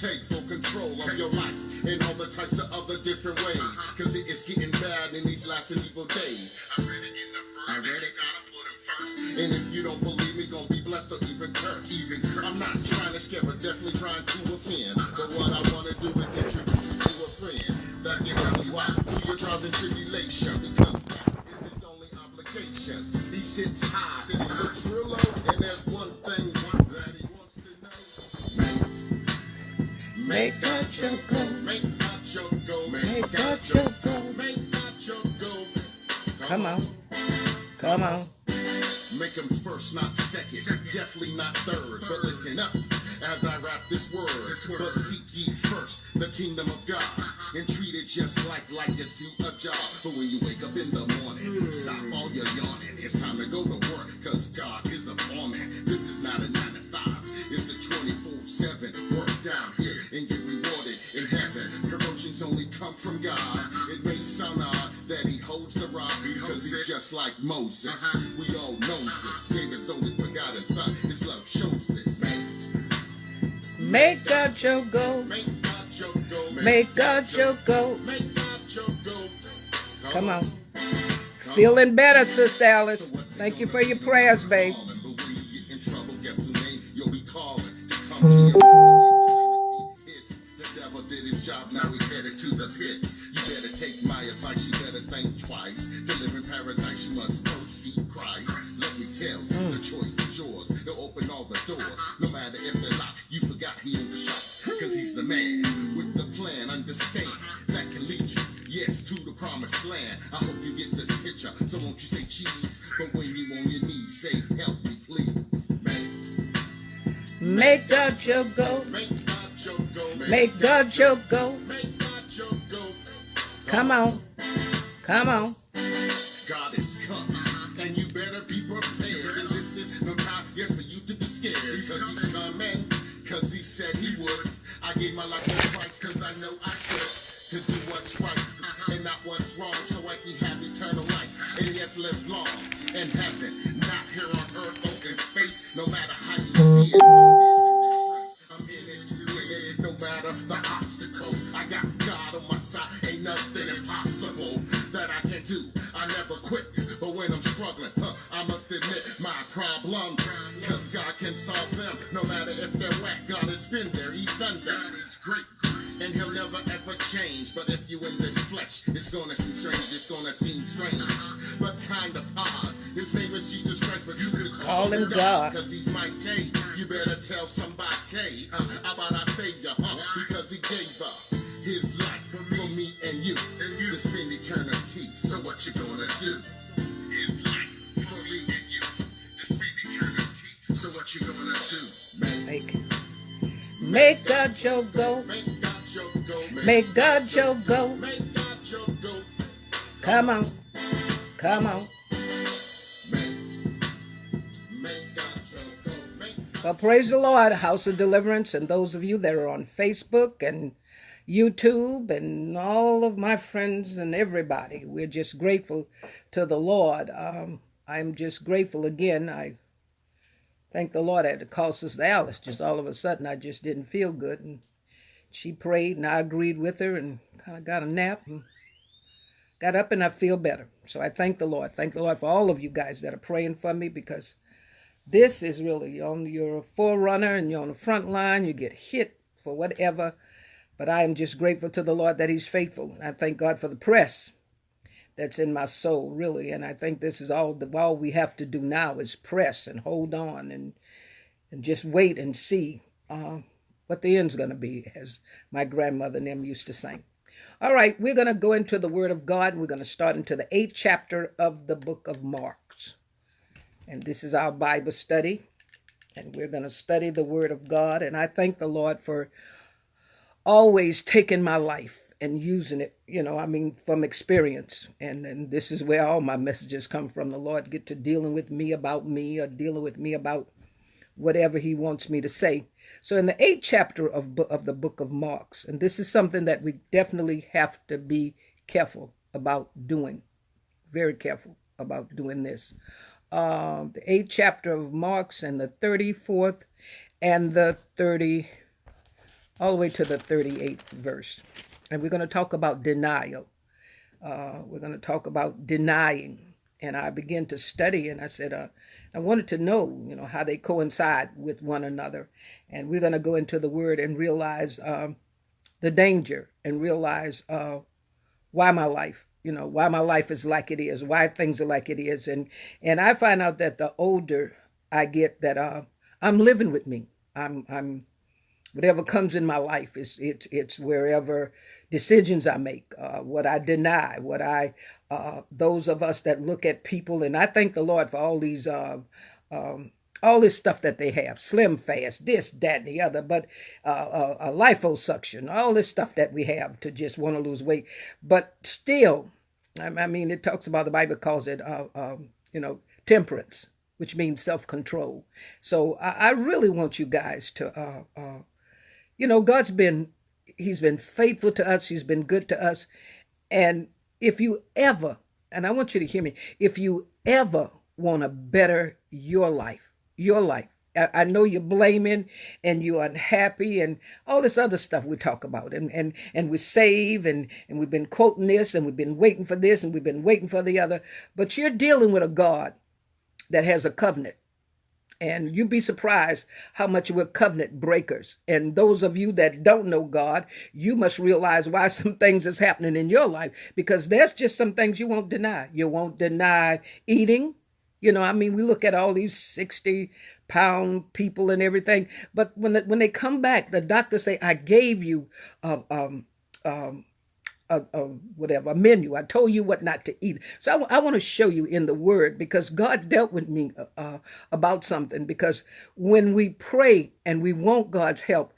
take full control of your life in all the types of other different ways. Cause it is getting bad in these last and evil days. I read it in the verse. I read it. Gotta put him first. And if you don't believe me, gonna be blessed or even cursed. I'm not trying to scare, but definitely trying to offend. But what I wanna do is introduce you to a friend that can help you out through your trials and tribulation. Because that is his only obligation. He sits high, he looks real low, and there's one thing that he wants to know. Make God your goal. Make God your goal. Make God your goal. Make God your goal. Come on. Come on. Make him first, not second. Definitely not third. But listen up as I rap this word. But seek ye first the kingdom of God and treat it just like you do a job. But when you wake up in the morning, stop all your yawning. It's time to go to work, cause God is the foreman. This is not a 9 to 5. It's a 24/7 work down here and get rewarded in heaven. Promotions only come from God. It may sound odd that he holds the rod because he's just like Moses. We all know this. Gave his only forgotten son. His love shows this. Make God your goal. Make God your goal. Make God your goal. Make God your goal. Come on. Feeling better, Sister Alice. Thank you for your prayers, babe. But when you get in trouble, guess who name you'll be calling to come to your rescue. The devil did his job, now he's headed to the pits. You better take my advice, you better think twice. To live in paradise, you must first seek Christ. Let me tell you, the choice is yours. He'll open all the doors, no matter if they're locked. You forgot he owns the shop, cause he's the man with the plan. Understand that can lead you, yes, to the promised land. I hope you get this picture, so won't you say cheese? But when you on your knees, say help me please. Make God your goal. Make God your goal. Make God your goal. Make God your goal. Come on. Come on. God is coming, and you better be prepared. And this is no time, yes, for you to be scared. Because he's coming, because he said he would. I gave my life to Christ, because I know I should. To do what's right and not what's wrong, so I can have eternal life. And yes, live long in heaven, not here on earth or in space. No matter how you see it, I'm in it to win it. No matter the obstacles, I got God on my side. Ain't nothing impossible that I can do. I never quit, but when I'm struggling, I must admit my problems, cause God can solve them. No matter if they're whack, God has been there, he's done that. It's great, and he'll never ever change. But if you in this flesh, it's gonna seem strange, but kind of odd. His name is Jesus Christ, but you could call him God, cause he's mighty. You better tell somebody about our Savior, because he gave up his life for me and you to spend eternity. So what you gonna do? His life for me and you to spend eternity. So what you gonna do? Make God your goal. Make God your goal. Make God your goal. Make God your goal. Come on. Come on. Make God your goal. Well, praise the Lord, House of Deliverance, and those of you that are on Facebook and YouTube and all of my friends and everybody. We're just grateful to the Lord. I'm just grateful again. I thank the Lord. I had to call Sister Alice. Just all of a sudden, I just didn't feel good. And she prayed, and I agreed with her and kind of got a nap and got up, and I feel better. So I thank the Lord. Thank the Lord for all of you guys that are praying for me, because this is really, you're a forerunner and you're on the front line. You get hit for whatever. But I am just grateful to the Lord that he's faithful. And I thank God for the press that's in my soul, really. And I think this is all we have to do now is press and hold on and just wait and see what the end's going to be, as my grandmother and them used to sing. All right, we're going to go into the Word of God. We're going to start into the 8th chapter of the book of Mark. And this is our Bible study. And we're going to study the Word of God. And I thank the Lord for always taking my life and using it, from experience. And this is where all my messages come from. The Lord get to dealing with me or dealing with me about whatever he wants me to say. So in the 8th chapter of the book of Mark, and this is something that we definitely have to be careful about doing, very careful about doing this. The 8th chapter of Mark and the 34th and the 35th all the way to the 38th verse. And we're going to talk about denial. We're going to talk about denying. And I began to study, and I said, I wanted to know, how they coincide with one another. And we're going to go into the word and realize the danger, and realize why my life, why my life is like it is, why things are like it is. And I find out that the older I get, that I'm living with me. I'm whatever comes in my life, it's wherever decisions I make, what I deny, what I those of us that look at people. And I thank the Lord for all this stuff that they have, Slim Fast, this, that, and the other, but a liposuction, all this stuff that we have to just want to lose weight. But still, I mean, it talks about, the Bible calls it, temperance, which means self-control. So I really want you guys to, He's been faithful to us. He's been good to us. And if you ever, and I want you to hear me, if you ever want to better your life, I know you're blaming and you're unhappy and all this other stuff we talk about, and we save, and we've been quoting this, and we've been waiting for this, and we've been waiting for the other, but you're dealing with a God that has a covenant. And you'd be surprised how much we're covenant breakers. And those of you that don't know God, you must realize why some things is happening in your life, because there's just some things you won't deny. You won't deny eating. We look at all these 60-pound people and everything, but when they come back, the doctors say, I gave you a menu. I told you what not to eat. So I want to show you in the word, because God dealt with me about something. Because when we pray and we want God's help,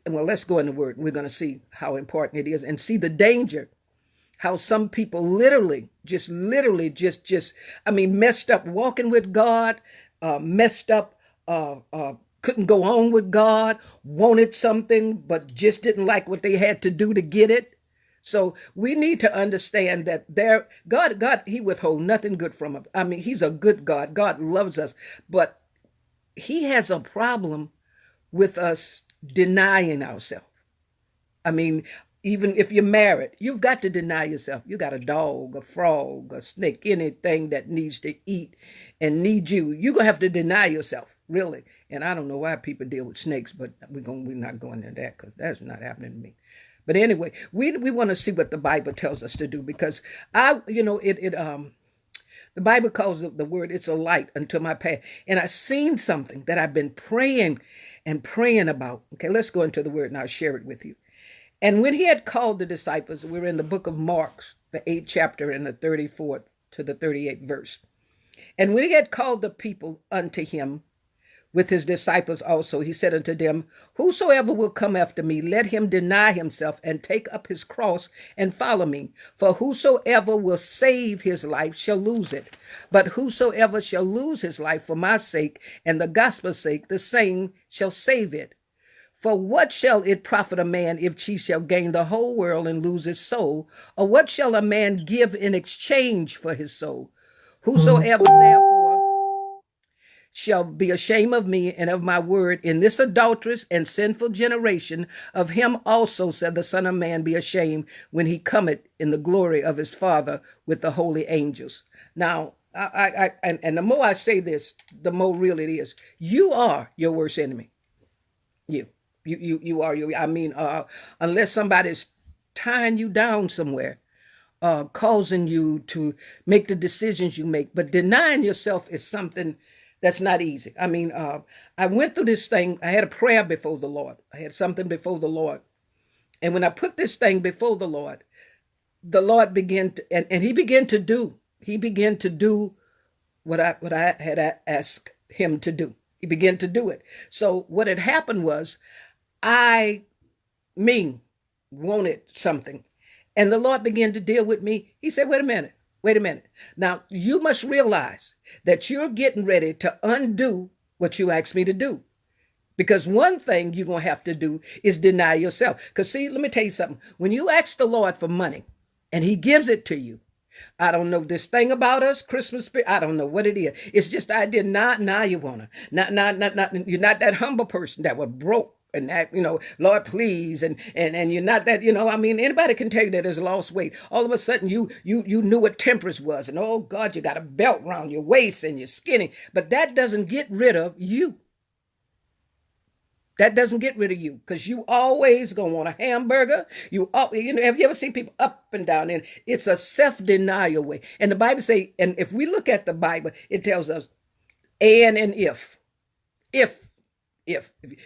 let's go in the word, and we're going to see how important it is, and see the danger, how some people literally just messed up walking with God, messed up, couldn't go on with God, wanted something, but just didn't like what they had to do to get it. So we need to understand that God, he withhold nothing good from us. He's a good God. God loves us, but he has a problem with us denying ourselves. Even if you're married, you've got to deny yourself. You got a dog, a frog, a snake, anything that needs to eat and needs you. You're going to have to deny yourself, really. And I don't know why people deal with snakes, but we're not going into that, because that's not happening to me. But anyway, we want to see what the Bible tells us to do, because the Bible calls the word, it's a light unto my path. And I've seen something that I've been praying about. Okay, let's go into the word and I'll share it with you. And when he had called the disciples, we're in the book of Mark, the 8th chapter, and the 34th to the 38th verse. And when he had called the people unto him, with his disciples also, he said unto them, whosoever will come after me, let him deny himself and take up his cross and follow me. For whosoever will save his life shall lose it. But whosoever shall lose his life for my sake and the gospel's sake, the same shall save it. For what shall it profit a man if he shall gain the whole world and lose his soul? Or what shall a man give in exchange for his soul? Whosoever therefore shall be ashamed of me and of my word in this adulterous and sinful generation, of him also said the Son of Man be ashamed when he cometh in the glory of his Father with the holy angels. Now, and the more I say this, the more real it is. You are your worst enemy. You are unless somebody's tying you down somewhere, causing you to make the decisions you make. But denying yourself is something that's not easy. I went through this thing. I had a prayer before the Lord. I had something before the Lord. And when I put this thing before the Lord began to, and he began to do what I had asked him to do. He began to do it. So what had happened was I wanted something. And the Lord began to deal with me. He said, wait a minute. Now, you must realize that you're getting ready to undo what you asked me to do. Because one thing you're going to have to do is deny yourself. Because see, let me tell you something. When you ask the Lord for money and he gives it to you, I don't know this thing about us, Christmas spirit. I don't know what it is. It's just I did not. Now you want to. Not. You're not that humble person that was broke. and that, Lord, please, and you're not that, I mean, anybody can tell you that there's lost weight. All of a sudden you knew what temperance was, and oh God, you got a belt around your waist and you're skinny, but that doesn't get rid of you. That doesn't get rid of you, because you always gonna want a hamburger. Have you ever seen people up and down? And it's a self-denial way. And the Bible say, and if we look at the Bible, it tells us, and if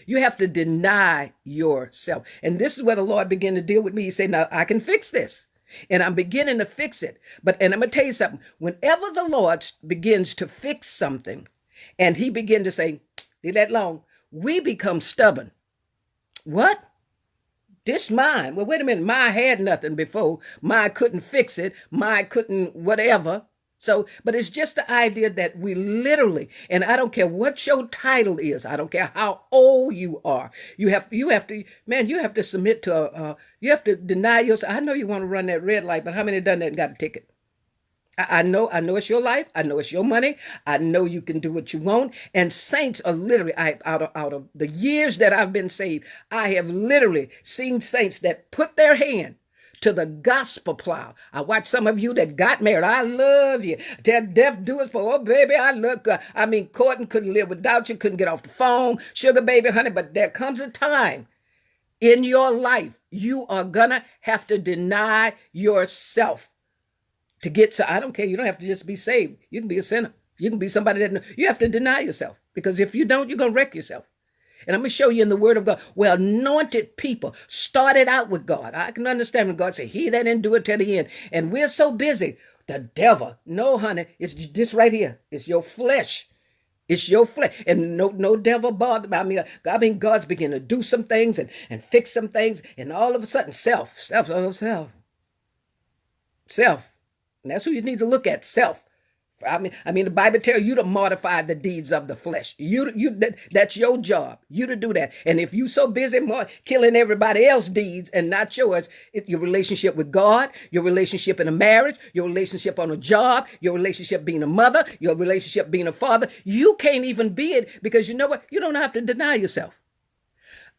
you have to deny yourself. And this is where the Lord began to deal with me. He said, now I can fix this. And I'm beginning to fix it. And I'm going to tell you something. Whenever the Lord begins to fix something, and he begin to say, leave that alone, we become stubborn. What? This mine. Well, wait a minute. My had nothing before. My couldn't fix it. My couldn't whatever. So, but it's just the idea that we literally, and I don't care what your title is, I don't care how old you are, you have to submit to you have to deny yourself. I know you want to run that red light, but how many done that and got a ticket? I know it's your life. I know it's your money. I know you can do what you want. And saints are literally, out of the years that I've been saved, I have literally seen saints that put their hand to the gospel plow. I watch some of you that got married. I love you. Tell death do us for, oh baby, I look. Courtney couldn't live without you, couldn't get off the phone. Sugar baby, honey, but there comes a time in your life you are gonna have to deny yourself to get to. I don't care. You don't have to just be saved. You can be a sinner. You can be somebody that you have to deny yourself, because if you don't, you're gonna wreck yourself. And I'm going to show you in the word of God where anointed people started out with God. I can understand when God said, he that didn't do it to the end. And we're so busy. The devil. No, honey, it's this right here. It's your flesh. It's your flesh. And no devil bothered me. God's beginning to do some things and fix some things. And all of a sudden, self. And that's who you need to look at, self. I mean, the Bible tells you to mortify the deeds of the flesh. That's your job. You to do that. And if you so busy killing everybody else's deeds and not yours, your relationship with God, your relationship in a marriage, your relationship on a job, your relationship being a mother, your relationship being a father, you can't even be it, because you know what? You don't have to deny yourself.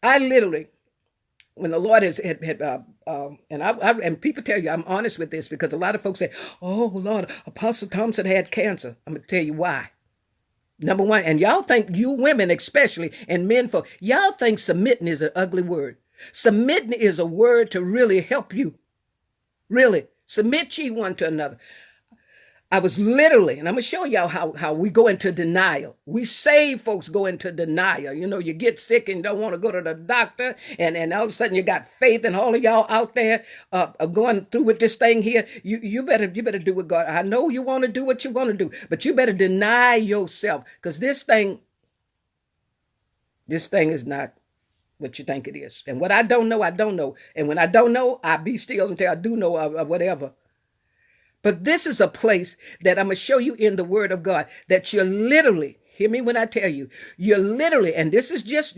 I literally, when the Lord and people tell you, I'm honest with this, because a lot of folks say, oh Lord, Apostle Thompson had cancer. I'm going to tell you why. Number one, and y'all think, you women especially, and men folk, y'all think submitting is an ugly word. Submitting is a word to really help you. Really. Submit ye one to another. I was literally, and I'm going to show y'all how we go into denial. We saved folks go into denial. You get sick and don't want to go to the doctor, and all of a sudden you got faith, and all of y'all out there are going through with this thing here. You better do what God. I know you want to do what you want to do, but you better deny yourself, because this thing is not what you think it is. And what I don't know, I don't know. And when I don't know, I be still until I do know of whatever. But this is a place that I'm going to show you in the word of God, that you're literally, hear me when I tell you, you're literally, and this is just,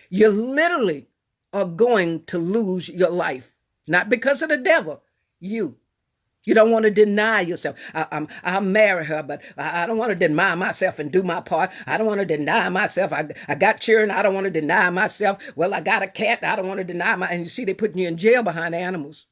you literally are going to lose your life. Not because of the devil, you. You don't want to deny yourself. I'll marry her, but I don't want to deny myself and do my part. I don't want to deny myself. I got children. I don't want to deny myself. Well, I got a cat. I don't want to deny and you see, they're putting you in jail behind animals.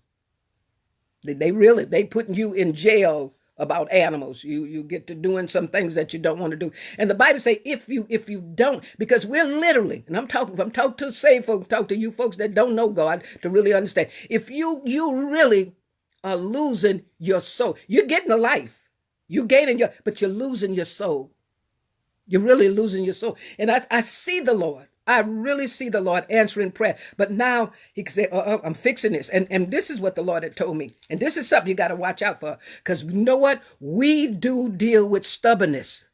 They putting you in jail about animals. You get to doing some things that you don't want to do. And the Bible say, if you don't, because we're literally, and I'm talking to saved folks, talk to you folks that don't know God to really understand. If you really are losing your soul, you're getting a life, you're gaining but you're losing your soul. You're really losing your soul. And I see the Lord. I really see the Lord answering prayer. But now he can say, I'm fixing this. And this is what the Lord had told me. And this is something you got to watch out for. Because you know what? We do deal with stubbornness.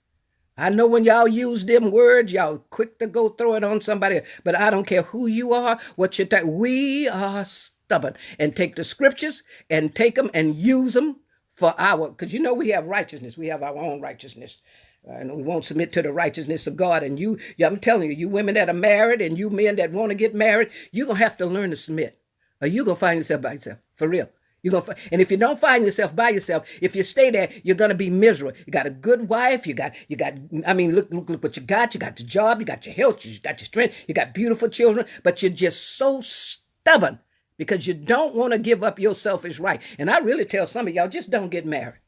I know when y'all use them words, y'all quick to go throw it on somebody. But I don't care who you are, what you think. We are stubborn. And take the scriptures and take them and use them for because we have righteousness. We have our own righteousness. And we won't submit to the righteousness of God. And I'm telling you, you women that are married and you men that want to get married, you're going to have to learn to submit. Or you're going to find yourself by yourself. For real. And if you don't find yourself by yourself, if you stay there, you're gonna be miserable. You got a good wife, I mean, look what you got. You got the job, you got your health, you got your strength, you got beautiful children, but you're just so stubborn because you don't want to give up your selfish right. And I really tell some of y'all, just don't get married.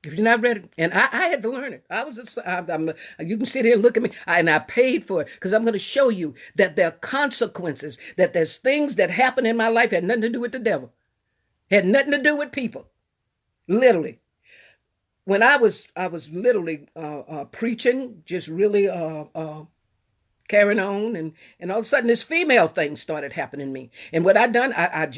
If you're not ready, and I had to learn it. You can sit here and look at me, and I paid for it because I'm going to show you that there are consequences, that there's things that happen in my life had nothing to do with the devil, had nothing to do with people. Literally, when I was literally preaching, just really carrying on, and all of a sudden this female thing started happening to me. And what I done, I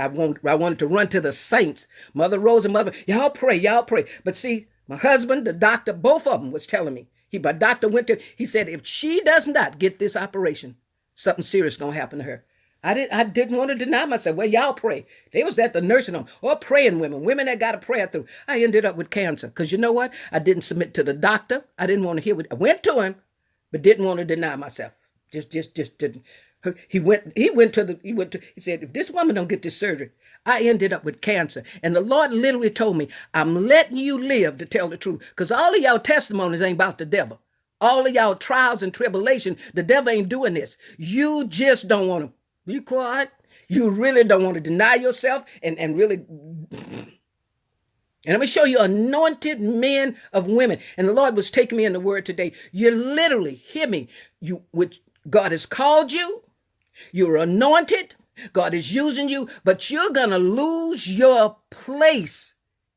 wanted to run to the saints, Mother Rose and Mother, y'all pray. But see, my husband, the doctor, both of them was telling me. My doctor he said, if she does not get this operation, something serious gonna happen to her. I didn't want to deny myself. Well, y'all pray. They was at the nursing home, or praying women that got a prayer through. I ended up with cancer because you know what? I didn't submit to the doctor. I didn't want to hear what I went to him, but didn't want to deny myself. Just didn't. He said, if this woman don't get this surgery, I ended up with cancer. And the Lord literally told me, I'm letting you live to tell the truth. Because all of y'all testimonies ain't about the devil. All of y'all trials and tribulation, the devil ain't doing this. You just don't want to be quiet. You really don't want to deny yourself and really. And I'm going to show you anointed men of women. And the Lord was taking me in the word today. You literally, hear me, God has called you. You're anointed. God is using you. But you're going to lose your place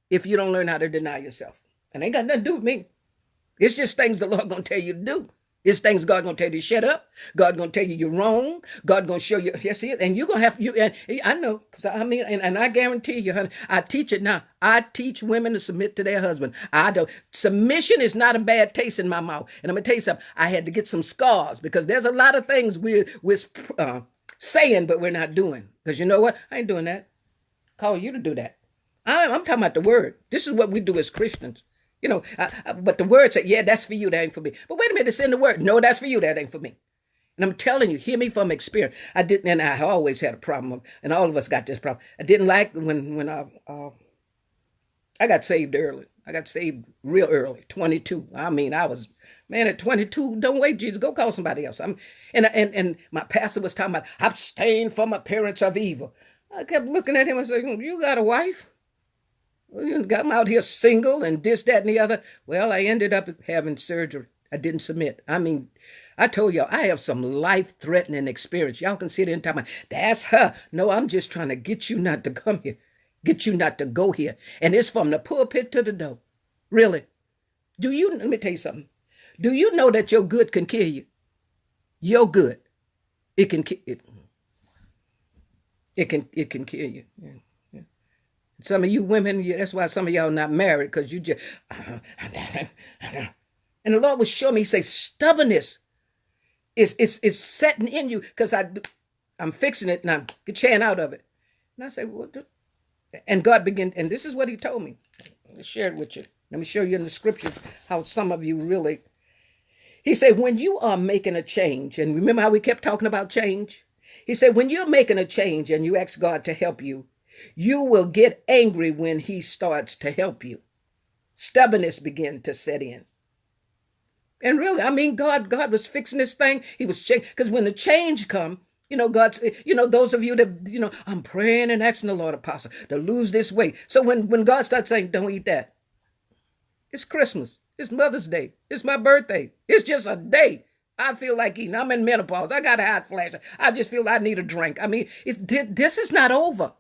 if you don't learn how to deny yourself. And ain't got nothing to do with me. It's just things the Lord going to tell you to do. It's things God gonna tell you to shut up. God gonna tell you you're wrong. God gonna show you, yes, and you're gonna have and I know, because I mean, and I guarantee you, honey, I teach it now. I teach women to submit to their husband. I don't. Submission is not a bad taste in my mouth. And I'm gonna tell you something. I had to get some scars because there's a lot of things we're saying, but we're not doing. Because you know what? I ain't doing that. Call you to do that. I'm talking about the word. This is what we do as Christians. You know, but the word said, yeah, that's for you, that ain't for me. But wait a minute, it's in the word. No, that's for you, that ain't for me. And I'm telling you, hear me from experience. And I always had a problem, and all of us got this problem. I didn't like when I got saved early. I got saved real early, 22. I mean, I was, man, at 22, don't wait, Jesus, go call somebody else. And my pastor was talking about, abstain from appearance of evil. I kept looking at him and saying, you got a wife? You got him out here single and this, that, and the other. Well, I ended up having surgery. I didn't submit. I mean, I told y'all, I have some life-threatening experience. Y'all can sit there and talk about, that's her. No, I'm just trying to get you not to come here. Get you not to go here. And it's from the pulpit to the door. Really. Let me tell you something. Do you know that your good can kill you? Your good. It can kill you. Yeah. Some of you women, that's why some of y'all not married, because you just, and the Lord was showing me, he said, stubbornness is setting in you, because I'm fixing it and I'm getting out of it. And I said, what? And God began, and this is what he told me. Let me share it with you. Let me show you in the scriptures how some of you really, he said, when you are making a change, and remember how we kept talking about change? He said, when you're making a change and you ask God to help you, you will get angry when he starts to help you. Stubbornness began to set in. And really, I mean, God was fixing this thing. He was changing, because when the change come, those of you that, I'm praying and asking the Lord, Apostle, to lose this weight. So when God starts saying, don't eat that. It's Christmas. It's Mother's Day. It's my birthday. It's just a day. I feel like eating. I'm in menopause. I got a hot flash. I just feel I need a drink. I mean, this is not over.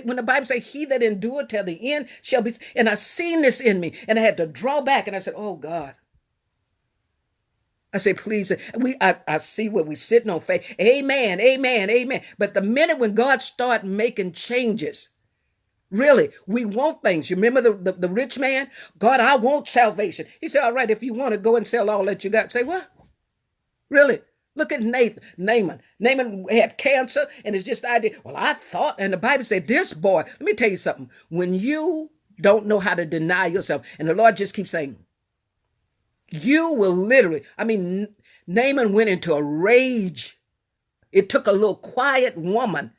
When the Bible says, he that endured till the end shall be, and I seen this in me, and I had to draw back, and I said, oh God. I say, please, I see where we sitting on faith. Amen, amen, amen. But the minute when God start making changes, really, we want things. You remember the rich man? God, I want salvation. He said, all right, if you want to go and sell all that you got. Say, what? Really? Look at Naaman. Naaman had cancer, and it's just the idea. Well, I thought, and the Bible said, this boy, let me tell you something. When you don't know how to deny yourself, and the Lord just keeps saying, you will literally, Naaman went into a rage. It took a little quiet woman.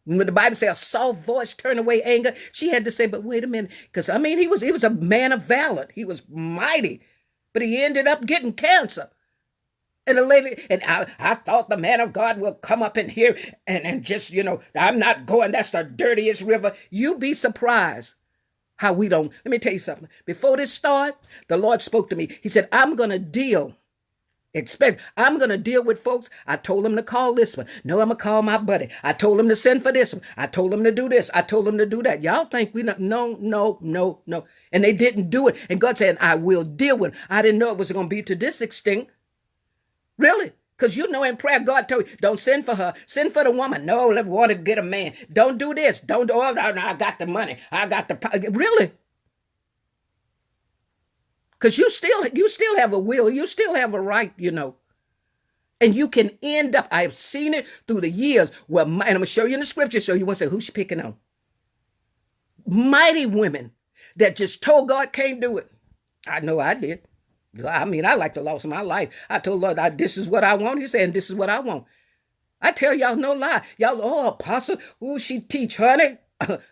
When the Bible says a soft voice turn away anger, she had to say, but wait a minute. Because, I mean, he was a man of valor. He was mighty. But he ended up getting cancer. And the lady, and I thought the man of God will come up in here and just, I'm not going. That's the dirtiest river. You be surprised how we don't. Let me tell you something. Before this started, the Lord spoke to me. He said, I'm going to deal with folks. I told them to call this one. No, I'm going to call my buddy. I told them to send for this one. I told them to do this. I told them to do that. Y'all think we not? No. And they didn't do it. And God said, I will deal with it. I didn't know it was going to be to this extent. Really? Because in prayer, God told you, don't send for her. Send for the woman. No, let want to get a man. Don't do this. Don't do no, I got the money. I got the really. Because you still have a will. You still have a right, And you can end up, I've seen it through the years, and I'm going to show you in the scripture so you won't say, who's she picking on? Mighty women that just told God can't do it. I know I did. I mean, I like the loss of my life. I told Lord, this is what I want. He said, this is what I want. I tell y'all no lie. Y'all, apostle, who she teach, honey,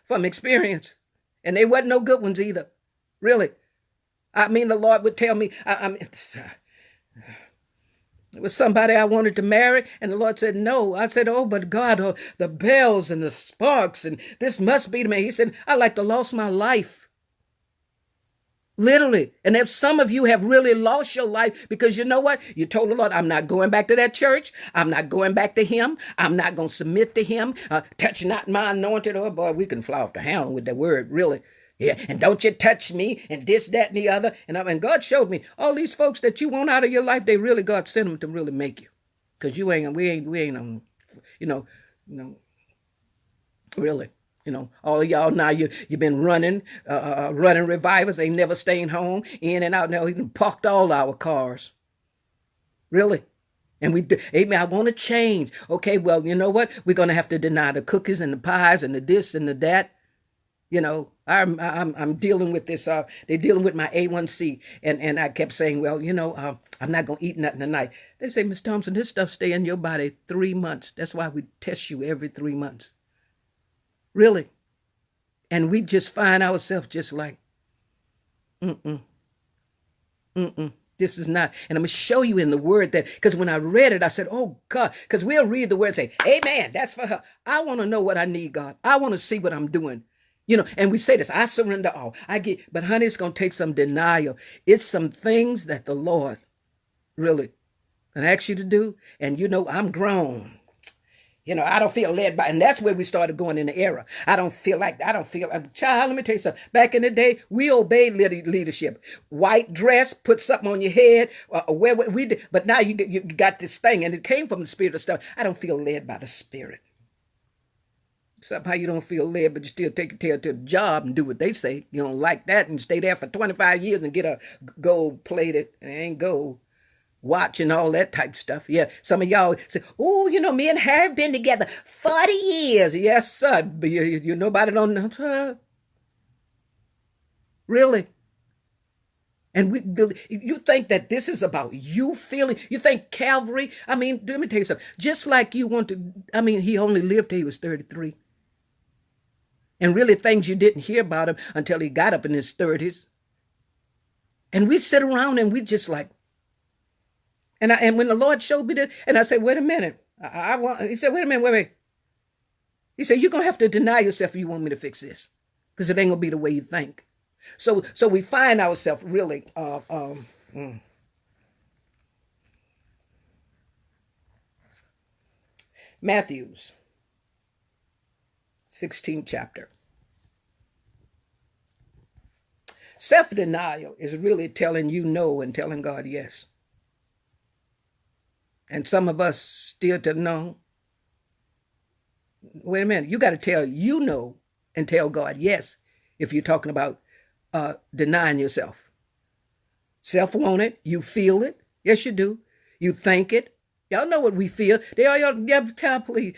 from experience. And they wasn't no good ones either. Really. I mean, the Lord would tell me, it was somebody I wanted to marry, and the Lord said, no. I said, but God, the bells and the sparks, and this must be to me. He said, I like to lost my life. Literally. And if some of you have really lost your life because you know what? You told the Lord, I'm not going back to that church. I'm not going back to him. I'm not going to submit to him. Touch not my anointed. Oh, boy, we can fly off the handle with that word, really. Yeah, and don't you touch me and this, that, and the other. And God showed me all these folks that you want out of your life, God sent them to really make you. Because we ain't, really. All of y'all now, you've been running revivals. They never staying home, in and out. Now we parked all our cars. Really. And amen, I want to change. Okay, well, you know what? We're going to have to deny the cookies and the pies and the this and the that. I'm dealing with this. They're dealing with my A1C. And I kept saying, well, I'm not going to eat nothing tonight. They say, Miss Thompson, this stuff stay in your body 3 months. That's why we test you every 3 months. Really. And we just find ourselves just like, this is not. And I'm going to show you in the word that, because when I read it, I said, oh God, because we'll read the word and say, amen, that's for her. I want to know what I need, God. I want to see what I'm doing. And we say this, I surrender all. But honey, it's going to take some denial. It's some things that the Lord really can ask you to do. And I'm grown. I don't feel led by, and that's where we started going in the era. Child, let me tell you something. Back in the day, we obeyed leadership. White dress, put something on your head, we did. But now you got this thing, and it came from the spirit of stuff. I don't feel led by the spirit. Somehow you don't feel led, but you still take your tail to the job and do what they say. You don't like that and stay there for 25 years and get a gold-plated, it ain't gold, watch and all that type stuff. Yeah, some of y'all say, oh, me and Harry have been together 40 years. Yes, sir. But nobody don't know. Really? And you think that this is about you feeling, you think Calvary, let me tell you something. Just like you want to, he only lived till he was 33. And really things you didn't hear about him until he got up in his 30s. And we sit around and we just like, and when the Lord showed me this, and I said, wait a minute. He said, wait a minute, wait. He said, you're going to have to deny yourself if you want me to fix this. Because it ain't going to be the way you think. So we find ourselves really, Matthew's 16th chapter. Self-denial is really telling you no and telling God yes. And some of us still to know. Wait a minute. You got to tell you no and tell God yes if you're talking about denying yourself. Self want it. You feel it. Yes, you do. You think it. Y'all know what we feel. Please.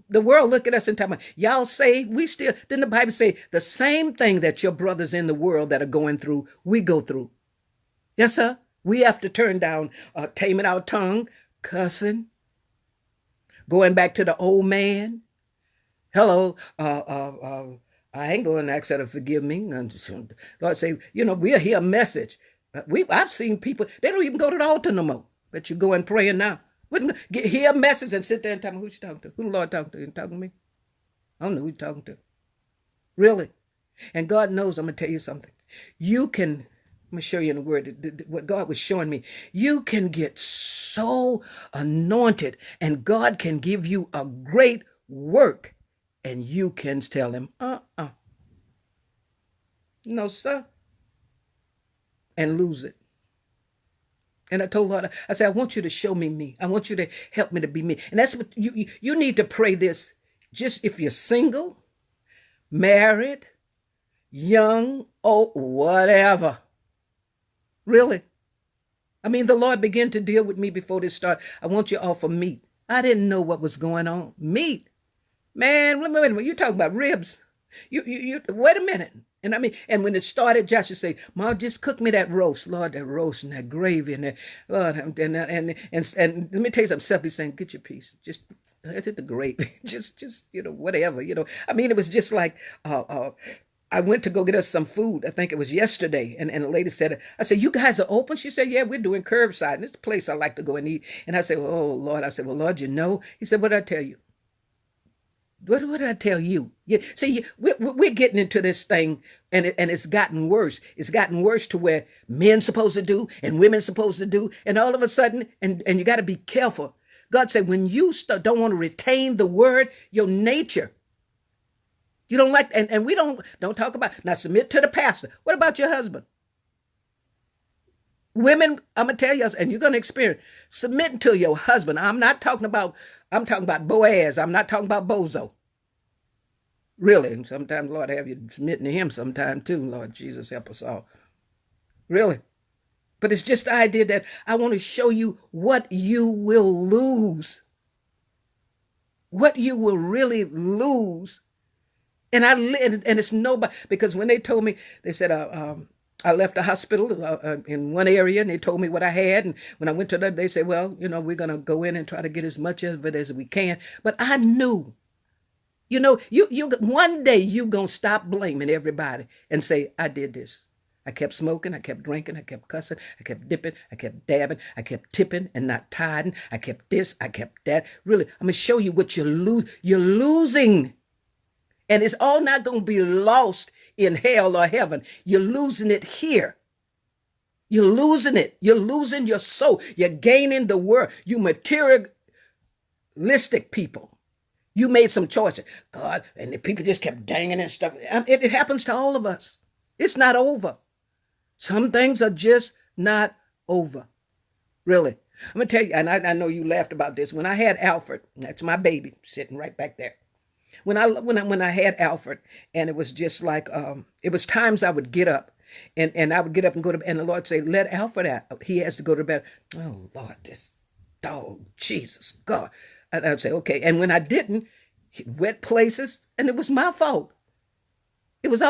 The world look at us and tell me, y'all say we still, didn't the Bible say the same thing that your brothers in the world that are going through, we go through. Yes, sir. We have to turn down, taming our tongue, cussing, Going back to the old man. Hello, I ain't going to ask her to forgive me. And Lord say, we'll hear a message. I've seen people, they don't even go to the altar no more. But you go and pray now. Hear a message and sit there and tell me who you talking to. Who the Lord talking to? You talking to me? I don't know who you're talking to. Really. And God knows, I'm going to tell you something. I'm going to show you in the word what God was showing me. You can get so anointed and God can give you a great work and you can tell him, no, sir, and lose it. And I told Lord, I said, I want you to show me me. I want you to help me to be me. And that's what you need to pray this. Just if you're single, married, young, old, whatever. Really. I mean, the Lord began to deal with me before this started. I want you to offer meat. I didn't know what was going on. Meat. Man, wait a minute. You're talking about ribs. You wait a minute. And when it started, Josh would say, Mom, just cook me that roast. Lord, that roast and that gravy and that, Lord, and let me tell you something. Simply saying, get your piece. Just let it the gravy. just whatever. I mean, it was just like I went to go get us some food. I think it was yesterday. And the lady said, I said, you guys are open? She said, yeah, we're doing curbside. And it's a place I like to go and eat. And I said, oh, Lord. I said, well, Lord, He said, what did I tell you? What did I tell you? See, we're getting into this thing, and it's gotten worse. It's gotten worse to where men's supposed to do and women's supposed to do, and all of a sudden, and you got to be careful. God said, when you don't want to retain the word, your nature, you don't like, and we don't talk about, now submit to the pastor. What about your husband? Women, I'm going to tell you, and you're going to experience, submitting to your husband. I'm talking about Boaz. I'm not talking about Bozo. Really. And sometimes, Lord, have you submitting to him sometime too. Lord Jesus, help us all. Really. But it's just the idea that I want to show you what you will lose. What you will really lose. And it's nobody, because when they told me, they said, I left the hospital in one area and they told me what I had. And when I went to that, they said, well, we're going to go in and try to get as much of it as we can. But I knew, you one day you're going to stop blaming everybody and say, I did this. I kept smoking. I kept drinking. I kept cussing. I kept dipping. I kept dabbing. I kept tipping and not tithing. I kept this. I kept that. Really, I'm going to show you what you lose. You're losing. And it's all not going to be lost in hell or heaven. You're losing it here. You're losing it. You're losing your soul. You're gaining the world. You materialistic people. You made some choices. God, and the people just kept danging and stuff. It happens to all of us. It's not over. Some things are just not over. Really. I'm going to tell you, and I know you laughed about this. When I had Alfred, that's my baby sitting right back there. When I had Alfred, and it was just like, it was times I would get up and I would get up and go to bed, and the Lord say, let Alfred out. He has to go to bed. Oh, Lord, this dog, Jesus, God. And I'd say, okay. And when I didn't, wet places, and it was my fault. It was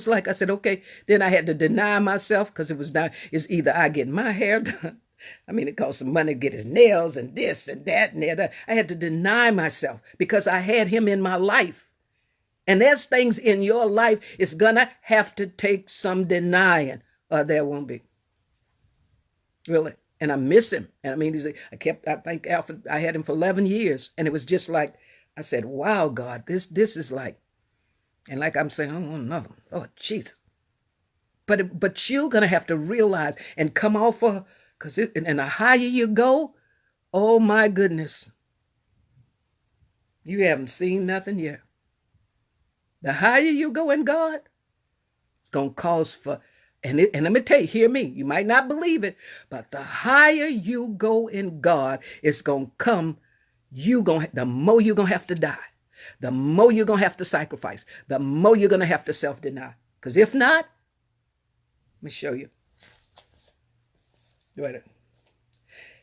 like I said, okay. Then I had to deny myself because it's either I get my hair done. I mean, it cost some money to get his nails and this and that and that. I had to deny myself because I had him in my life. And there's things in your life, it's going to have to take some denying or there won't be. Really. And I miss him. And I mean, I think Alfred, I had him for 11 years. And it was just like, I said, wow, God, this is like, and like I'm saying, I don't want another one. Oh, Jesus. But you're going to have to realize and come off of, and the higher you go, oh my goodness, you haven't seen nothing yet. The higher you go in God, it's going to cause for, and let me tell you, hear me, you might not believe it, but the higher you go in God, it's going to come, the more you're going to have to die, the more you're going to have to sacrifice, the more you're going to have to self-deny. Because if not, let me show you.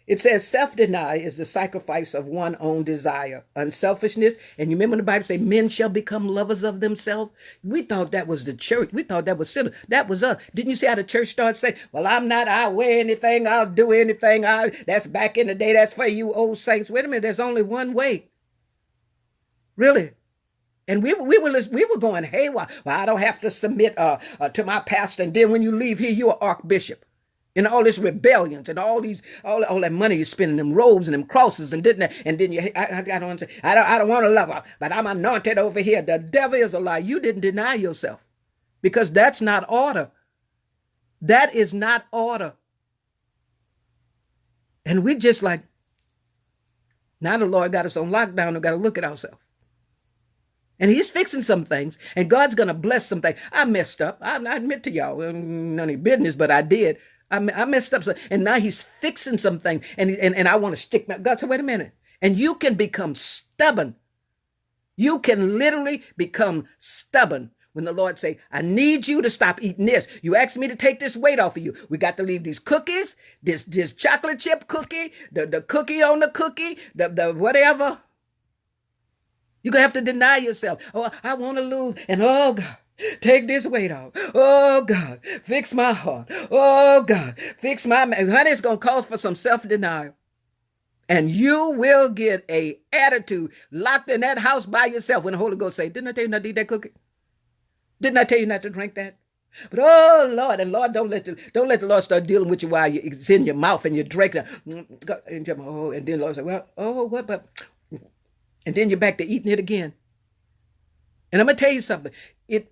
It says self-denial is the sacrifice of one's own desire, unselfishness. And you remember when the Bible says men shall become lovers of themselves? We thought that was the church. We thought that was sinner. That was us. Didn't you see how the church started saying, well, I'll wear anything, I'll do anything. That's back in the day. That's for you old saints. Wait a minute. There's only one way. Really. And we were going haywire. Well, I don't have to submit to my pastor. And then when you leave here, you're an archbishop. And all this rebellions and all that money you're spending, them robes and them crosses and then I don't want to love her, but I'm anointed over here. The devil is a lie. You didn't deny yourself, because that's not order. That is not order. And we just like, now the Lord got us on lockdown. We got to look at ourselves. And he's fixing some things, and God's going to bless some things. I messed up. I admit to y'all, none of your business, but I did. I messed up, and now he's fixing something, and I want to stick. God said, wait a minute. And you can become stubborn. You can literally become stubborn when the Lord say, I need you to stop eating this. You asked me to take this weight off of you. We got to leave these cookies, this chocolate chip cookie, the cookie on the cookie, the whatever. You're going to have to deny yourself. Oh, I want to lose, and oh, God. Take this weight off. Oh, God, fix my heart. Oh, God, fix my mind. Honey, it's going to cause for some self-denial. And you will get a attitude locked in that house by yourself when the Holy Ghost say, didn't I tell you not to eat that cookie? Didn't I tell you not to drink that? But oh, Lord, and Lord, don't let the Lord start dealing with you while it's in your mouth and you're drinking. And then the Lord say, well, oh, what? But, and then you're back to eating it again. And I'm going to tell you something.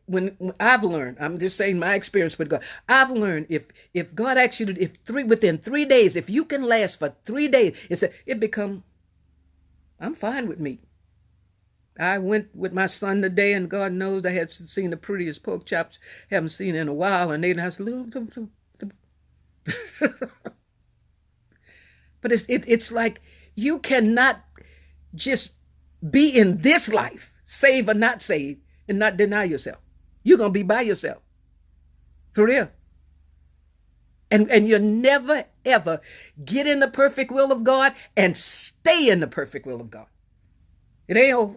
When I've learned, I'm just saying my experience with God, I've learned if God asks you to, within 3 days, if you can last for 3 days, I'm fine with meat. I went with my son today, and God knows I had seen the prettiest pork chops, haven't seen in a while, and I said, but it's like you cannot just be in this life, save or not save, and not deny yourself. You're going to be by yourself. For real. And you'll never, ever get in the perfect will of God and stay in the perfect will of God. It ain't over.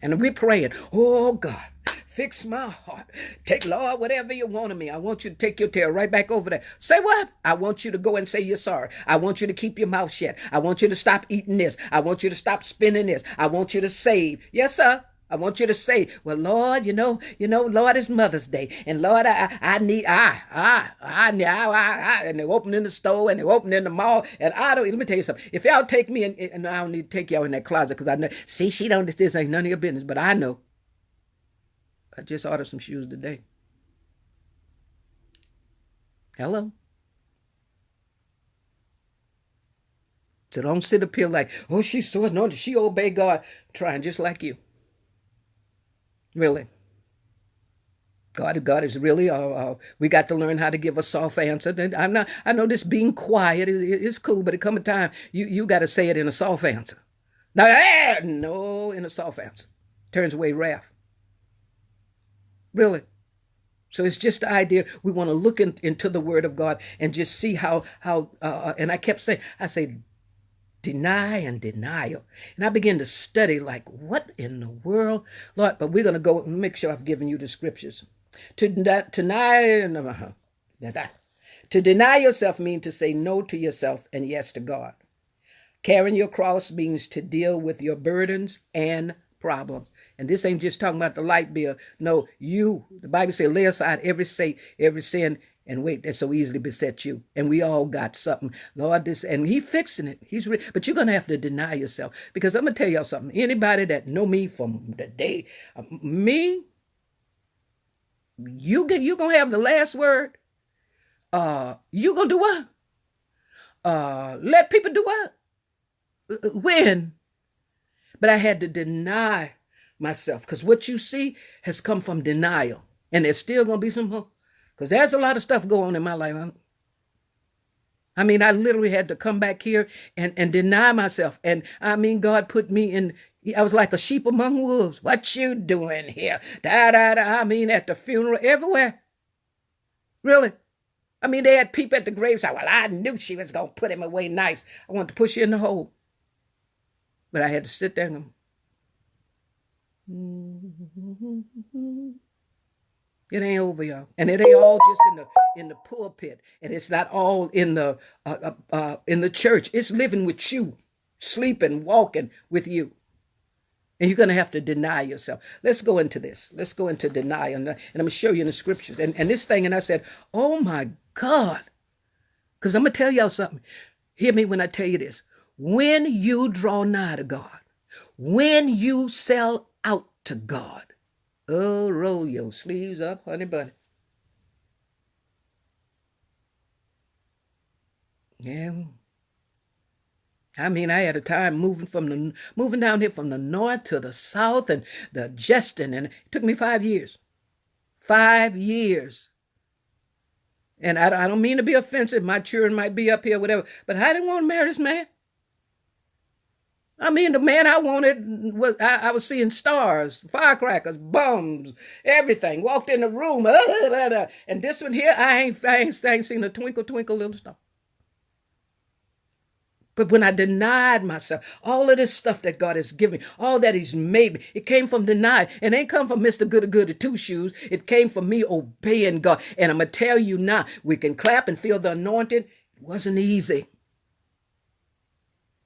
And we're praying, oh, God, fix my heart. Take, Lord, whatever you want of me. I want you to take your tail right back over there. Say what? I want you to go and say you're sorry. I want you to keep your mouth shut. I want you to stop eating this. I want you to stop spending this. I want you to save. Yes, sir. I want you to say, well, Lord, you know, Lord, it's Mother's Day. And Lord, I need, and they're opening the store and they're opening the mall. And let me tell you something. If y'all take me and I don't need to take y'all in that closet, because I know, see, this ain't none of your business, but I know. I just ordered some shoes today. Hello. So don't sit up here like, oh, she's so anointed. She obey God, trying just like you. Really. God is really, we got to learn how to give a soft answer. I know this being quiet is cool, but it come a time you got to say it in a soft answer. Now, no, in a soft answer. Turns away wrath. Really. So it's just the idea we want to look into the Word of God and just see how and I kept saying, deny and denial. And I began to study like, what in the world, Lord? But we're going to go and make sure I've given you the scriptures. To deny yourself means to say no to yourself and yes to God. Carrying your cross means to deal with your burdens and problems. And this ain't just talking about the light bill. No, the Bible says, lay aside every sin and weight that so easily besets you. And we all got something. Lord, and he fixing it. But you're going to have to deny yourself. Because I'm going to tell y'all something. Anybody that know me from the day, you going to have the last word. You going to do what? Let people do what? When? But I had to deny myself, because what you see has come from denial. And there's still going to be some more. Because there's a lot of stuff going on in my life. I mean, I literally had to come back here and deny myself. And I mean, God put me in, I was like a sheep among wolves. What you doing here? I mean, at the funeral, everywhere. Really. I mean, they had people at the graveside. Well, I knew she was going to put him away nice. I wanted to push you in the hole. But I had to sit there and go, it ain't over, y'all. And it ain't all just in the pulpit. And it's not all in the church. It's living with you, sleeping, walking with you. And you're going to have to deny yourself. Let's go into this. Let's go into denial. And I'm going to show you in the scriptures. And this thing, and I said, oh my God. Because I'm going to tell y'all something. Hear me when I tell you this. When you draw nigh to God, when you sell out to God, oh, roll your sleeves up, honey bunny. Yeah. I mean, I had a time moving down here from the north to the south and the adjusting, and it took me 5 years. 5 years. And I don't mean to be offensive. My children might be up here, whatever. But I didn't want to marry this man. I mean, the man I wanted was, I was seeing stars, firecrackers, bombs, everything. Walked in the room, and this one here, I ain't seen a twinkle, twinkle, little star. But when I denied myself, all of this stuff that God has given me, all that He's made me, it came from denial. It ain't come from Mr. Goody Two Shoes. It came from me obeying God. And I'm going to tell you now, we can clap and feel the anointing. It wasn't easy.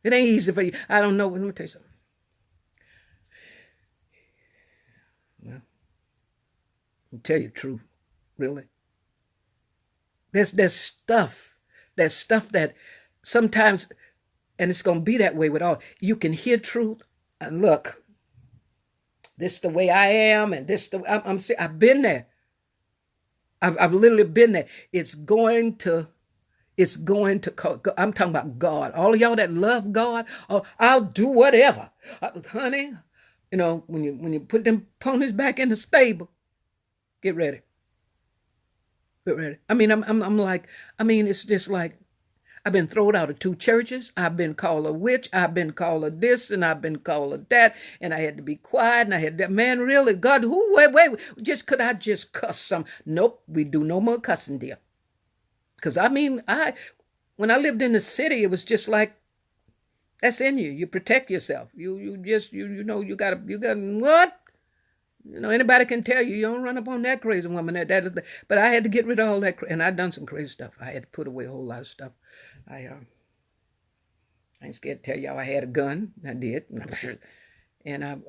It ain't easy for you. I don't know. Let me tell you something. Well, I'll tell you the truth, really. There's stuff that sometimes, and it's going to be that way with all. You can hear truth and look, this the way I am, and this I've been there. I've literally been there. It's going to, I'm talking about God. All of y'all that love God, oh, I'll do whatever. Honey, you know, when you put them ponies back in the stable, get ready. Get ready. I mean, I'm like, I mean, it's just like, I've been thrown out of 2 churches. I've been called a witch. I've been called a this, and I've been called a that. And I had to be quiet. And I had that. Man, really, God, wait. Could I just cuss some? Nope, we do no more cussing, dear. Because I mean, when I lived in the city, it was just like, that's in you. You protect yourself. You know, you got what? You know, anybody can tell you don't run up on that crazy woman. But I had to get rid of all that, and I'd done some crazy stuff. I had to put away a whole lot of stuff. I ain't scared to tell y'all I had a gun. I did, and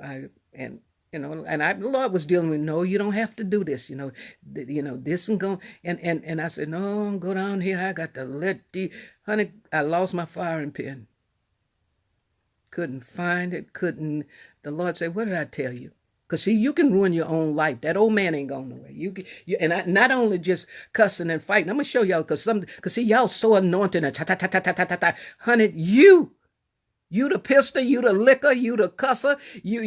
and you know, and the Lord was dealing with, no, you don't have to do this. You know, this one going, and I said, no, go down here. I got to let honey. I lost my firing pin. Couldn't find it. The Lord said, what did I tell you? Because, see, you can ruin your own life. That old man ain't going nowhere. Not only just cussing and fighting. I'm going to show y'all, because see, y'all so anointed. And honey, you the pistol, you the liquor, you the cusser, you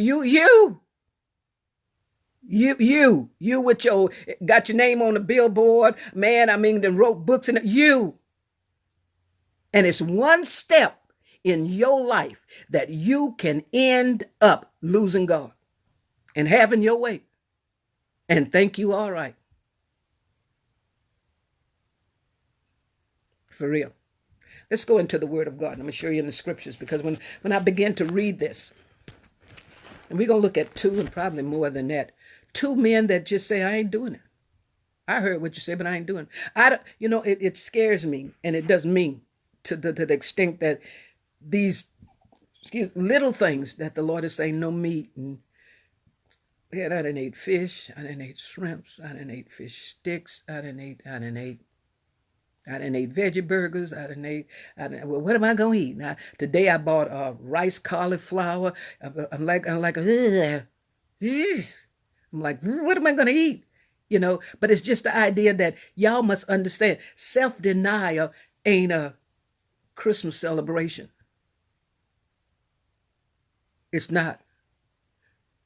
with your, got your name on the billboard. Man, I mean, then wrote books and you. And it's one step in your life that you can end up losing God and having your way and think you all right. For real. Let's go into the Word of God. I'm going to show you in the scriptures, because when I began to read this, and we're going to look at 2 and probably more than that, 2 men that just say, I ain't doing it. I heard what you say, but I ain't doing it. It scares me, and it does me to the extent that these little things that the Lord is saying, no meat, and I done ate fish, I done ate shrimps, I done ate fish sticks, I done ate veggie burgers, well, what am I going to eat? Now, today I bought rice cauliflower. I'm like, I'm like, what am I going to eat? You know, but it's just the idea that y'all must understand, self-denial ain't a Christmas celebration. It's not.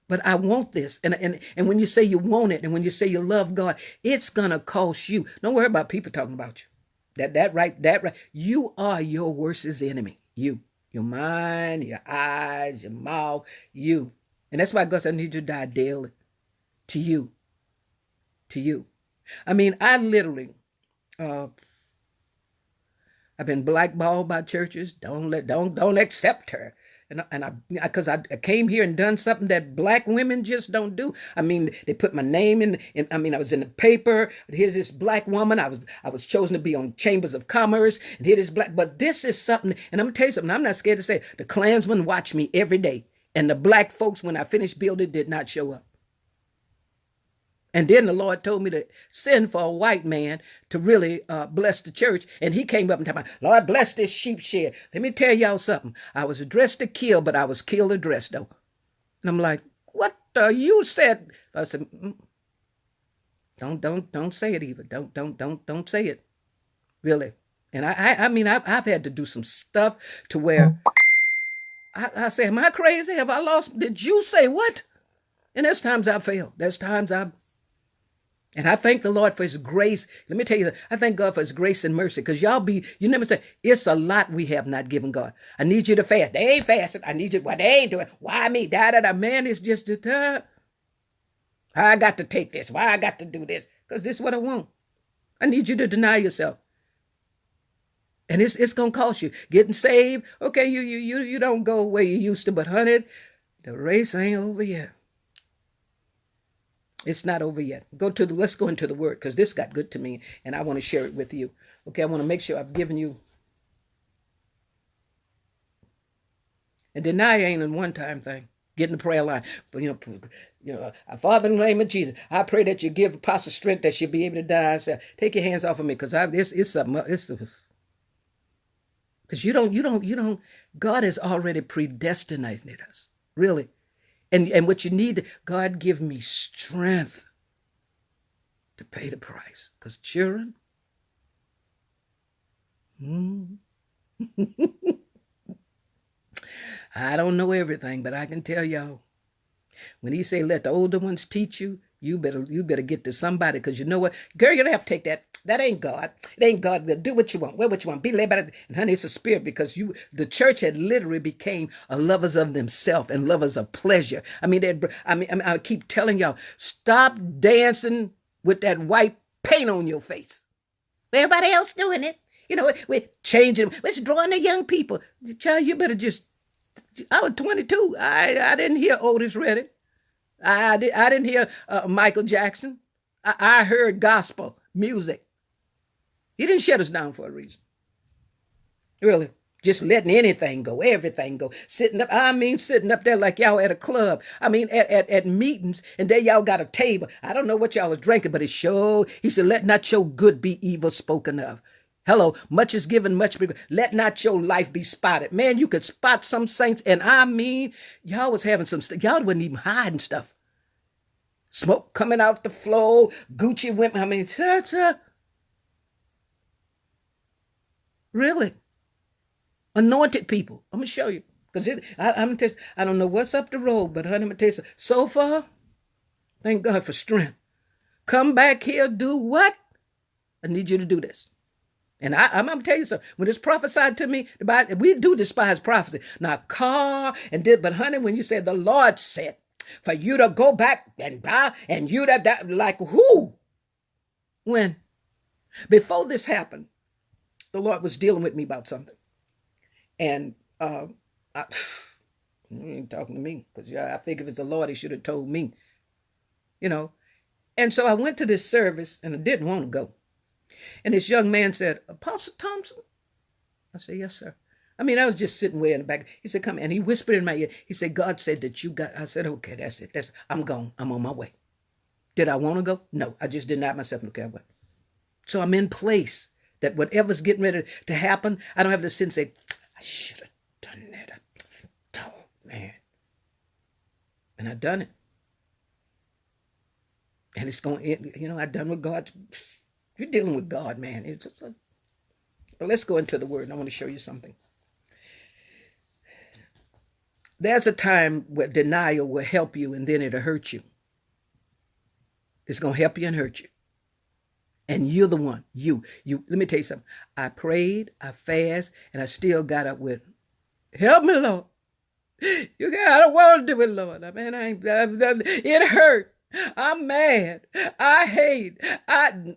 But I want this. And when you say you want it, and when you say you love God, it's going to cost you. Don't worry about people talking about you. That right. You are your worstest enemy. You. Your mind, your eyes, your mouth, you. And that's why God said, I need you to die daily. To you. I mean, I literally, Uh, I've been blackballed by churches. Don't accept her. And because I came here and done something that black women just don't do. I mean, they put my name in. I mean, I was in the paper. Here's this black woman. I was chosen to be on Chambers of Commerce. And here this black. But this is something. And I'm gonna tell you something. I'm not scared to say it. The Klansmen watch me every day, and the black folks, when I finished building, did not show up. And then the Lord told me to send for a white man to really bless the church. And he came up and told me, Lord, bless this sheep shed. Let me tell y'all something. I was dressed to kill, but I was killed or dressed, though. And I'm like, what you said? I said, don't say it even. Don't say it. Really. And I mean, I've had to do some stuff to where I say, am I crazy? Have I lost? Did you say what? And there's times I failed. There's times and I thank the Lord for his grace. Let me tell you, I thank God for his grace and mercy, because you never say, it's a lot we have not given God. I need you to fast. They ain't fasting. I need you, well, they ain't doing. Why me? Man, it's just, I got to take this. Why I got to do this? Because this is what I want. I need you to deny yourself. And it's going to cost you. Getting saved, okay, you don't go where you used to, but honey, the race ain't over yet. It's not over yet. Let's go into the word, because this got good to me and I want to share it with you. Okay, I want to make sure I've given you. And deny ain't a one-time thing. Get in the prayer line. But Father, in the name of Jesus, I pray that you give Apostle strength that she'll be able to die. So take your hands off of me, because it's something. Because you don't. God has already predestinated us, really. And what you need, God give me strength to pay the price. Because children, I don't know everything, but I can tell y'all, when he say let the older ones teach you, you better get to somebody, because you know what? Girl, you don't have to take that. That ain't God. It ain't God. Do what you want. Wear what you want. Be led by it. And honey, it's a spirit, because the church had literally became a lovers of themselves and lovers of pleasure. I mean, I keep telling y'all, stop dancing with that white paint on your face. Everybody else doing it. We're changing. We're drawing the young people. Child, you better just. I was 22. I didn't hear Otis Redding. I didn't hear Michael Jackson. I heard gospel music. He didn't shut us down for a reason. Really. Just letting anything go, everything go. Sitting up there like y'all at a club. I mean, at meetings, and there y'all got a table. I don't know what y'all was drinking, but it showed. He said, let not your good be evil spoken of. Hello, much is given, much be. Let not your life be spotted. Man, you could spot some saints, and I mean, y'all was having some stuff. Y'all wasn't even hiding stuff. Smoke coming out the floor, Gucci women. I mean, really, anointed people. I'm gonna show you, because I don't know what's up the road, but honey, I'm gonna tell you, so far, thank God for strength. Come back here, do what? I need you to do this. And I'm going to tell you something. When it's prophesied to me, we do despise prophecy. Now, but honey, when you say the Lord said, for you to go back and die, and you to die, like who? When? Before this happened, the Lord was dealing with me about something. And he ain't talking to me, because I think if it's the Lord, he should have told me. And so I went to this service, and I didn't want to go. And this young man said, Apostle Thompson? I said, yes, sir. I mean, I was just sitting way in the back. He said, come. And he whispered in my ear. He said, God said that you got. I said, okay, that's it. I'm gone. I'm on my way. Did I want to go? No, I just denied myself. Okay, I went. So I'm in place that whatever's getting ready to happen, I don't have the sin to say, I should have done that. Oh, man. And I done it. And it's going, I done with God. You're dealing with God, man. But let's go into the word, and I want to show you something. There's a time where denial will help you, and then it'll hurt you. It's going to help you and hurt you. And you're the one. You. Let me tell you something. I prayed, I fasted, and I still got up with, help me, Lord. I don't want to do it, Lord. I mean, it hurt. I'm mad. I hate.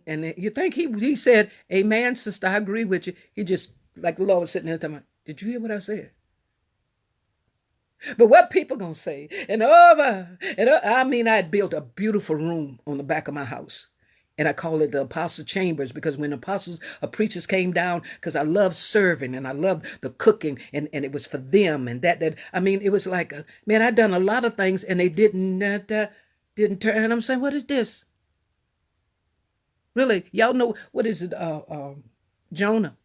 And you think he said, "Amen, sister, I agree with you." He just, like the Lord was sitting there telling me, "Did you hear what I said?" But what people gonna say? I mean, I had built a beautiful room on the back of my house. And I call it the apostle chambers because when apostles or preachers came down, because I love serving and I love the cooking and it was for them and that I mean it was like man, I done a lot of things and they didn't turn. And I'm saying, what is this? Really, y'all know what is it? Jonah.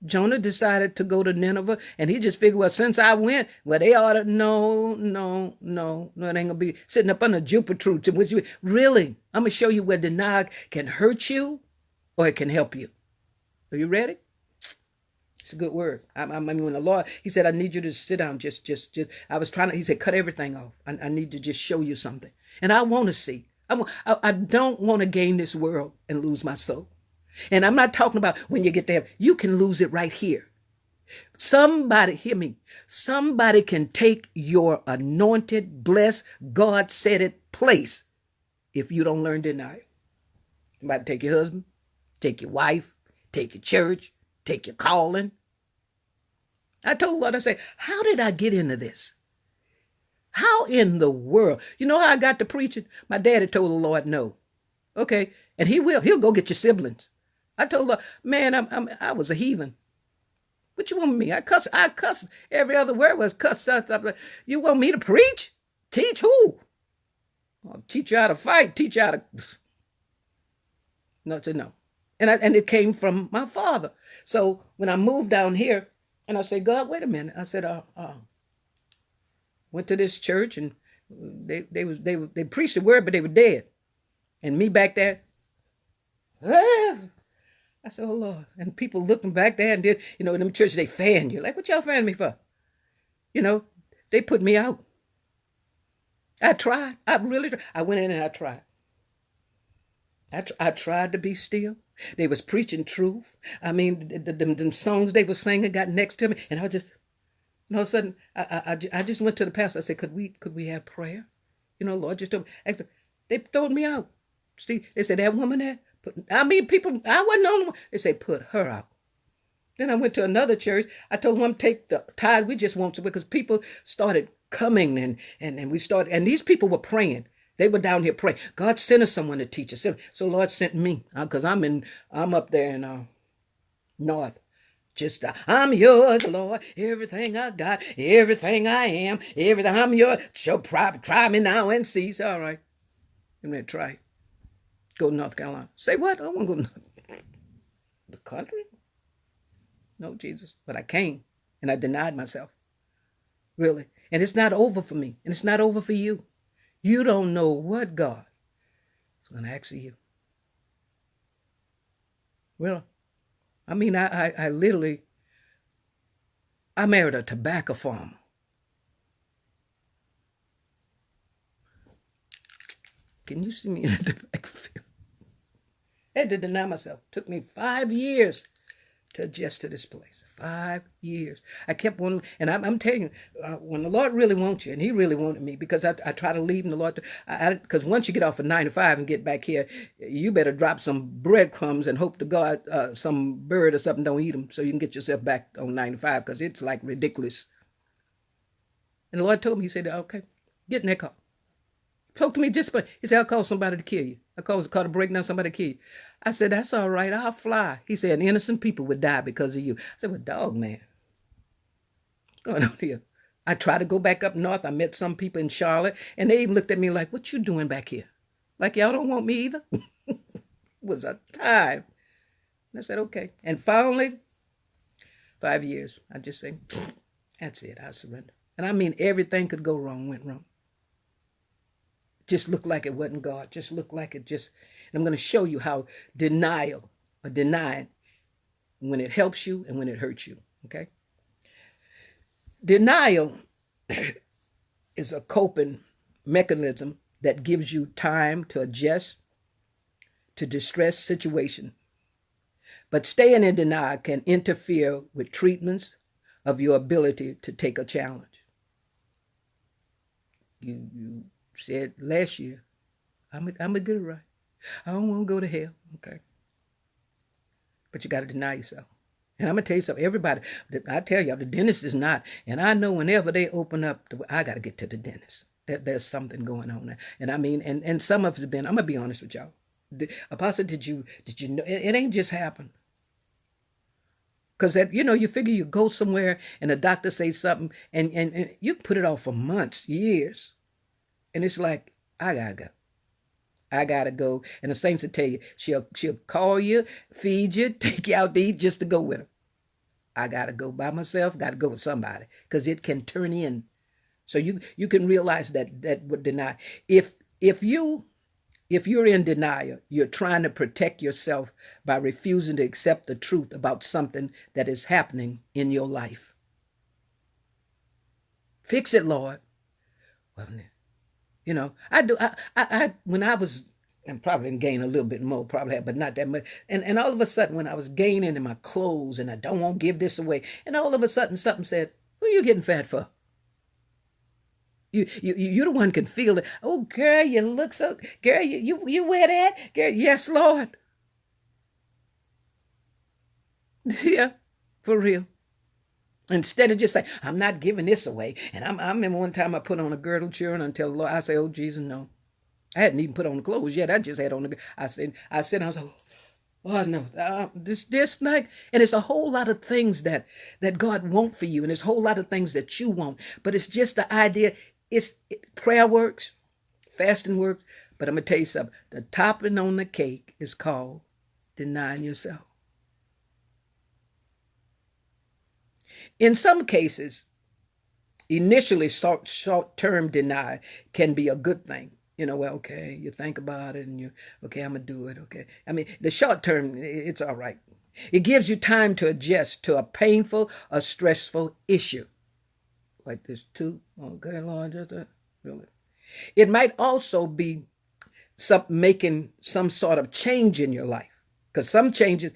Jonah decided to go to Nineveh, and he just figured, well, since I went, well, they ought to. No, no, no, no, it ain't gonna be sitting up under Jupiter truth. Which you really, I'm gonna show you where denial can hurt you, or it can help you. Are you ready? It's a good word. I mean, when the Lord, He said, I need you to sit down. Just. I was trying to. He said, cut everything off. I need to just show you something, and I want to see. I don't want to gain this world and lose my soul. And I'm not talking about when you get there. You can lose it right here. Somebody, hear me. Somebody can take your anointed, blessed, God said it place if you don't learn denial. Somebody take your husband, take your wife, take your church, take your calling. I told Lord, I said, how did I get into this? How in the world? You know how I got to preaching? My daddy told the Lord no. Okay. And he'll go get your siblings. I told her, man, I was a heathen. What you want me? I cuss. Every other word was cuss. You want me to preach? Teach who? I'll teach you how to fight. Teach you how to. No. And it came from my father. So when I moved down here, and I said, God, wait a minute. I said, went to this church and they preached the word, but they were dead. And me back there. I said, oh, Lord. And people looking back there and did, in them churches, they fan you. Like, what y'all fan me for? They put me out. I tried. I really tried. I went in and I tried. I tried to be still. They was preaching truth. I mean, them songs they were singing got next to me. And I was just, all of a sudden, I just went to the pastor. I said, could we have prayer? Lord, just told me. They throwed me out. See, they said, that woman there, people, I wasn't on them. They say, put her out. Then I went to another church. I told them, take the tithe. We just want to, because people started coming and we started, and these people were praying. They were down here praying. God sent us someone to teach us. So Lord sent me, because I'm up there in North. Just, I'm yours, Lord. Everything I got, everything I am, everything I'm yours. So try me now and see. It's all right. I'm going to try. Go to North Carolina. Say what? I don't want to go to the country. No, Jesus. But I came and I denied myself. Really. And it's not over for me. And it's not over for you. You don't know what God is going to ask of you. Well, I mean, I literally, I married a tobacco farmer. Can you see me in a tobacco field? I had to deny myself. It took me 5 years to adjust to this place. 5 years. I kept wanting, and I'm telling you, when the Lord really wants you, and He really wanted me, because I try to leave, and the Lord, because once you get off of 9 to 5 and get back here, you better drop some breadcrumbs and hope to God some bird or something don't eat them, so you can get yourself back on 9 to 5, because it's like ridiculous. And the Lord told me, He said, okay, get in that car. Spoke to me just, He said, I'll call somebody to kill you. I called a car to break down, somebody to kill you. I said, that's all right, I'll fly. He said, innocent people would die because of you. I said, well, dog, man, what's going on here? I tried to go back up north. I met some people in Charlotte, and they even looked at me like, what you doing back here? Like, y'all don't want me either? It was a time. And I said, okay. And finally, 5 years, I just say, that's it, I surrender. And I mean, everything could go wrong, went wrong. Just looked like it wasn't God. Just looked like it just, and I'm going to show you how denying, when it helps you and when it hurts you, okay? Denial is a coping mechanism that gives you time to adjust to distress situation. But staying in denial can interfere with treatments of your ability to take a challenge. You said last year, I'm gonna get it right. I don't want to go to hell. Okay. But you got to deny yourself. And I'm gonna tell you something. Everybody, I tell y'all, the dentist is not. And I know whenever they open up, I got to get to the dentist. There's something going on there. And I mean, and some of it's been. I'm gonna be honest with y'all. Apostle, did you know? It ain't just happened. Because you figure you go somewhere and the doctor says something, and you put it off for months, years, and it's like I gotta go. I gotta go. And the saints will tell you, she'll call you, feed you, take you out to eat just to go with her. I gotta go by myself, gotta go with somebody. Because it can turn in. So you can realize that would deny. If you're in denial, you're trying to protect yourself by refusing to accept the truth about something that is happening in your life. Fix it, Lord. Well, I do. I when I was, and probably gain a little bit more, probably, but not that much. And all of a sudden, when I was gaining in my clothes, and I don't want to give this away, and all of a sudden, something said, "Who are you getting fat for?" You the one can feel it. Oh, girl, you look so. Girl, you wear that? Girl, yes, Lord. Yeah, for real. Instead of just saying, I'm not giving this away. And I remember one time I put on a girdle children until the Lord, I say, oh, Jesus, no. I hadn't even put on the clothes yet. I just had on the, I said, I was like, oh, no, this night. And it's a whole lot of things that God wants for you. And there's a whole lot of things that you want. But it's just the idea, prayer works, fasting works. But I'm going to tell you something. The topping on the cake is called denying yourself. In some cases, initially short-term denial can be a good thing. Well, okay, you think about it and okay, I'm going to do it, okay. I mean, the short term, it's all right. It gives you time to adjust to a painful or stressful issue. Like this too, okay, Lord, just really. It might also be making some sort of change in your life. Because some changes,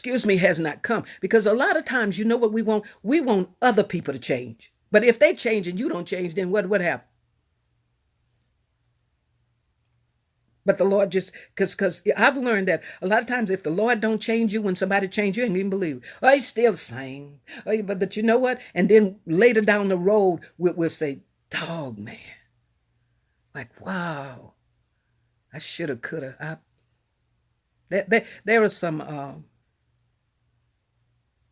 has not come. Because a lot of times, you know what we want? We want other people to change. But if they change and you don't change, then what happens? But the Lord just, because I've learned that a lot of times if the Lord don't change you, when somebody change you, you ain't even believe it. Oh, he's still the same. Oh, but you know what? And then later down the road, we'll say, dog, man. Like, wow. I shoulda, coulda. There are some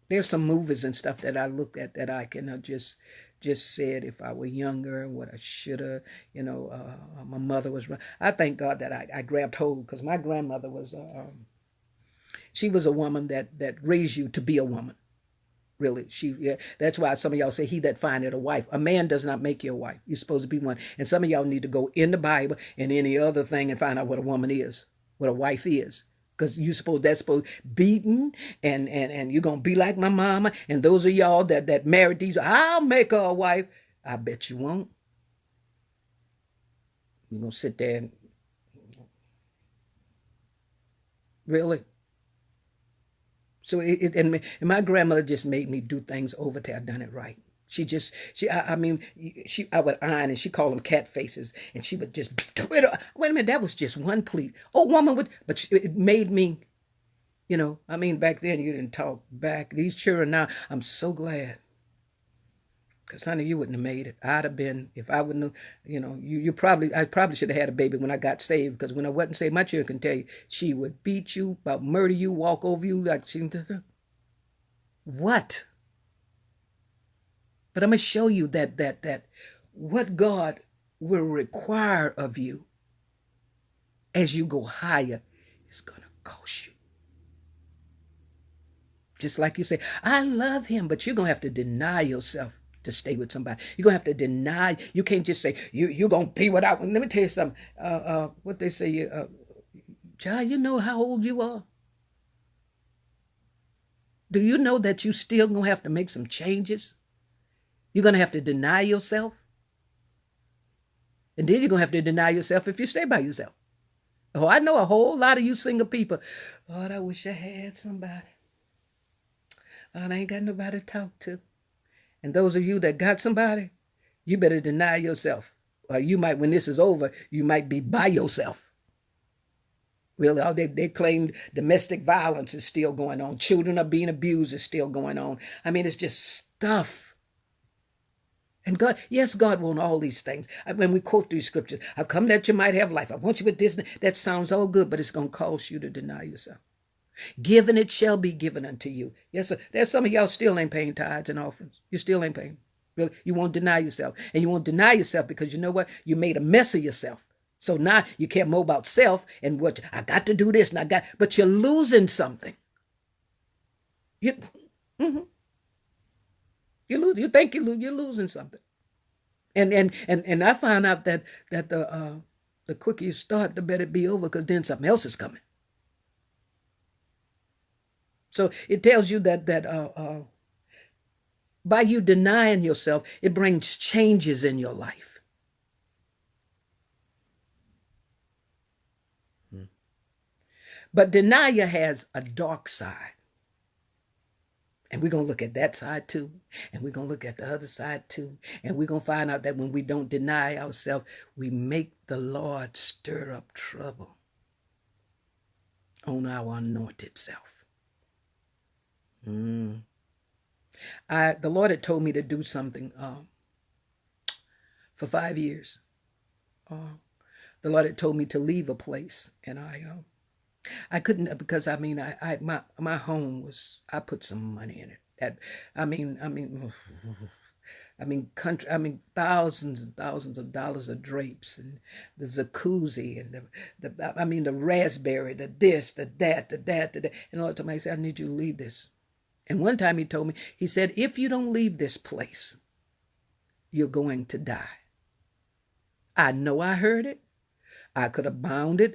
there's some movies and stuff that I look at that I can just said if I were younger, what I shoulda, my mother was. I thank God that I grabbed hold, because my grandmother was, she was a woman that raised you to be a woman. Really, that's why some of y'all say, he that findeth a wife. A man does not make you a wife. You're supposed to be one. And some of y'all need to go in the Bible and any other thing and find out what a woman is, what a wife is. Because that's supposed beaten and you're going to be like my mama. And those of y'all that married these, I'll make her a wife. I bet you won't. You're going to sit there and really. So and my grandmother just made me do things over till I done it right. I would iron and she called them cat faces, and she would just do it. Wait a minute, that was just one pleat. Oh, woman would, but it made me, back then you didn't talk back. These children now, I'm so glad. Because, honey, you wouldn't have made it. I'd have been, if I wouldn't have, I probably should have had a baby when I got saved. Because when I wasn't saved, my children can tell you, she would beat you, about murder you, walk over you like she. What? But I'm going to show you that what God will require of you as you go higher is going to cost you. Just like you say, I love him, but you're going to have to deny yourself to stay with somebody. You're going to have to deny. You can't just say, you're going to be without. Let me tell you something. What they say, child, you know how old you are? Do you know that you still going to have to make some changes? You're going to have to deny yourself. And then you're going to have to deny yourself if you stay by yourself. Oh, I know a whole lot of you single people. Lord, I wish I had somebody. Lord, I ain't got nobody to talk to. And those of you that got somebody, you better deny yourself. you might, when this is over, you might be by yourself. Really, they claim domestic violence is still going on. Children are being abused is still going on. I mean, it's just stuff. And God, yes, God wants all these things. When we quote these scriptures, I've come that you might have life. I want you with this. That sounds all good, but it's going to cause you to deny yourself. Given it shall be given unto you. Yes, sir. There's some of y'all still ain't paying tithes and offerings. You still ain't paying. Really, you won't deny yourself. And you won't deny yourself because you know what? You made a mess of yourself. So now you care more about self and what I got to do this and but you're losing something. You think you're losing something. And I found out that the quicker you start, the better it be over, because then something else is coming. So it tells you that by you denying yourself, it brings changes in your life. But denial has a dark side. And we're going to look at that side too. And we're going to look at the other side too. And we're going to find out that when we don't deny ourselves, we make the Lord stir up trouble on our anointed self. The Lord had told me to do something for 5 years. The Lord had told me to leave a place, and I couldn't, because my home was, I put some money in it. Thousands and thousands of dollars of drapes and the jacuzzi and the raspberry, the this, the that, the that, the that. And the Lord told me, he said, I need you to leave this. And one time he told me, he said, if you don't leave this place, you're going to die. I know I heard it. I could have bound it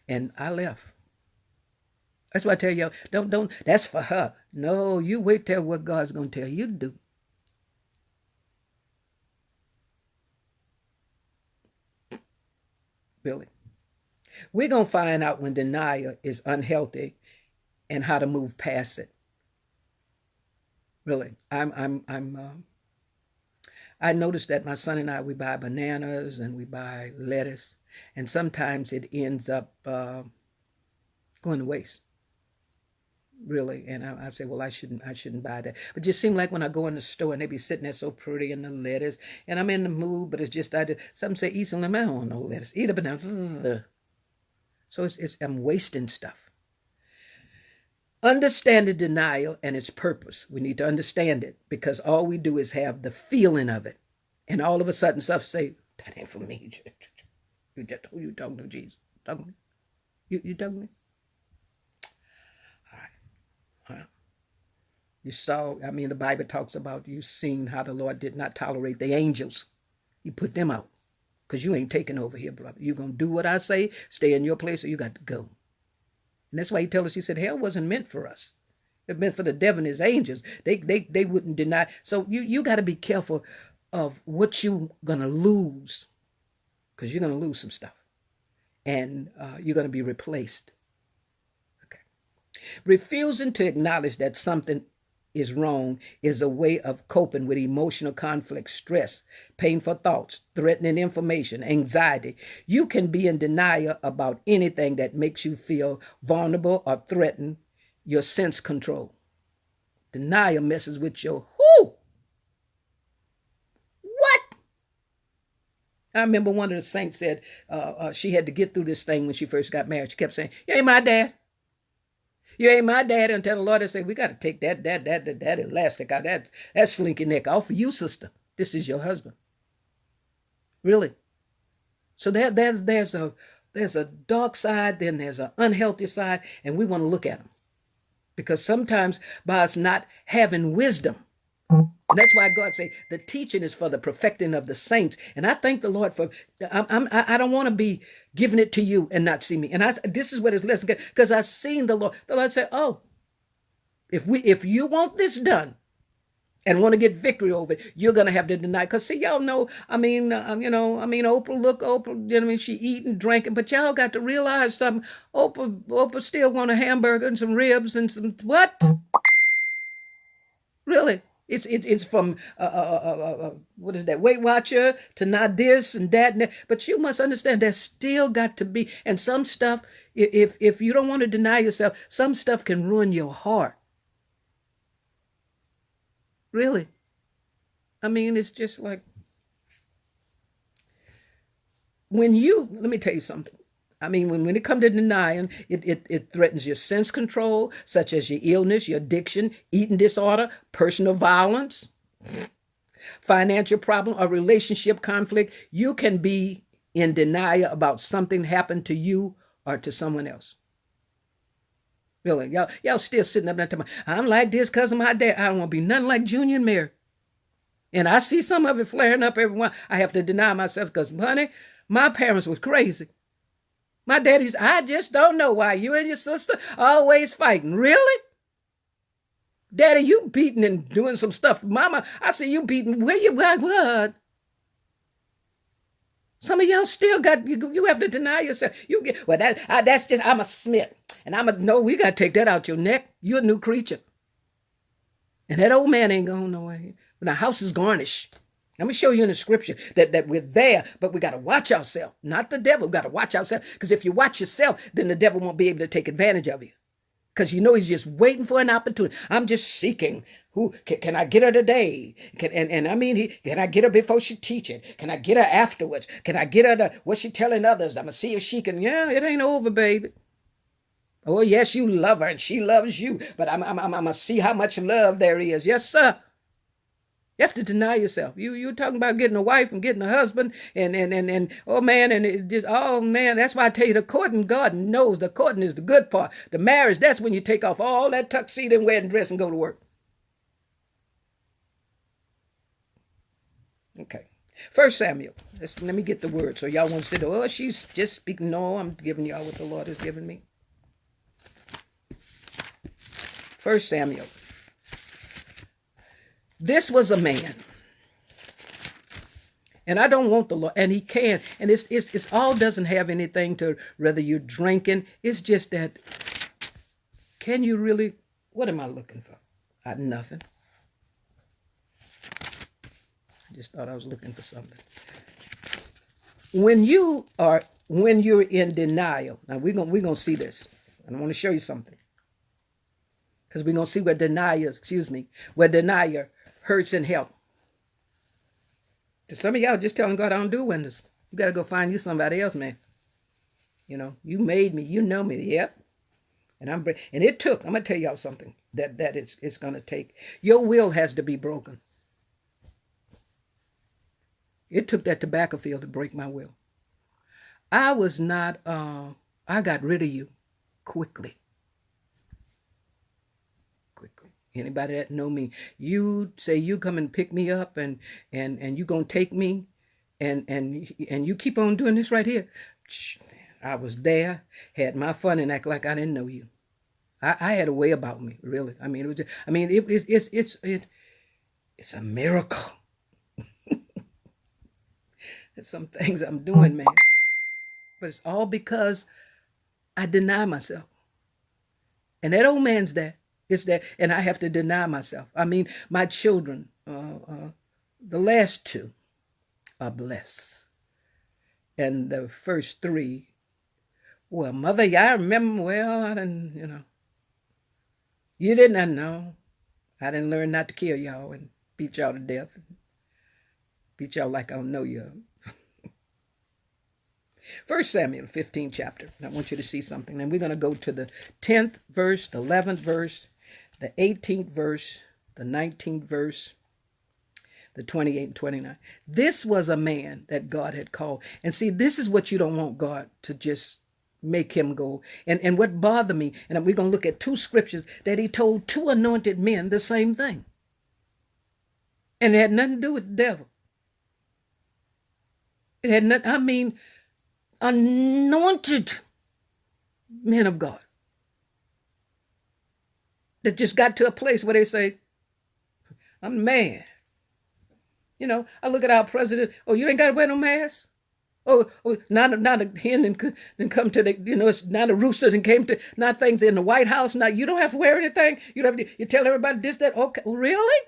and I left. That's why I tell you, don't, that's for her. No, you wait till what God's going to tell you to do. Really. We're going to find out when denial is unhealthy and how to move past it. Really. I noticed that my son and I, we buy bananas and we buy lettuce, and sometimes it ends up going to waste. Really. And I say, well, I shouldn't buy that. But it just seems like when I go in the store and they be sitting there so pretty in the lettuce, and I'm in the mood, but it's just, some say eat some, I don't want no lettuce. Eat a banana. So I'm wasting stuff. Understanding denial and its purpose. We need to understand it, because all we do is have the feeling of it. And all of a sudden stuff say, that ain't for me. Who you talking to, Jesus? Talking to me? You talking to me? All right. You saw, the Bible talks about, you seen how the Lord did not tolerate the angels. He put them out, because you ain't taking over here, brother. You're going to do what I say, stay in your place, or you got to go. And that's why he tells us, he said, hell wasn't meant for us. It meant for the devil and his angels. They wouldn't deny. So you got to be careful of what you're going to lose, because you're going to lose some stuff. And you're going to be replaced. Okay. Refusing to acknowledge that something is wrong is a way of coping with emotional conflict, stress, painful thoughts, threatening information, anxiety. You can be in denial about anything that makes you feel vulnerable or threaten your sense control. Denial messes with your who? What? I remember one of the saints said she had to get through this thing when she first got married. She kept saying, you ain't my dad. You ain't my daddy, until the Lord had said, we got to take that elastic out, that slinky neck off of you, sister. This is your husband. Really. So there's a dark side, then there's an unhealthy side, and we want to look at them. Because sometimes by us not having wisdom, and that's why God say the teaching is for the perfecting of the saints. And I thank the Lord for, I don't want to be giving it to you and not see me. And this is what it's lesson, because I've seen the Lord say, oh, if you want this done and want to get victory over it, you're going to have to deny. Because see, y'all know, Oprah, she eating, drinking, but y'all got to realize something. Oprah still want a hamburger and some ribs and some, what? Really? It's from what is that, Weight Watcher, to not this and that and that. But you must understand there's still got to be, and some stuff, if you don't want to deny yourself, some stuff can ruin your heart. Really. I mean, it's just like let me tell you something. I mean, when it comes to denying, it threatens your sense control, such as your illness, your addiction, eating disorder, personal violence, financial problem, or relationship conflict. You can be in denial about something happened to you or to someone else. Really, y'all still sitting up there talking, I'm like this because of my dad. I don't want to be nothing like Junior and Mary. And I see some of it flaring up every once. I have to deny myself because, honey, my parents was crazy. My daddy's, I just don't know why you and your sister always fighting. Really? Daddy, you beating and doing some stuff. Mama, I see you beating. Where you got what? Some of y'all still got, you have to deny yourself. You get, well, that's just, I'm a Smith. And no, we got to take that out your neck. You're a new creature. And that old man ain't going nowhere. The house is garnished. Let me show you in the scripture that we're there, but we got to watch ourselves. Not the devil. We got to watch ourselves. Because if you watch yourself, then the devil won't be able to take advantage of you. Because you know he's just waiting for an opportunity. I'm just seeking. Who can I get her today? And I mean, can I get her before she teaching? Can I get her afterwards? Can I get her what she telling others? I'm going to see if she can. Yeah, it ain't over, baby. Oh, yes, you love her and she loves you. But I'm going to see how much love there is. Yes, sir. You have to deny yourself. You're talking about getting a wife and getting a husband and oh man, and it just, oh man, that's why I tell you the courting, God knows the courting is the good part. The marriage, that's when you take off all that tuxedo and wedding dress and go to work. Okay. 1 Samuel. Let me get the word so y'all won't say, oh, she's just speaking. No, I'm giving y'all what the Lord has given me. 1 Samuel. This was a man, and I don't want the Lord, and he can, and it's all doesn't have anything to whether you're drinking. It's just that, can you really, what am I looking for? Nothing. I just thought I was looking for something. When you're in denial, now we're gonna see this, and I want to show you something. Because we're gonna see where denier hurts and help. To some of y'all just telling God I don't do wonders. You got to go find you somebody else, man. You know, you made me, you know me. Yep. And it took, I'm going to tell y'all something that it's going to take. Your will has to be broken. It took that tobacco field to break my will. I got rid of you quickly. Anybody that know me, you say you come and pick me up and you gonna take me and you keep on doing this right here. I was there, had my fun and act like I didn't know you. I had a way about me, really. I mean, it's a miracle. There's some things I'm doing, man. But it's all because I deny myself. And that old man's there. It's that, and I have to deny myself. I mean, my children, the last two are blessed. And the first three, well, mother, I remember, well, I didn't, you didn't know. I didn't learn not to kill y'all and beat y'all to death. Beat y'all like I don't know you. 1 Samuel, 15th chapter. I want you to see something. And we're going to go to the 10th verse, the 11th verse, the 18th verse, the 19th verse, the 28th and 29. This was a man that God had called. And see, this is what you don't want God to just make him go. And what bothered me, and we're going to look at two scriptures that he told two anointed men the same thing. And it had nothing to do with the devil. It had nothing, anointed men of God that just got to a place where they say, I'm the man. I look at our president. Oh, you ain't got to wear no mask? Oh, not a hen and come to the, it's not a rooster and came to, not things in the White House. Now, you don't have to wear anything. You tell everybody this, that. Okay, really?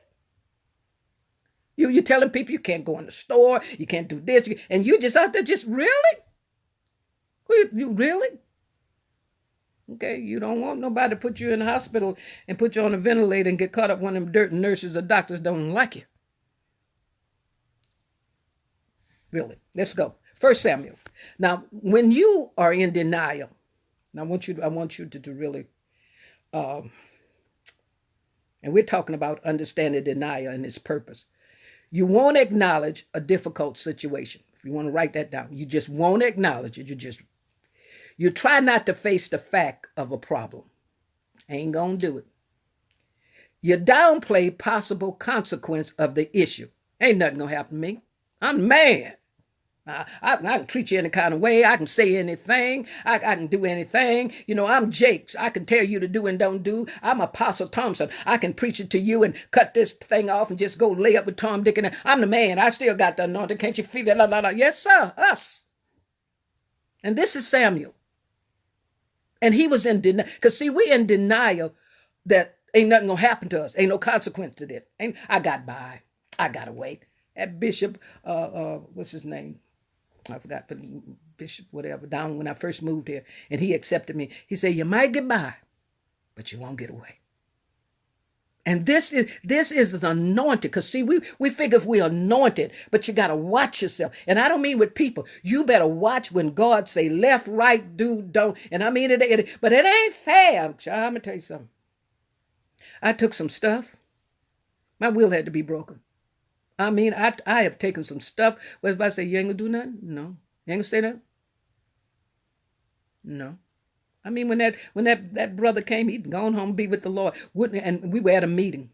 You're telling people you can't go in the store, you can't do this, and you just out there just really? You really? Okay, you don't want nobody to put you in the hospital and put you on a ventilator and get caught up one of them dirt nurses or doctors don't like you. Really. Let's go. 1 Samuel. Now, when you are in denial, and I want you to really, and we're talking about understanding denial and its purpose. You won't acknowledge a difficult situation. If you want to write that down, you just won't acknowledge it. You try not to face the fact of a problem. Ain't gonna do it. You downplay possible consequence of the issue. Ain't nothing gonna happen to me. I'm mad. I can treat you any kind of way. I can say anything. I can do anything. I'm Jakes. I can tell you to do and don't do. I'm Apostle Thompson. I can preach it to you and cut this thing off and just go lay up with Tom, Dick, and I'm the man. I still got the anointing. Can't you feel it? La, la, la. Yes, sir. Us. And this is Samuel. And he was in denial. Because, see, we in denial that ain't nothing going to happen to us. Ain't no consequence to this. I got by. I got to wait. That Bishop, what's his name? I forgot, but Bishop, whatever, down when I first moved here, and he accepted me. He said, you might get by, but you won't get away. And this is anointed, because see, we figure if we're anointed, but you got to watch yourself. And I don't mean with people. You better watch when God say left, right, do, don't. And I mean it, but it ain't fair. I'm going to tell you something. I took some stuff. My will had to be broken. I mean, I have taken some stuff where if I say, you ain't gonna do nothing? No. You ain't gonna say that? No. I mean, when that brother came, he'd gone home and be with the Lord. And we were at a meeting.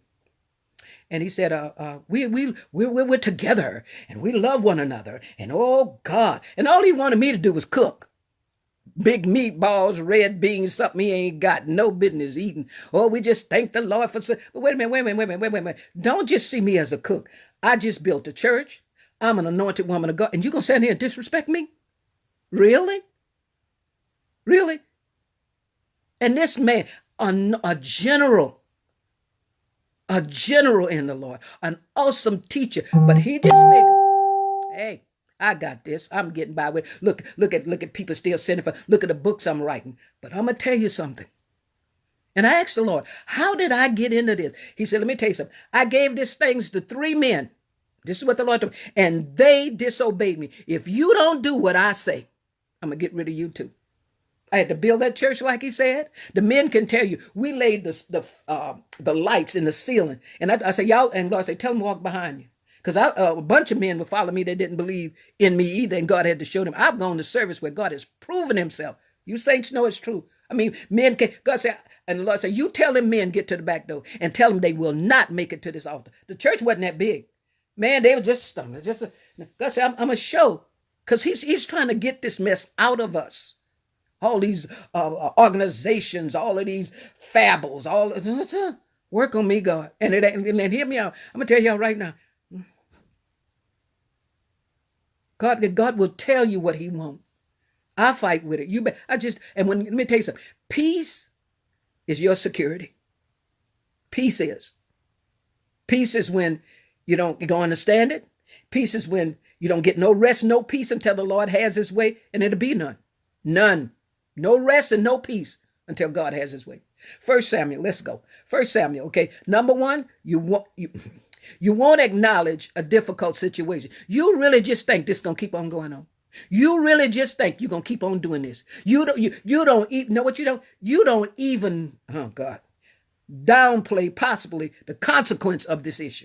And he said, we're together and we love one another. And oh God. And all he wanted me to do was cook. Big meatballs, red beans, something he ain't got no business eating. Oh, we just thank the Lord for. But wait a minute. Don't just see me as a cook. I just built a church. I'm an anointed woman of God. And you going to stand here and disrespect me? Really? Really? And this man, a general in the Lord, an awesome teacher, but he just figured, hey, I got this. I'm getting by with. Look at people still sending for. Look at the books I'm writing. But I'm going to tell you something. And I asked the Lord, how did I get into this? He said, let me tell you something. I gave these things to 3 men. This is what the Lord told me. And they disobeyed me. If you don't do what I say, I'm going to get rid of you too. I had to build that church like he said. The men can tell you, we laid the lights in the ceiling. And I said, y'all, and God said, tell them to walk behind you. Because a bunch of men would follow me that didn't believe in me either. And God had to show them. I've gone to service where God has proven himself. You saints know it's true. I mean, men can, God said, and the Lord said, you tell them men get to the back door and tell them they will not make it to this altar. The church wasn't that big. Man, they were just stunning. God said, I'm going to show. Because he's trying to get this mess out of us. All these organizations, all of these fables, work on me, God. And hear me out. I'm going to tell y'all right now. God will tell you what he wants. I fight with it. Let me tell you something. Peace is your security. Peace is when you don't understand it. Peace is when you don't get no rest, no peace until the Lord has his way, and it'll be none. None. No rest and no peace until God has his way. 1 Samuel, let's go. 1 Samuel, okay. Number 1, you won't acknowledge a difficult situation. You really just think this is going to keep on going on. You really just think you're going to keep on doing this. You don't even know what you don't. You don't even, oh God, downplay possibly the consequence of this issue.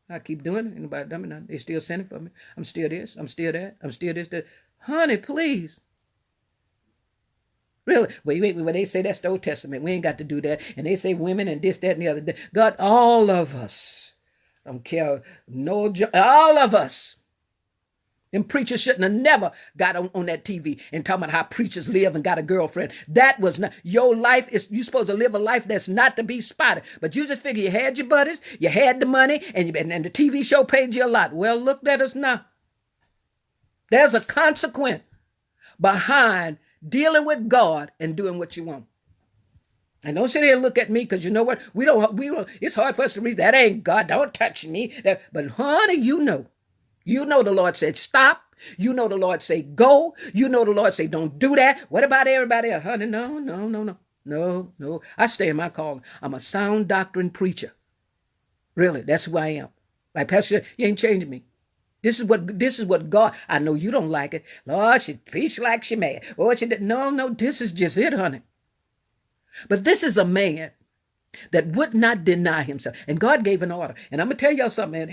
I keep doing it. Anybody done me? They still sending for me. I'm still this. I'm still that. I'm still this. That. Honey, please. Really? Wait, when they say that's the Old Testament, we ain't got to do that. And they say women and this, that, and the other. God, all of us. I don't care. All of us. Them preachers shouldn't have never got on that TV and talking about how preachers live and got a girlfriend. That was not, your life is, you're supposed to live a life that's not to be spotted. But you just figure you had your buddies, you had the money, and the TV show paid you a lot. Well, look at us now. There's a consequence behind dealing with God and doing what you want. And don't sit here and look at me, because you know what? We don't, it's hard for us to read. That ain't God. Don't touch me. But honey, you know the Lord said stop. You know the Lord say go. You know the Lord say don't do that. What about everybody else? Honey, no, no, no, no. No, no. I stay in my calling. I'm a sound doctrine preacher. Really, that's who I am. Like Pastor, you ain't changing me. This is what God, I know you don't like it. Lord, she preached like she mad. Or she did. No, this is just it, honey. But this is a man that would not deny himself. And God gave an order. And I'm gonna tell y'all something.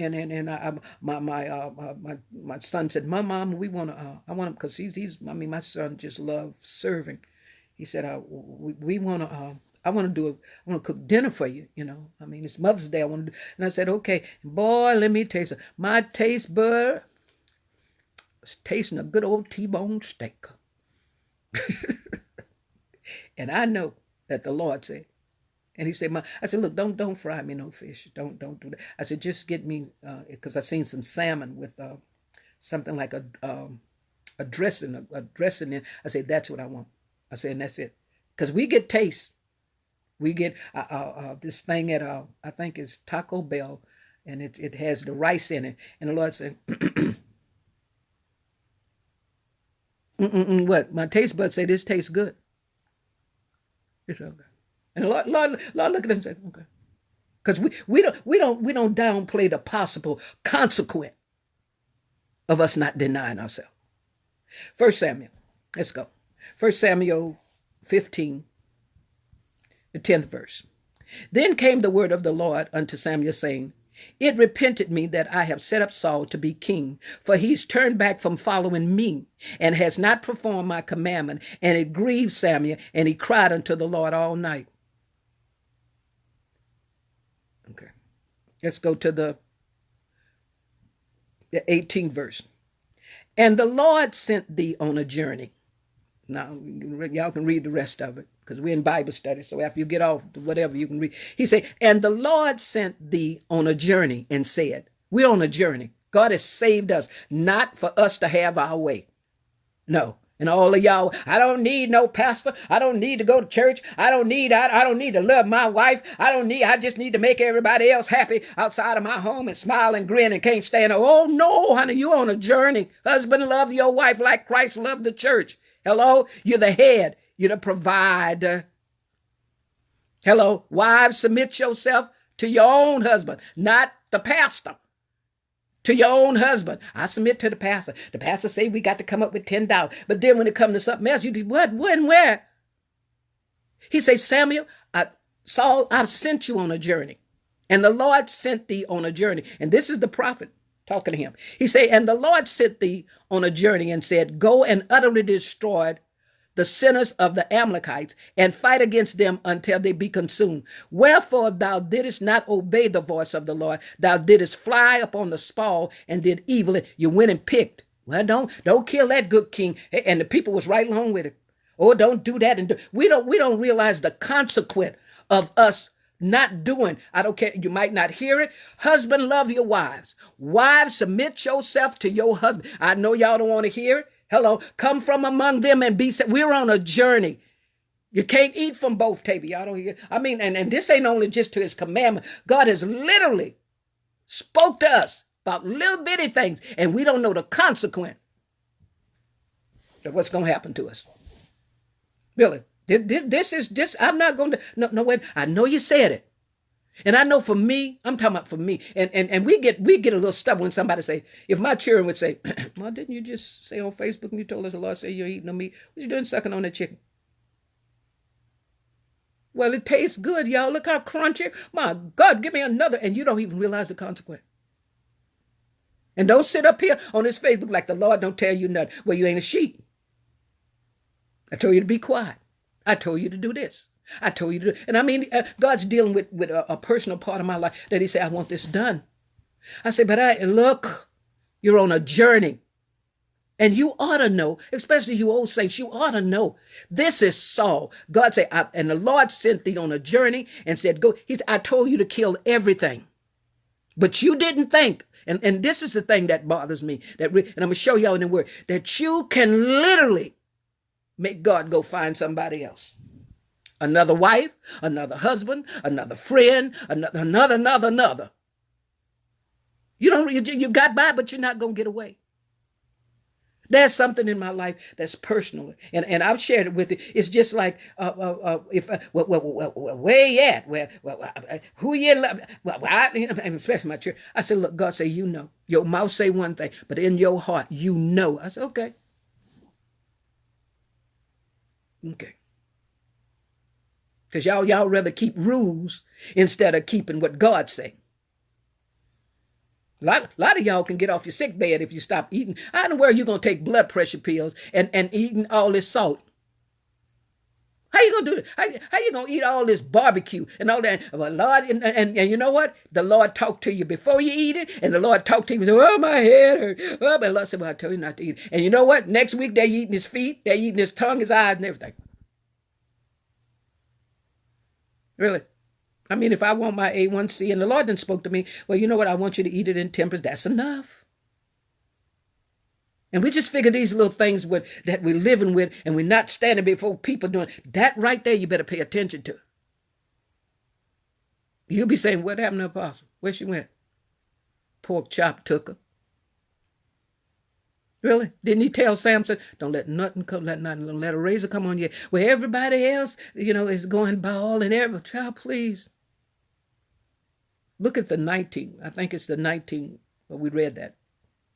My son said, Mom, we want to. I want him, because my son just loves serving. He said, we want to. I want to cook dinner for you. It's Mother's Day. I want to do. And I said, okay. Boy, let me taste it. My taste bud was tasting a good old T-bone steak. And I know that the Lord said, and he said, I said, look, don't fry me no fish. Don't do that. I said, just get me, because I seen some salmon with something like a dressing in. I said, that's what I want. I said, and that's it. Because we get taste. We get this thing at, I think it's Taco Bell, and it has the rice in it. And the Lord said, what? My taste buds say this tastes good. It's okay. And the Lord look at us and say, okay. Because we don't downplay the possible consequence of us not denying ourselves. 1 Samuel, let's go. 1 Samuel 15, the 10th verse. Then came the word of the Lord unto Samuel, saying, it repented me that I have set up Saul to be king, for he's turned back from following me, and has not performed my commandment. And it grieved Samuel, and he cried unto the Lord all night. Okay. Let's go to the 18th verse. And the Lord sent thee on a journey. Now, y'all can read the rest of it, because we're in Bible study. So after you get off, whatever, you can read. He said, and the Lord sent thee on a journey and said, we're on a journey. God has saved us, not for us to have our way. No. And all of y'all, I don't need no pastor. I don't need to go to church. I don't need to love my wife. I just need to make everybody else happy outside of my home and smile and grin and can't stand. Oh, no, honey, you on a journey. Husband, love your wife like Christ loved the church. Hello, you're the head. You're the provider. Hello, wives, submit yourself to your own husband, not the pastor. To your own husband. I submit to the pastor. The pastor say we got to come up with $10. But then when it comes to something else, you do what, when, where? He say, Samuel, Saul, I've sent you on a journey. And the Lord sent thee on a journey. And this is the prophet talking to him. He say, and the Lord sent thee on a journey and said, go and utterly destroy the sinners of the Amalekites, and fight against them until they be consumed. Wherefore thou didst not obey the voice of the Lord. Thou didst fly upon the spoil and did evil. You went and picked. Well, don't kill that good king. And the people was right along with it. Oh, don't do that. And we don't realize the consequence of us not doing. I don't care. You might not hear it. Husband, love your wives. Wives, submit yourself to your husband. I know y'all don't want to hear it. Hello, come from among them and be set. We're on a journey. You can't eat from both tables. Y'all don't hear. I mean, and this ain't only just to his commandment. God has literally spoke to us about little bitty things, and we don't know the consequence of what's going to happen to us. Really, this is just, I'm not going to, no, wait, I know you said it. And I know for me, I'm talking about for me, and we get a little stubborn when somebody say, if my children would say, well, didn't you just say on Facebook and you told us the Lord say you're eating no meat? What you doing sucking on that chicken? Well, it tastes good, y'all. Look how crunchy. My God, give me another. And you don't even realize the consequence. And don't sit up here on this Facebook like the Lord don't tell you nothing. Well, you ain't a sheep. I told you to be quiet. I told you to do this. I told you to do, and I mean, God's dealing with a personal part of my life that he said, I want this done. I said, but look, you're on a journey. And you ought to know, especially you old saints, you ought to know. This is Saul. God said, and the Lord sent thee on a journey and said, go. He said, I told you to kill everything. But you didn't think. And this is the thing that bothers me. And I'm going to show y'all in the word. That you can literally make God go find somebody else. Another wife, another husband, another friend, another. You got by, but you're not going to get away. There's something in my life that's personal, and I've shared it with you. It's just like where you at? Who you in love? And especially my church. I said, look, God say, you know. Your mouth say one thing, but in your heart, you know. I said, okay. Because y'all rather keep rules instead of keeping what God say. A lot of y'all can get off your sick bed if you stop eating. I don't know where you're going to take blood pressure pills and eating all this salt. How you going to do that? How you going to eat all this barbecue and all that? Well, Lord, and you know what? The Lord talked to you before you eat it, and the Lord talked to you and said, oh, my head hurt. Oh, but the Lord said, well, I told you not to eat it. And you know what? Next week, they're eating his feet, they're eating his tongue, his eyes, and everything. Really? I mean, if I want my A1C and the Lord then spoke to me, well, you know what? I want you to eat it in temperance. That's enough. And we just figure these little things that we're living with and we're not standing before people doing that right there. You better pay attention to. You'll be saying, what happened to Apostle? Where she went? Pork chop took her. Really? Didn't he tell Samson, don't let nothing come, let a razor come on you. Where everybody else, is going bald and everybody. Child, please. Look at the 19. I think it's the 19. Well, we read that.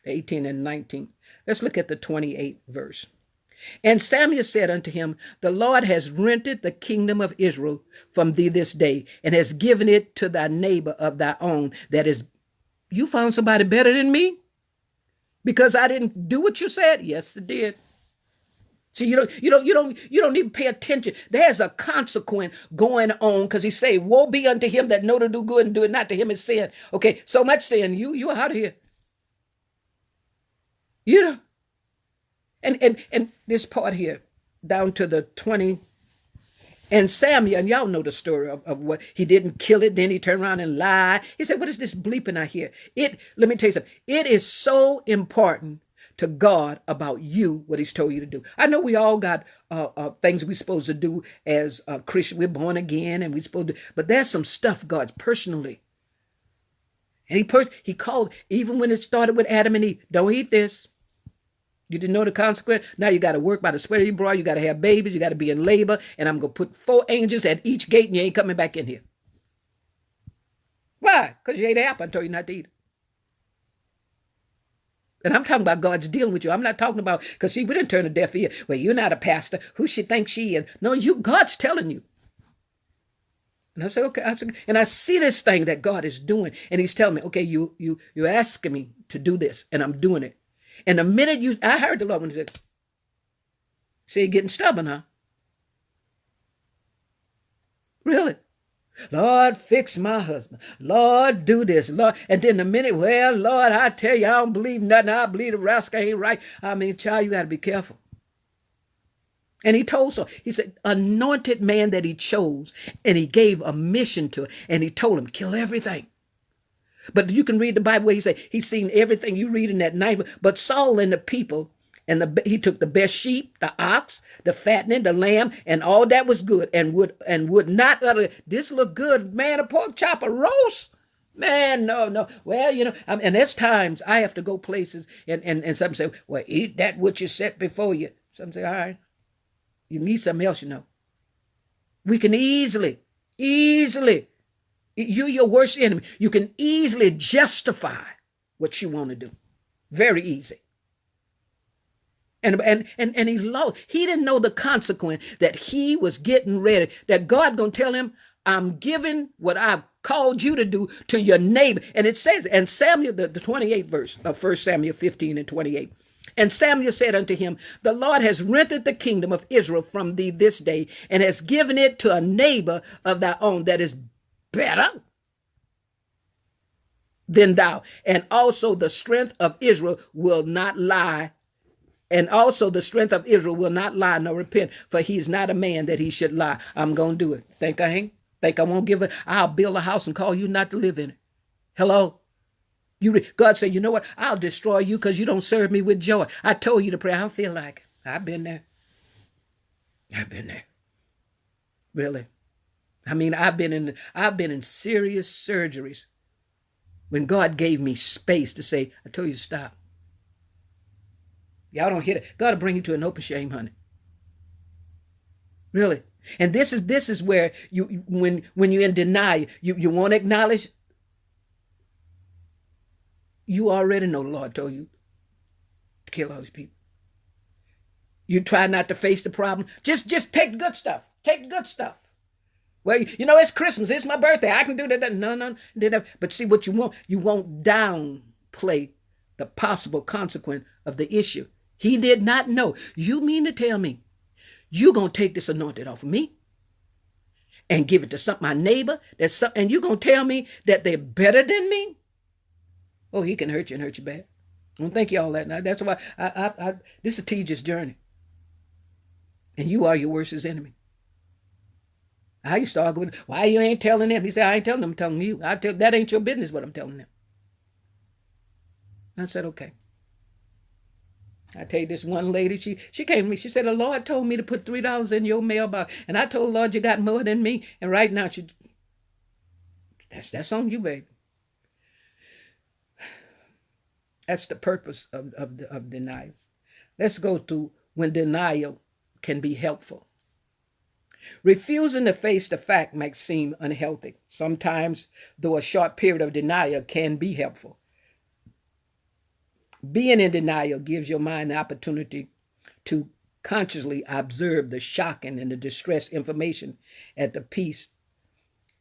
18 and 19. Let's look at the 28th verse. And Samuel said unto him, the Lord has rented the kingdom of Israel from thee this day, and has given it to thy neighbor of thy own. That is, you found somebody better than me? Because I didn't do what you said? Yes, it did. See, you don't need to pay attention. There's a consequence going on, because he say, woe be unto him that know to do good and do it not, to him is sin. Okay, so much sin. You out of here. And this part here, down to the 20. And Samuel, and y'all know the story of what he didn't kill it. Then he turned around and lied. He said, what is this bleeping I hear? Let me tell you something. It is so important to God about you, what he's told you to do. I know we all got things we're supposed to do as a Christian. We're born again and we're supposed to, but there's some stuff God's personally. And he called, even when it started with Adam and Eve, don't eat this. You didn't know the consequence? Now you got to work by the sweat of your brow. You got to have babies. You got to be in labor. And I'm going to put 4 angels at each gate and you ain't coming back in here. Why? Because you ate an apple. I told you not to eat it. And I'm talking about God's dealing with you. I'm not talking about, because see, we didn't turn a deaf ear. Well, you're not a pastor. Who she thinks she is? No, God's telling you. And I say, okay. And I see this thing that God is doing. And he's telling me, okay, you're asking me to do this. And I'm doing it. And the minute I heard the Lord when he said, see, you're getting stubborn, huh? Really? Lord, fix my husband. Lord, do this. Lord. And then the minute, well, Lord, I tell you, I don't believe nothing. I believe the rascal ain't right. I mean, child, you got to be careful. And he told so. He said, anointed man that he chose, and he gave a mission to it. And he told him, kill everything. But you can read the Bible where he said he's seen everything you read in that night. But Saul and the people, and he took the best sheep, the ox, the fattening, the lamb, and all that was good, and would not utter. This look good, man. A pork chop, a roast, man. No. Well, and there's times I have to go places, and some say, well, eat that which is set before you. Some say, all right, you need something else, We can easily. You're your worst enemy. You can easily justify what you want to do. Very easy. And he lost. He didn't know the consequence that he was getting ready, that God gonna tell him, I'm giving what I've called you to do to your neighbor. And it says, and Samuel, the 28th verse of 1 Samuel 15 and 28. And Samuel said unto him, the Lord has rented the kingdom of Israel from thee this day, and has given it to a neighbor of thy own that is better than thou. And also the strength of Israel will not lie. And also the strength of Israel will not lie nor repent, for he's not a man that he should lie. I'm going to do it. Think I ain't? Think I won't give it? I'll build a house and call you not to live in it. Hello? God said, you know what? I'll destroy you because you don't serve me with joy. I told you to pray. I don't feel like it. I've been there. Really. I mean, I've been in serious surgeries when God gave me space to say, I told you to stop. Y'all don't hear it. God will bring you to an open shame, honey. Really. And this is where you when you're in denial, you won't acknowledge. You already know the Lord told you to kill all these people. You try not to face the problem. Just take the good stuff. Take the good stuff. Well, it's Christmas. It's my birthday. I can do that. No. But see what you won't downplay the possible consequence of the issue. He did not know. You mean to tell me you going to take this anointed off of me and give it to my neighbor, and you going to tell me that they're better than me? Oh, he can hurt you and hurt you bad. Don't think you all that now. That's why this is a tedious journey. And you are your worst enemy. I used to argue with, why you ain't telling them? He said, I ain't telling them, I'm telling you. That ain't your business what I'm telling them. I said, okay. I tell you, this one lady, she came to me. She said, the Lord told me to put $3 in your mailbox. And I told the Lord, you got more than me. And right now, that's on you, baby. That's the purpose of denial. Let's go to when denial can be helpful. Refusing to face the fact might seem unhealthy. Sometimes, though, a short period of denial can be helpful. Being in denial gives your mind the opportunity to consciously observe the shocking and the distress information at the piece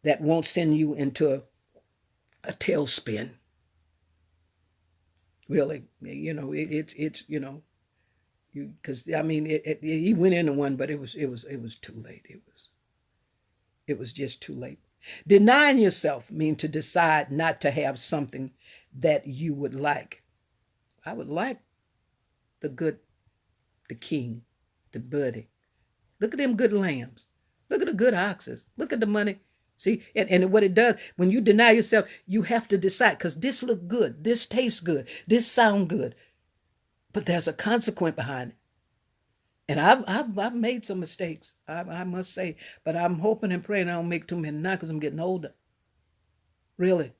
that won't send you into a tailspin. Really, it's because I mean, he went into one, but it was too late. It was just too late. Denying yourself means to decide not to have something that you would like. I would like the king, the buddy. Look at them good lambs. Look at the good oxes. Look at the money. See, and what it does, when you deny yourself, you have to decide, because this look good, this tastes good, this sound good. But there's a consequence behind it. And I've made some mistakes, I must say, but I'm hoping and praying I don't make too many now because I'm getting older. Really.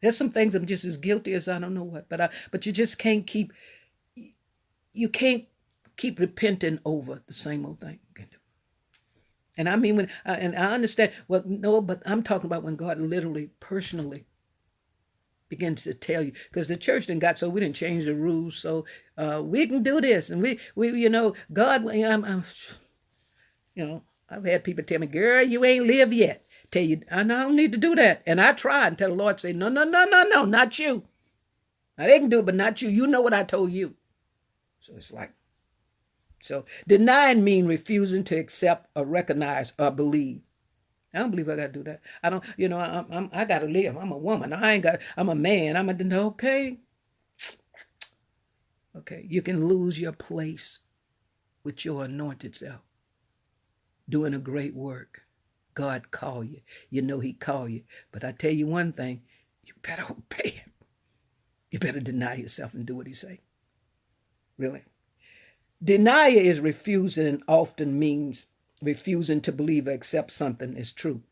There's some things I'm just as guilty as I don't know what, but you just can't keep repenting over the same old thing. And I mean, and I understand, well, no, but I'm talking about when God literally, personally begins to tell you, because the church didn't got so we didn't change the rules, so we can do this, and we God, I've had people tell me, girl, you ain't lived yet. Tell you, I don't need to do that. And I tried until the Lord say, no, not you. Now they can do it, but not you. You know what I told you. So it's like, so denying means refusing to accept or recognize or believe. I don't believe I got to do that. I don't, I got to live. I'm a woman. I'm a man. Okay. Okay. You can lose your place with your anointed self doing a great work. God call you. You know he called you. But I tell you one thing, you better obey him. You better deny yourself and do what he say. Really. Denial is refusing, and often means refusing to believe or accept something is true.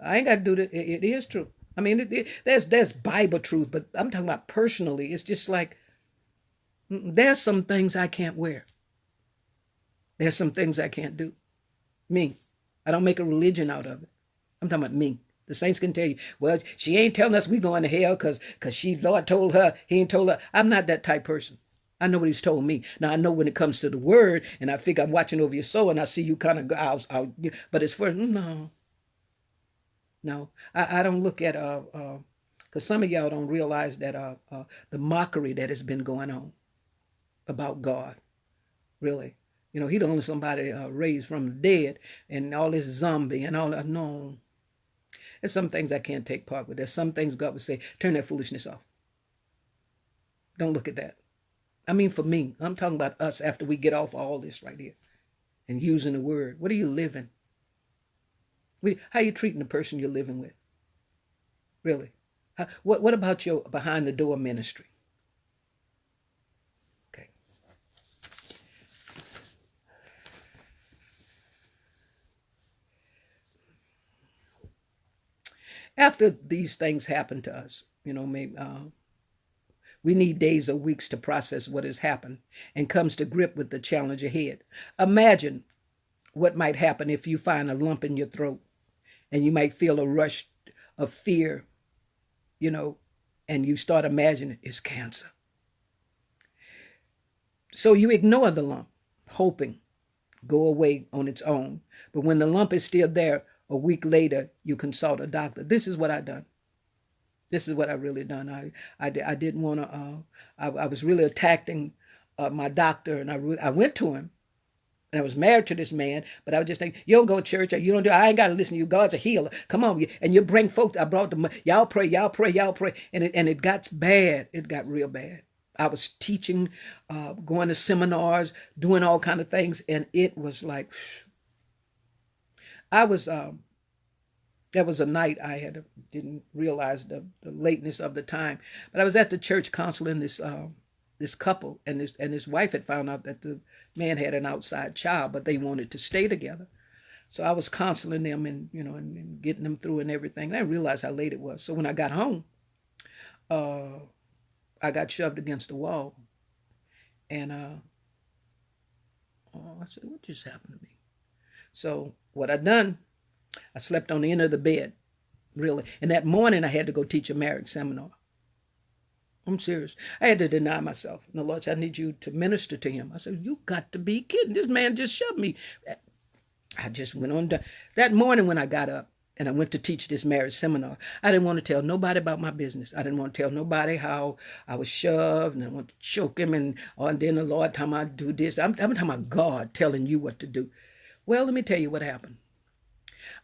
I ain't got to do that. It is true. I mean, there's Bible truth, but I'm talking about personally. It's just like, there's some things I can't wear. There's some things I can't do. Me. I don't make a religion out of it. I'm talking about me. The saints can tell you, well, she ain't telling us we going to hell because Lord told her, he ain't told her. I'm not that type person. I know what he's told me. Now, I know when it comes to the word, and I figure I'm watching over your soul, and I see you kind of go out. But as far as, no. I don't look at, because some of y'all don't realize that the mockery that has been going on about God, really. He don't want somebody raised from the dead and all this zombie and all that. No. There's some things I can't take part with. There's some things God would say, turn that foolishness off. Don't look at that. I mean, for me, I'm talking about us after we get off all this right here and using the word. What are you living? How are you treating the person you're living with? Really? What about your behind the door ministry? Okay. After these things happen to us, maybe we need days or weeks to process what has happened and comes to grip with the challenge ahead. Imagine what might happen if you find a lump in your throat and you might feel a rush of fear, you know, and you start imagining it's cancer. So you ignore the lump, hoping go away on its own. But when the lump is still there, a week later, you consult a doctor. This is what I done. This is what I really done. I didn't want to. I was really attacking my doctor, and I went to him, and I was married to this man. But I was just thinking, you don't go to church, or you don't do. I ain't got to listen to you. God's a healer. Come on, and you bring folks. I brought them. Y'all pray, y'all pray, y'all pray, and it got bad. It got real bad. I was teaching, going to seminars, doing all kind of things, and it was like, I was. That was a night didn't realize the lateness of the time, but I was at the church counseling this couple, and his wife had found out that the man had an outside child, but they wanted to stay together. So I was counseling them and getting them through and everything. And I realized how late it was. So when I got home, I got shoved against the wall, and I said, "What just happened to me?" So what I done, I slept on the end of the bed, really. And that morning I had to go teach a marriage seminar. I'm serious. I had to deny myself. And the Lord said, I need you to minister to him. I said, you got to be kidding. This man just shoved me. I just went on. That morning when I got up and I went to teach this marriage seminar, I didn't want to tell nobody about my business. I didn't want to tell nobody how I was shoved and I want to choke him. And then the Lord told me I'd do this. I'm talking about God telling you what to do. Well, let me tell you what happened.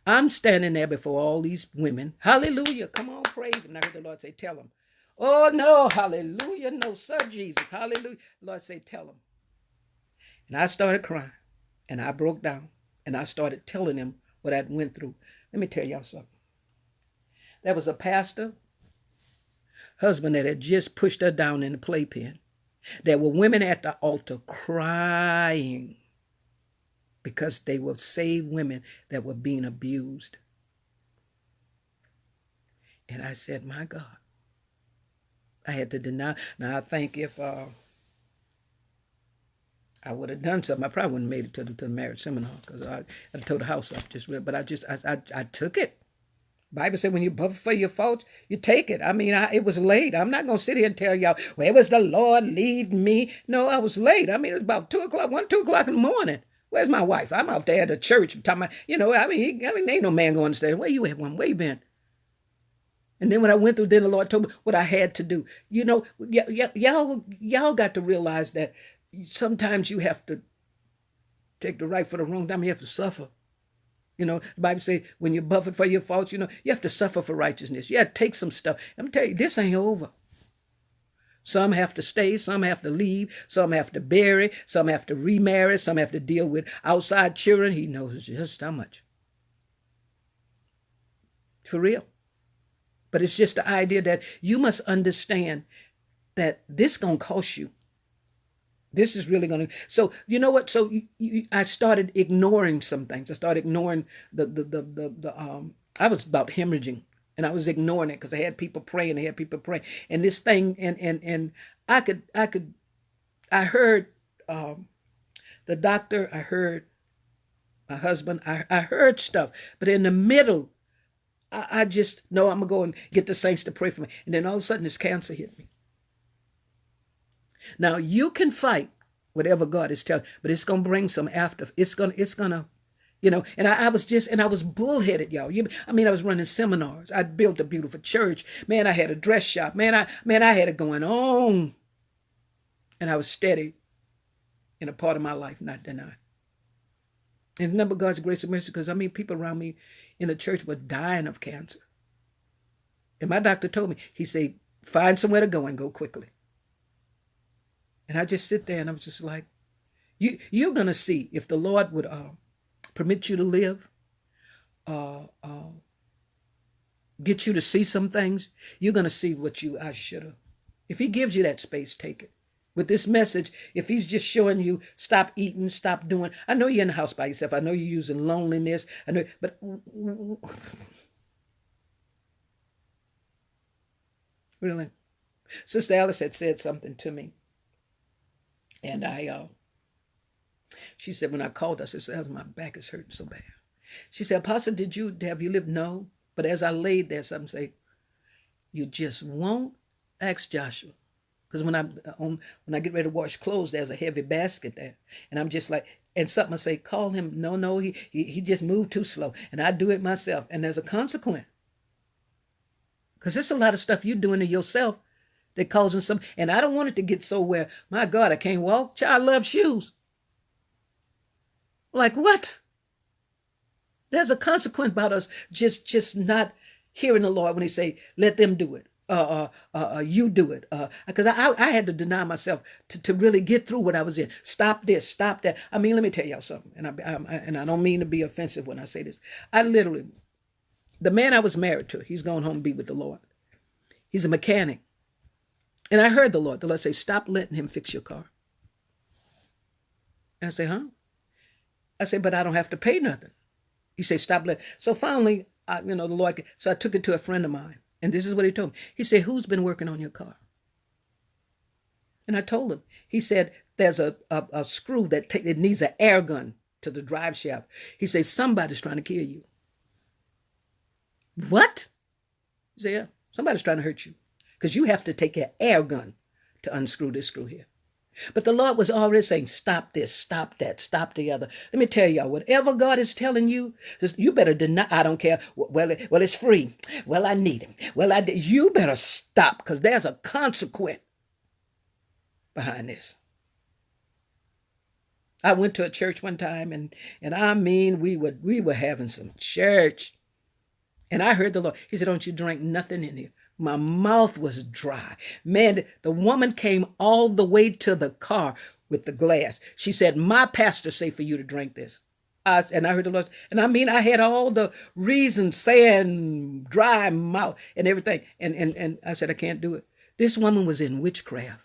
I'm standing there before all these women. Hallelujah. Come on, praise him. And I heard the Lord say, tell them. Oh, no, hallelujah. No, sir, Jesus. Hallelujah. The Lord say, tell them. And I started crying. And I broke down. And I started telling them what I went through. Let me tell y'all something. There was a pastor, husband that had just pushed her down in the playpen. There were women at the altar crying, because they will save women that were being abused. And I said, my God, I had to deny. Now, I think if I would have done something, I probably wouldn't have made it to the marriage seminar, because I tore the house up just real. But I took it. Bible said when you buffer for your faults, you take it. I mean, it was late. I'm not going to sit here and tell y'all, where was the Lord lead me? No, I was late. I mean, it was about 2 o'clock in the morning. Where's my wife? I'm out there at the church. Talking about, ain't no man going to stay. Where you at, woman? Where you been? And then when I went through, then the Lord told me what I had to do. Y'all got to realize that sometimes you have to take the right for the wrong time. You have to suffer. The Bible says when you're buffeted for your faults, you have to suffer for righteousness. You have to take some stuff. I'm going to tell you, this ain't over. Some have to stay, some have to leave, some have to bury, some have to remarry, some have to deal with outside children. He knows just how much. For real. But it's just the idea that you must understand that this going to cost you. This is really going to. So, you know what? So I started ignoring some things. I started ignoring I was about hemorrhaging. And I was ignoring it because I had people praying. And this thing, and I heard the doctor, I heard my husband, I heard stuff. But in the middle, I just know I'm going to go and get the saints to pray for me. And then all of a sudden this cancer hit me. Now you can fight whatever God is telling, but it's going to bring some after. It's going to. And I was bullheaded, y'all. I was running seminars. I built a beautiful church. Man, I had a dress shop. Man, I had it going on. And I was steady in a part of my life, not denied. And remember God's grace and mercy, because people around me in the church were dying of cancer. And my doctor told me, he said, find somewhere to go and go quickly. And I just sit there and I was just like, you're going to see if the Lord would permit you to live, get you to see some things, you're going to see what I should have. If he gives you that space, take it. With this message, if he's just showing you, stop eating, stop doing. I know you're in the house by yourself. I know you're using loneliness. I know, but Really. Sister Alice had said something to me, and she said when I called her, I said, my back is hurting so bad. She said, Apostle, have you lived? No. But as I laid there, something say, you just won't ask Joshua. Because when I get ready to wash clothes, there's a heavy basket there. And I'm just like, and something I say, call him. No, he just moved too slow. And I do it myself. And there's a consequence. Because there's a lot of stuff you're doing to yourself that causing some. And I don't want it to get so where, my God, I can't walk. Child loves shoes. Like what? There's a consequence about us just not hearing the Lord when he say, let them do it. You do it. Because I had to deny myself to really get through what I was in. Stop this, stop that. I mean, let me tell y'all something. And I don't mean to be offensive when I say this. The man I was married to, he's gone home to be with the Lord. He's a mechanic. And I heard the Lord say, stop letting him fix your car. And I say, huh? I say, but I don't have to pay nothing. He said, stop letting. So finally, the Lord, so I took it to a friend of mine. And this is what he told me. He said, who's been working on your car? And I told him. He said, there's a screw that it needs an air gun to the drive shaft. He said, somebody's trying to kill you. What? He said, yeah, somebody's trying to hurt you. Because you have to take an air gun to unscrew this screw here. But the Lord was already saying, stop this, stop that, stop the other. Let me tell y'all, whatever God is telling you, you better deny. I don't care. Well, it's free. Well, I need him. You better stop, because there's a consequence behind this. I went to a church one time, and I mean, we were having some church. And I heard the Lord. He said, don't you drink nothing in here. My mouth was dry. Man, the woman came all the way to the car with the glass. She said, my pastor say for you to drink this. And I heard the Lord. And I mean, I had all the reasons saying dry mouth and everything. And I said, I can't do it. This woman was in witchcraft.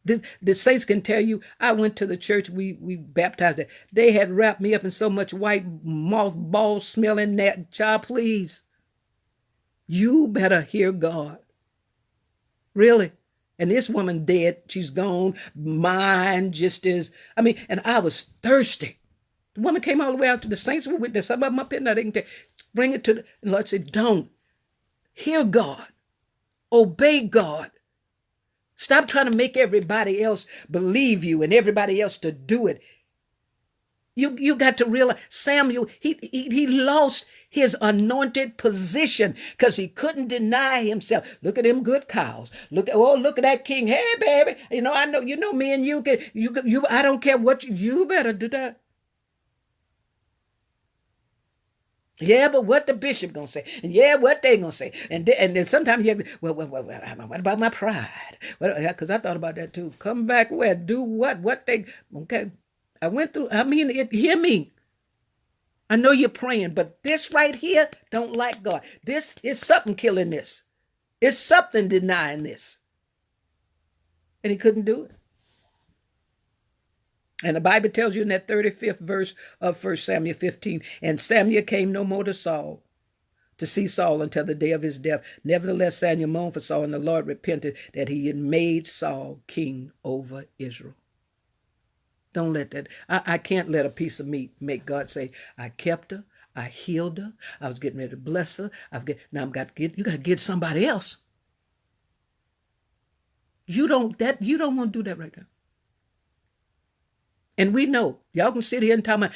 The saints can tell you, I went to the church, we baptized it. They had wrapped me up in so much white mothball smelling that. Child, please. You better hear God. Really. And this woman dead. She's gone. Mine just is. And I was thirsty. The woman came all the way out to the saints. We went there. Some of them up in there. They can bring it to the Lord said, don't. Hear God. Obey God. Stop trying to make everybody else believe you and everybody else to do it. You got to realize Samuel, he lost his anointed position because he couldn't deny himself. Look at them good cows. Look at that king. Hey, baby, I know, me and you I don't care what you better do that. Yeah, but what the bishop gonna say? And yeah, what they gonna say? And then sometimes you have to, well, what about my pride? Because I thought about that too. Come back where? Do what? What they? Okay. I went through, hear me. I know you're praying, but this right here don't like God. This is something killing this. It's something denying this. And he couldn't do it. And the Bible tells you in that 35th verse of 1 Samuel 15, and Samuel came no more to see Saul until the day of his death. Nevertheless, Samuel mourned for Saul, and the Lord repented that he had made Saul king over Israel. Don't let that. I can't let a piece of meat make God say, I kept her, I healed her, I was getting ready to bless her. You got to get somebody else. You don't want to do that right now. And we know, y'all can sit here and tell me,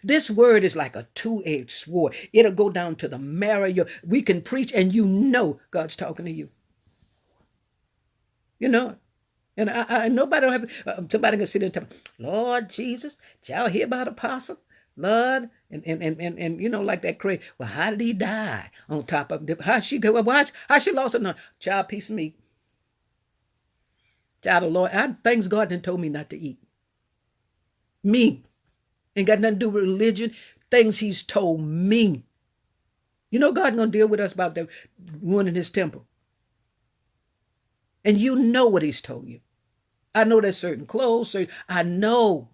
this word is like a two-edged sword. It'll go down to the marrow. We can preach and God's talking to you. You know it. And nobody don't have, somebody can sit there and tell me, Lord Jesus, did y'all hear about Apostle? Lord, and like that crazy. Well, how did he die? On top of how she go? Well, how she lost it? No, child, piece of meat. Child of the Lord, things God done told me not to eat. Me. Ain't got nothing to do with religion. Things he's told me. God gonna deal with us about that ruining his temple. And you know what he's told you. I know there's certain clothes. I know.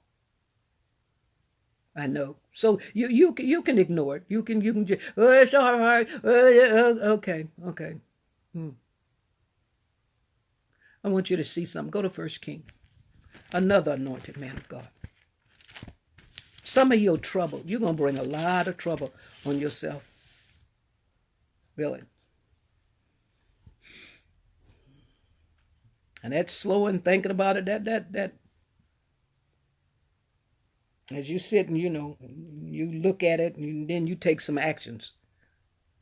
So you can ignore it. You can just, it's all right. Okay. I want you to see something. Go to 1 King. Another anointed man of God. Some of your trouble, you're going to bring a lot of trouble on yourself. Really. And that's slow and thinking about it, that as you sit and, you look at it and then you take some actions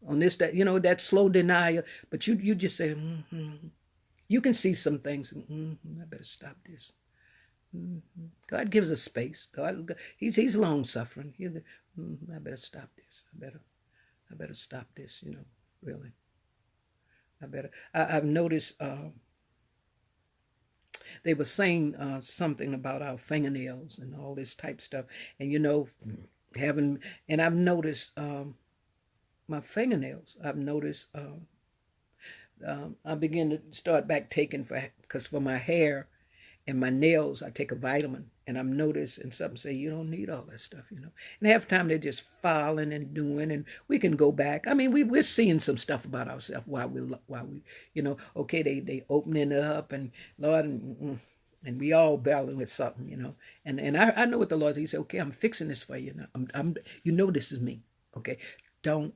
on this, that slow denial, but you just say, you can see some things. I better stop this. God gives us space. God, He's long suffering. I better stop this. I better stop this. Really. I've noticed they were saying something about our fingernails and all this type stuff, and I've noticed my fingernails. I've noticed I begin to start back taking because for my hair and my nails, I take a vitamin, and I've noticed, and some say, you don't need all that stuff, And half the time they're just filing and doing, and we can go back. I mean, we're seeing some stuff about ourselves while we, okay, they opening up, and Lord, and we all battling with something, And I know what the Lord, He said, okay, I'm fixing this for you. I'm this is me, okay? Don't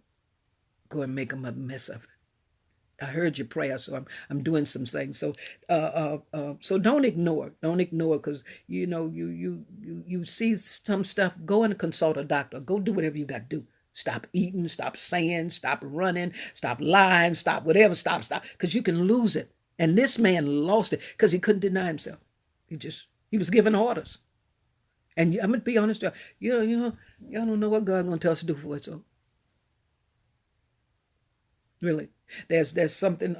go and make a mess of it. I heard your prayer, so I'm doing some things. So so don't ignore because you see some stuff. Go and consult a doctor. Go do whatever you got to do. Stop eating, stop saying, stop running, stop lying, stop whatever, stop because you can lose it. And this man lost it because he couldn't deny himself. He was given orders. And I'm gonna be honest, y'all don't know what God's gonna tell us to do for it. So really. There's something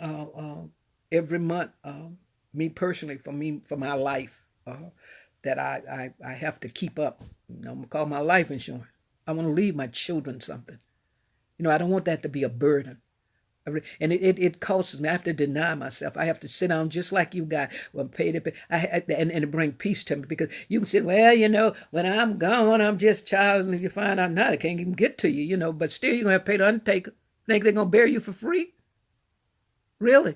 every month, me personally, for my life, that I have to keep up. I'm gonna call my life insurance. I want to leave my children something. I don't want that to be a burden. And it costs me. I have to deny myself. I have to sit down just like you got. Well, and bring peace to me, because you can say, well, when I'm gone, I'm just child, and you find out now, I can't even get to you, but still you're gonna have to pay the undertaker. Think they're gonna bury you for free? Really?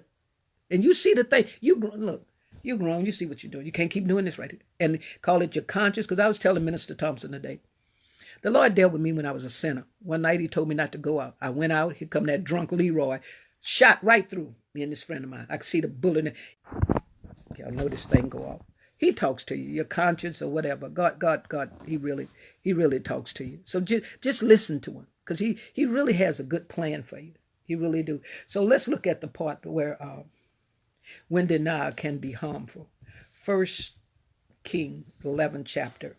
And you see the thing. Look, you're grown. You see what you're doing. You can't keep doing this right here. And call it your conscience. Because I was telling Minister Thompson today, the Lord dealt with me when I was a sinner. One night He told me not to go out. I went out. Here come that drunk Leroy, shot right through me and this friend of mine. I could see the bullet in it. Y'all know this thing go off. He talks to you, your conscience or whatever. God, He really talks to you. So just listen to Him, because He really has a good plan for you. He really do. So let's look at the part where when denial can be harmful. 1 King 11 chapter.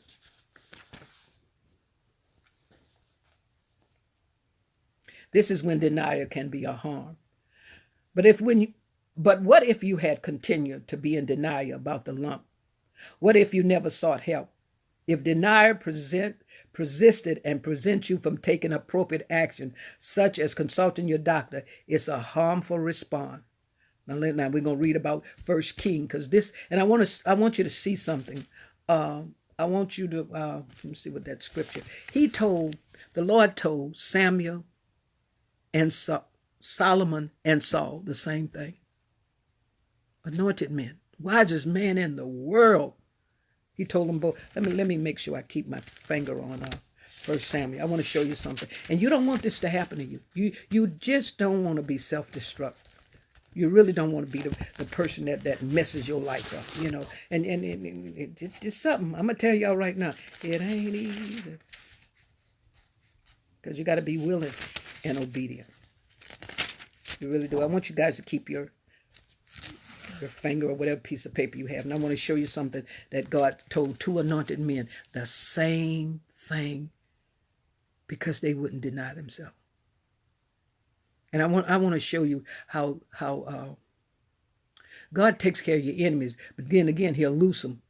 This is when denial can be a harm. But what if you had continued to be in denial about the lump? What if you never sought help? If denial persisted and prevents you from taking appropriate action, such as consulting your doctor, it's a harmful response. Now we're going to read about 1 King, because this, and I want you to see something. I want you to let me see what that scripture. The Lord told Samuel and Solomon and Saul the same thing. Anointed men, wisest man in the world. He told them both. Let me make sure I keep my finger on 1 Samuel. I want to show you something. And you don't want this to happen to you. You just don't want to be self-destruct. You really don't want to be the person that messes your life up, And it's something. I'm going to tell y'all right now. It ain't easy. Because you got to be willing and obedient. You really do. I want you guys to keep your finger or whatever piece of paper you have. And I want to show you something that God told two anointed men, the same thing, because they wouldn't deny themselves. And I want to show you how God takes care of your enemies, but then again, He'll loose them.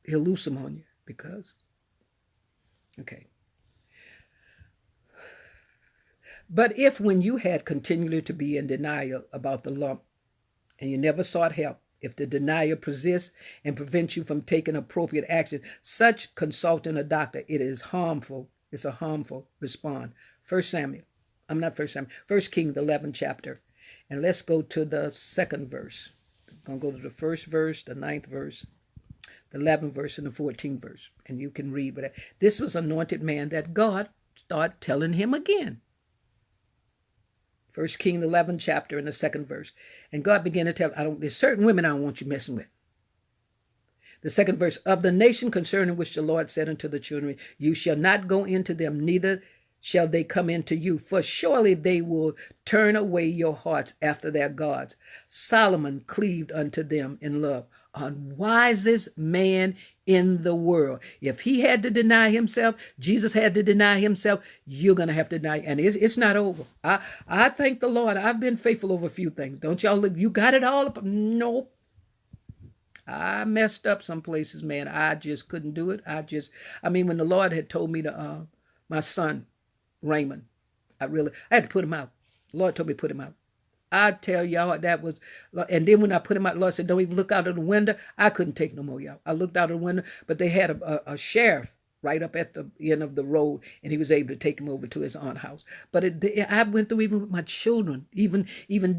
He'll loose them on you because, okay. But if when you had continually to be in denial about the lump and you never sought help, if the denial persists and prevents you from taking appropriate action, such consulting a doctor, it is harmful. It's a harmful response. 1 Samuel I'm not First Samuel, First King, the 11th chapter. And let's go to the second verse. I'm going to go to the first verse, the 9th verse, the 11th verse, and the 14th verse. And you can read with it. This was anointed man that God started telling him again. First King, the 11th chapter, and the 2nd verse. And God began to tell, there's certain women I don't want you messing with. The 2nd verse, of the nation concerning which the Lord said unto the children, you shall not go into them, neither shall they come into you, for surely they will turn away your hearts after their gods. Solomon cleaved unto them in love, unwisest man in the world. If he had to deny himself, Jesus had to deny himself, you're going to have to deny. And it's not over. I thank the Lord. I've been faithful over a few things. Don't y'all look, you got it all up? Nope. I messed up some places, man. I just couldn't do it. When the Lord had told me to, my son, Raymond, I had to put him out. The Lord told me to put him out. I tell y'all, that was, and then when I put him out, the Lord said, don't even look out of the window. I couldn't take no more, y'all. I looked out of the window, but they had a sheriff right up at the end of the road, and he was able to take him over to his aunt's house. But I went through, even with my children, even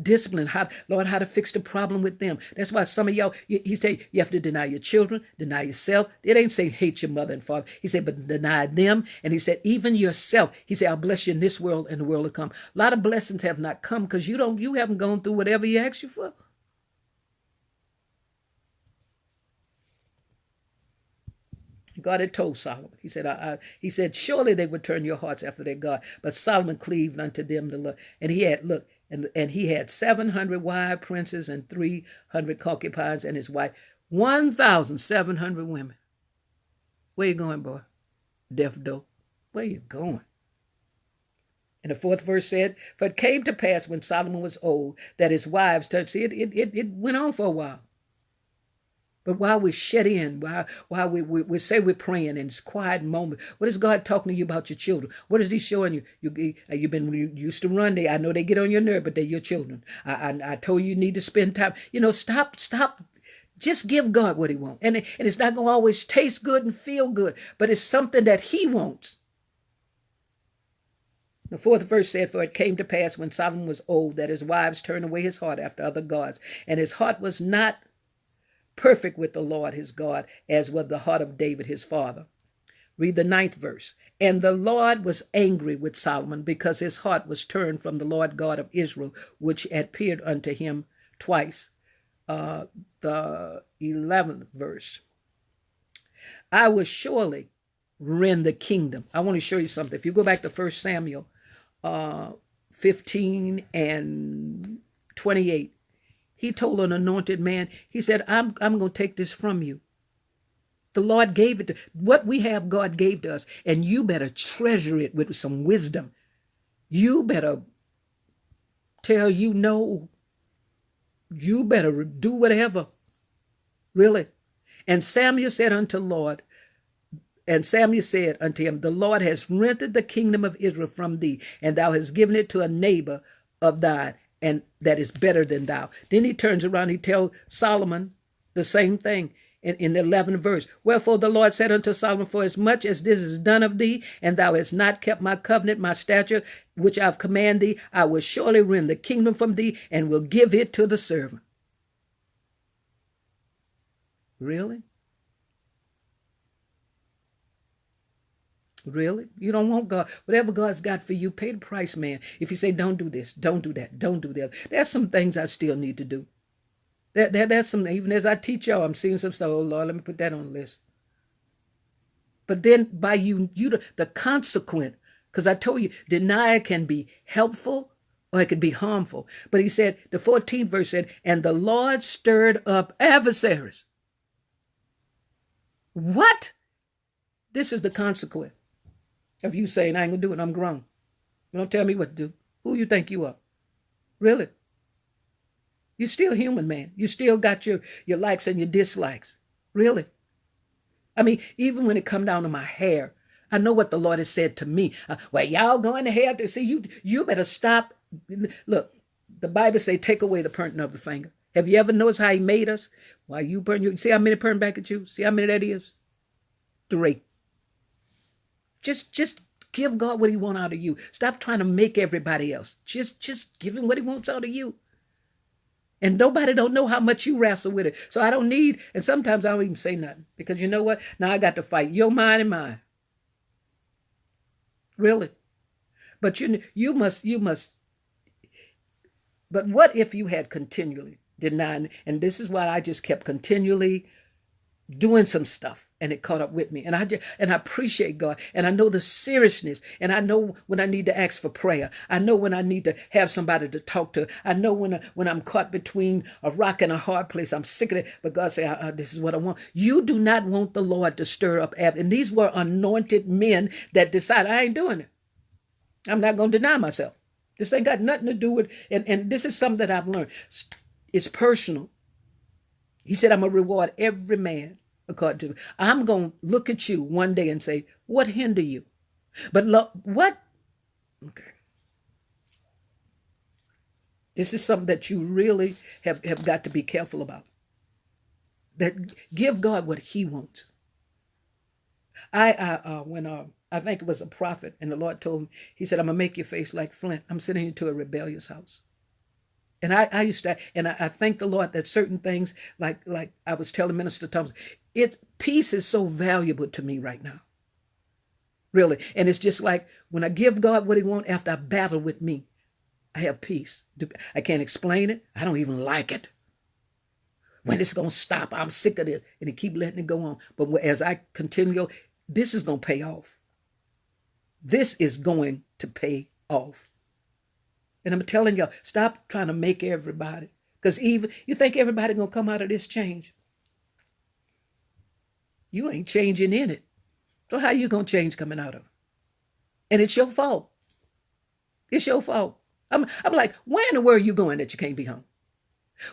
discipline, how to fix the problem with them. That's why some of y'all, he said, you have to deny your children, deny yourself. It ain't say hate your mother and father. He said, but deny them. And he said, even yourself. He said, I'll bless you in this world and the world to come. A lot of blessings have not come because you haven't gone through whatever he asked you for. God had told Solomon. He said, surely they would turn your hearts after their God. But Solomon cleaved unto them the Lord. And he had 700 wives, princes, and 300 concubines, and his wife 1,700 women. Where you going, boy? Deaf door. Where you going? And the 4th verse said, for it came to pass when Solomon was old that his wives turned. See, it went on for a while. But while we shut in, while we say we're praying in this quiet moment, what is God talking to you about your children? What is he showing you? You've been used to run. I know they get on your nerve, but they're your children. I told you need to spend time. Stop. Just give God what he wants. And it's not going to always taste good and feel good, but it's something that he wants. The 4th verse said, for it came to pass when Solomon was old that his wives turned away his heart after other gods, and his heart was not perfect with the Lord his God, as was the heart of David his father. Read the 9th verse. And the Lord was angry with Solomon because his heart was turned from the Lord God of Israel, which had appeared unto him twice. The 11th verse. I will surely rend the kingdom. I want to show you something. If you go back to 1 Samuel 15 and 28, he told an anointed man, he said, I'm going to take this from you. The Lord gave it. What we have, God gave to us. And you better treasure it with some wisdom. You better tell you no. You better do whatever. Really. And Samuel said unto Lord, and Samuel said unto him, the Lord has rented the kingdom of Israel from thee, and thou hast given it to a neighbor of thine, and that is better than thou. Then he turns around, he tells Solomon the same thing in the 11th verse. Wherefore the Lord said unto Solomon, for as much as this is done of thee, and thou hast not kept my covenant, my statute, which I have commanded thee, I will surely rend the kingdom from thee, and will give it to the servant. Really? Really? You don't want God. Whatever God's got for you, pay the price, man. If you say, don't do this, don't do that, don't do that. There's some things I still need to do. There's some, even as I teach y'all, I'm seeing some stuff. Oh, Lord, let me put that on the list. But then by the consequent, because I told you, denial can be helpful or it could be harmful. But he said, the 14th verse said, and the Lord stirred up adversaries. What? This is the consequence of you saying, I ain't going to do it, I'm grown. You don't tell me what to do. Who you think you are? Really? You're still human, man. You still got your likes and your dislikes. Really? I mean, even when it come down to my hair, I know what the Lord has said to me. Well, y'all going to hell to see you better stop. Look, the Bible say, take away the pointing of the finger. Have you ever noticed how he made us? Why you burn you see how many pointing back at you? See how many that is? 3. Just Give God what he wants out of you. Stop trying to make everybody else. Just give him what he wants out of you. And nobody don't know how much you wrestle with it. So I don't need, and sometimes I don't even say nothing. Because you know what? Now I got to fight your mind and mine. Really. But you must. But what if you had continually denying? And this is why I just kept continually doing some stuff, and it caught up with me. And I appreciate God, and I know the seriousness, and I know when I need to ask for prayer. I know when I need to have somebody to talk to. I know when I'm caught between a rock and a hard place. I'm sick of it, but God said, this is what I want. You do not want the Lord to stir up. And these were anointed men that decided, I ain't doing it. I'm not going to deny myself. This ain't got nothing to do with, and this is something that I've learned. It's personal. He said, I'm going to reward every man according to. I'm going to look at you one day and say, what hinder you? But look, what? Okay. This is something that you really have got to be careful about. That give God what he wants. When I think it was a prophet, and the Lord told me, he said, I'm going to make your face like flint. I'm sending you to a rebellious house. And I used to, and I thank the Lord that certain things, like I was telling Minister Thomas, peace is so valuable to me right now. Really. And it's just like when I give God what he wants after I battle with me, I have peace. I can't explain it. I don't even like it. When it's going to stop, I'm sick of this. And he keep letting it go on. But as I continue, this is going to pay off. This is going to pay off. And I'm telling y'all, stop trying to make everybody. Because even you think everybody going to come out of this change. You ain't changing in it. So how you going to change coming out of it? And it's your fault. It's your fault. I'm like, where in the world are you going that you can't be home?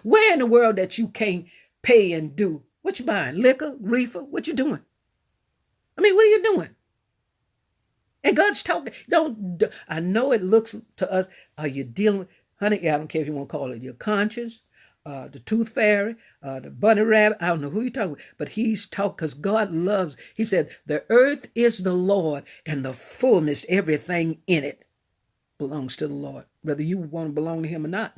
Where in the world that you can't pay and do? What you buying? Liquor? Reefer? What you doing? I mean, what are you doing? And God's talking. I know it looks to us, are you dealing with, honey, I don't care if you want to call it your conscience, the tooth fairy, the bunny rabbit. I don't know who you're talking with, but he's talking because God loves. He said, the earth is the Lord and the fullness, everything in it belongs to the Lord, whether you want to belong to him or not.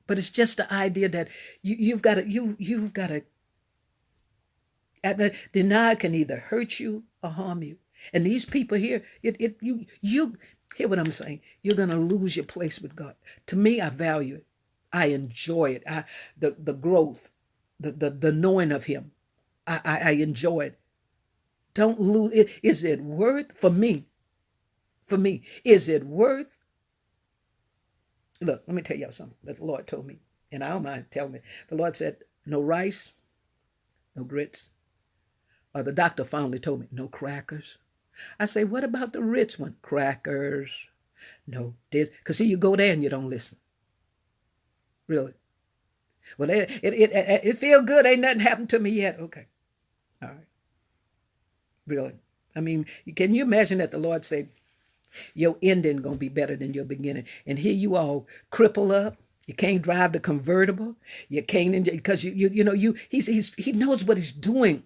But it's just the idea that you've got to deny can either hurt you or harm you. And these people here, you hear what I'm saying. You're gonna lose your place with God. To me, I value it. I enjoy it. The growth, the knowing of him. I enjoy it. Don't lose it. Is it worth for me? For me, is it worth? Look, let me tell y'all something that the Lord told me, and I don't mind telling me. The Lord said, no rice, no grits. The doctor finally told me, no crackers. I say, what about the rich one? Crackers. No, this. Because see, you go there and you don't listen. Really. Well, it feel good. Ain't nothing happened to me yet. Okay. All right. Really. I mean, can you imagine that the Lord said, your ending going to be better than your beginning. And here you all cripple up. You can't drive the convertible. You can't, because he knows what he's doing.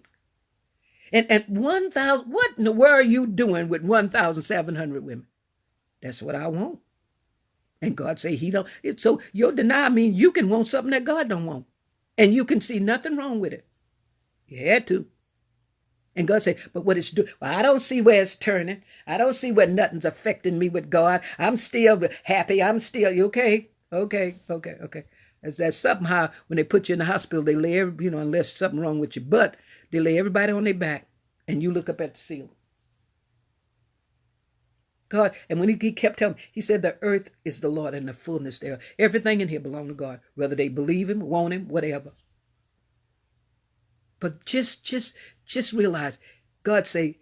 And at 1,000, what in the world are you doing with 1,700 women? That's what I want. And God say he don't. So your deny means you can want something that God don't want. And you can see nothing wrong with it. You had to. And God said, but what it's doing, well, I don't see where it's turning. I don't see where nothing's affecting me with God. I'm still happy. I'm still, okay. That's somehow when they put you in the hospital, they lay, unless something wrong with your butt, they lay everybody on their back and you look up at the ceiling. God, and when he kept telling me, he said the earth is the Lord and the fullness thereof. Everything in here belongs to God, whether they believe him, want him, whatever. But just realize, God say,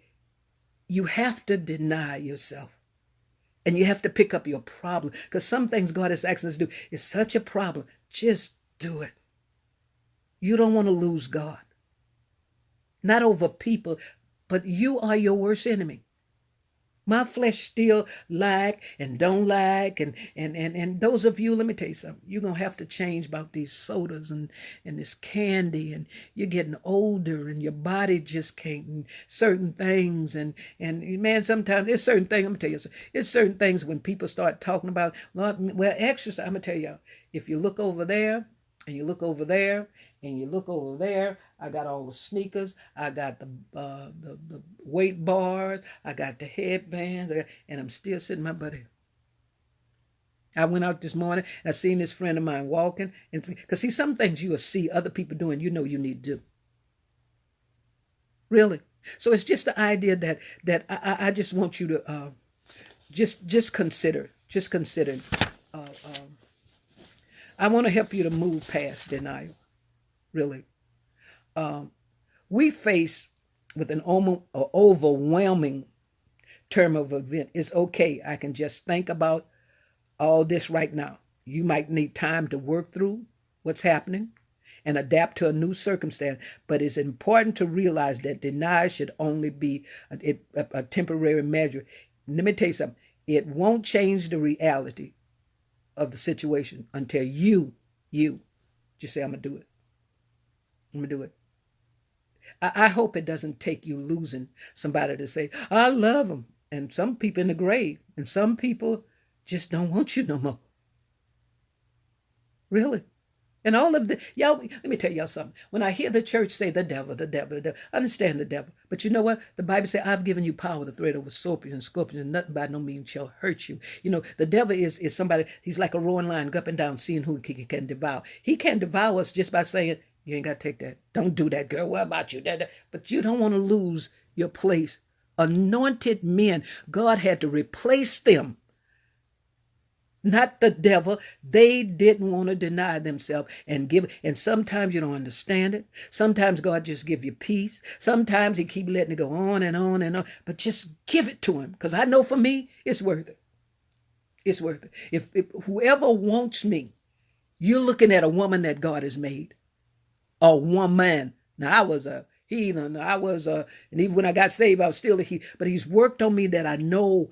you have to deny yourself. And you have to pick up your problem. Because some things God is asking us to do is such a problem. Just do it. You don't want to lose God. Not over people, but you are your worst enemy. My flesh still like and don't like, and those of you, let me tell you something. You're gonna have to change about these sodas and this candy, and you're getting older, and your body just can't and certain things, and man, sometimes it's certain things. I'm gonna tell you, it's certain things when people start talking about well, exercise. I'm gonna tell you, if you look over there and you look over there and you look over there, I got all the sneakers, I got the weight bars, I got the headbands, and I'm still sitting my butt here. I went out this morning and I seen this friend of mine walking, and because see, some things you will see other people doing, you know you need to do. Really. So it's just the idea that I just want you to just consider, Uh, um, I want to help you to move past denial. Really. Um, we face with an overwhelming term of event. It's okay. I can just think about all this right now. You might need time to work through what's happening and adapt to a new circumstance, but it's important to realize that denial should only be a temporary measure. Let me tell you something. It won't change the reality of the situation until you just say, I'm going to do it. I'm going to do it. I hope it doesn't take you losing somebody to say, I love them. And some people in the grave, and some people just don't want you no more. Really. And all of the, y'all, let me tell y'all something. When I hear the church say the devil, I understand the devil. But you know what? The Bible says, I've given you power to tread over serpents and scorpions, and nothing by no means shall hurt you. You know, the devil is somebody, he's like a roaring lion, up and down, seeing who he can devour. He can't devour us just by saying, you ain't got to take that. Don't do that, girl. What about you? But you don't want to lose your place. Anointed men, God had to replace them. Not the devil. They didn't want to deny themselves and give. And sometimes you don't understand it. Sometimes God just give you peace. Sometimes he keep letting it go on and on and on. But just give it to him. Because I know for me, it's worth it. It's worth it. If whoever wants me, you're looking at a woman that God has made. A woman. Now I was a heathen. And even when I got saved, I was still a heathen. But he's worked on me that I know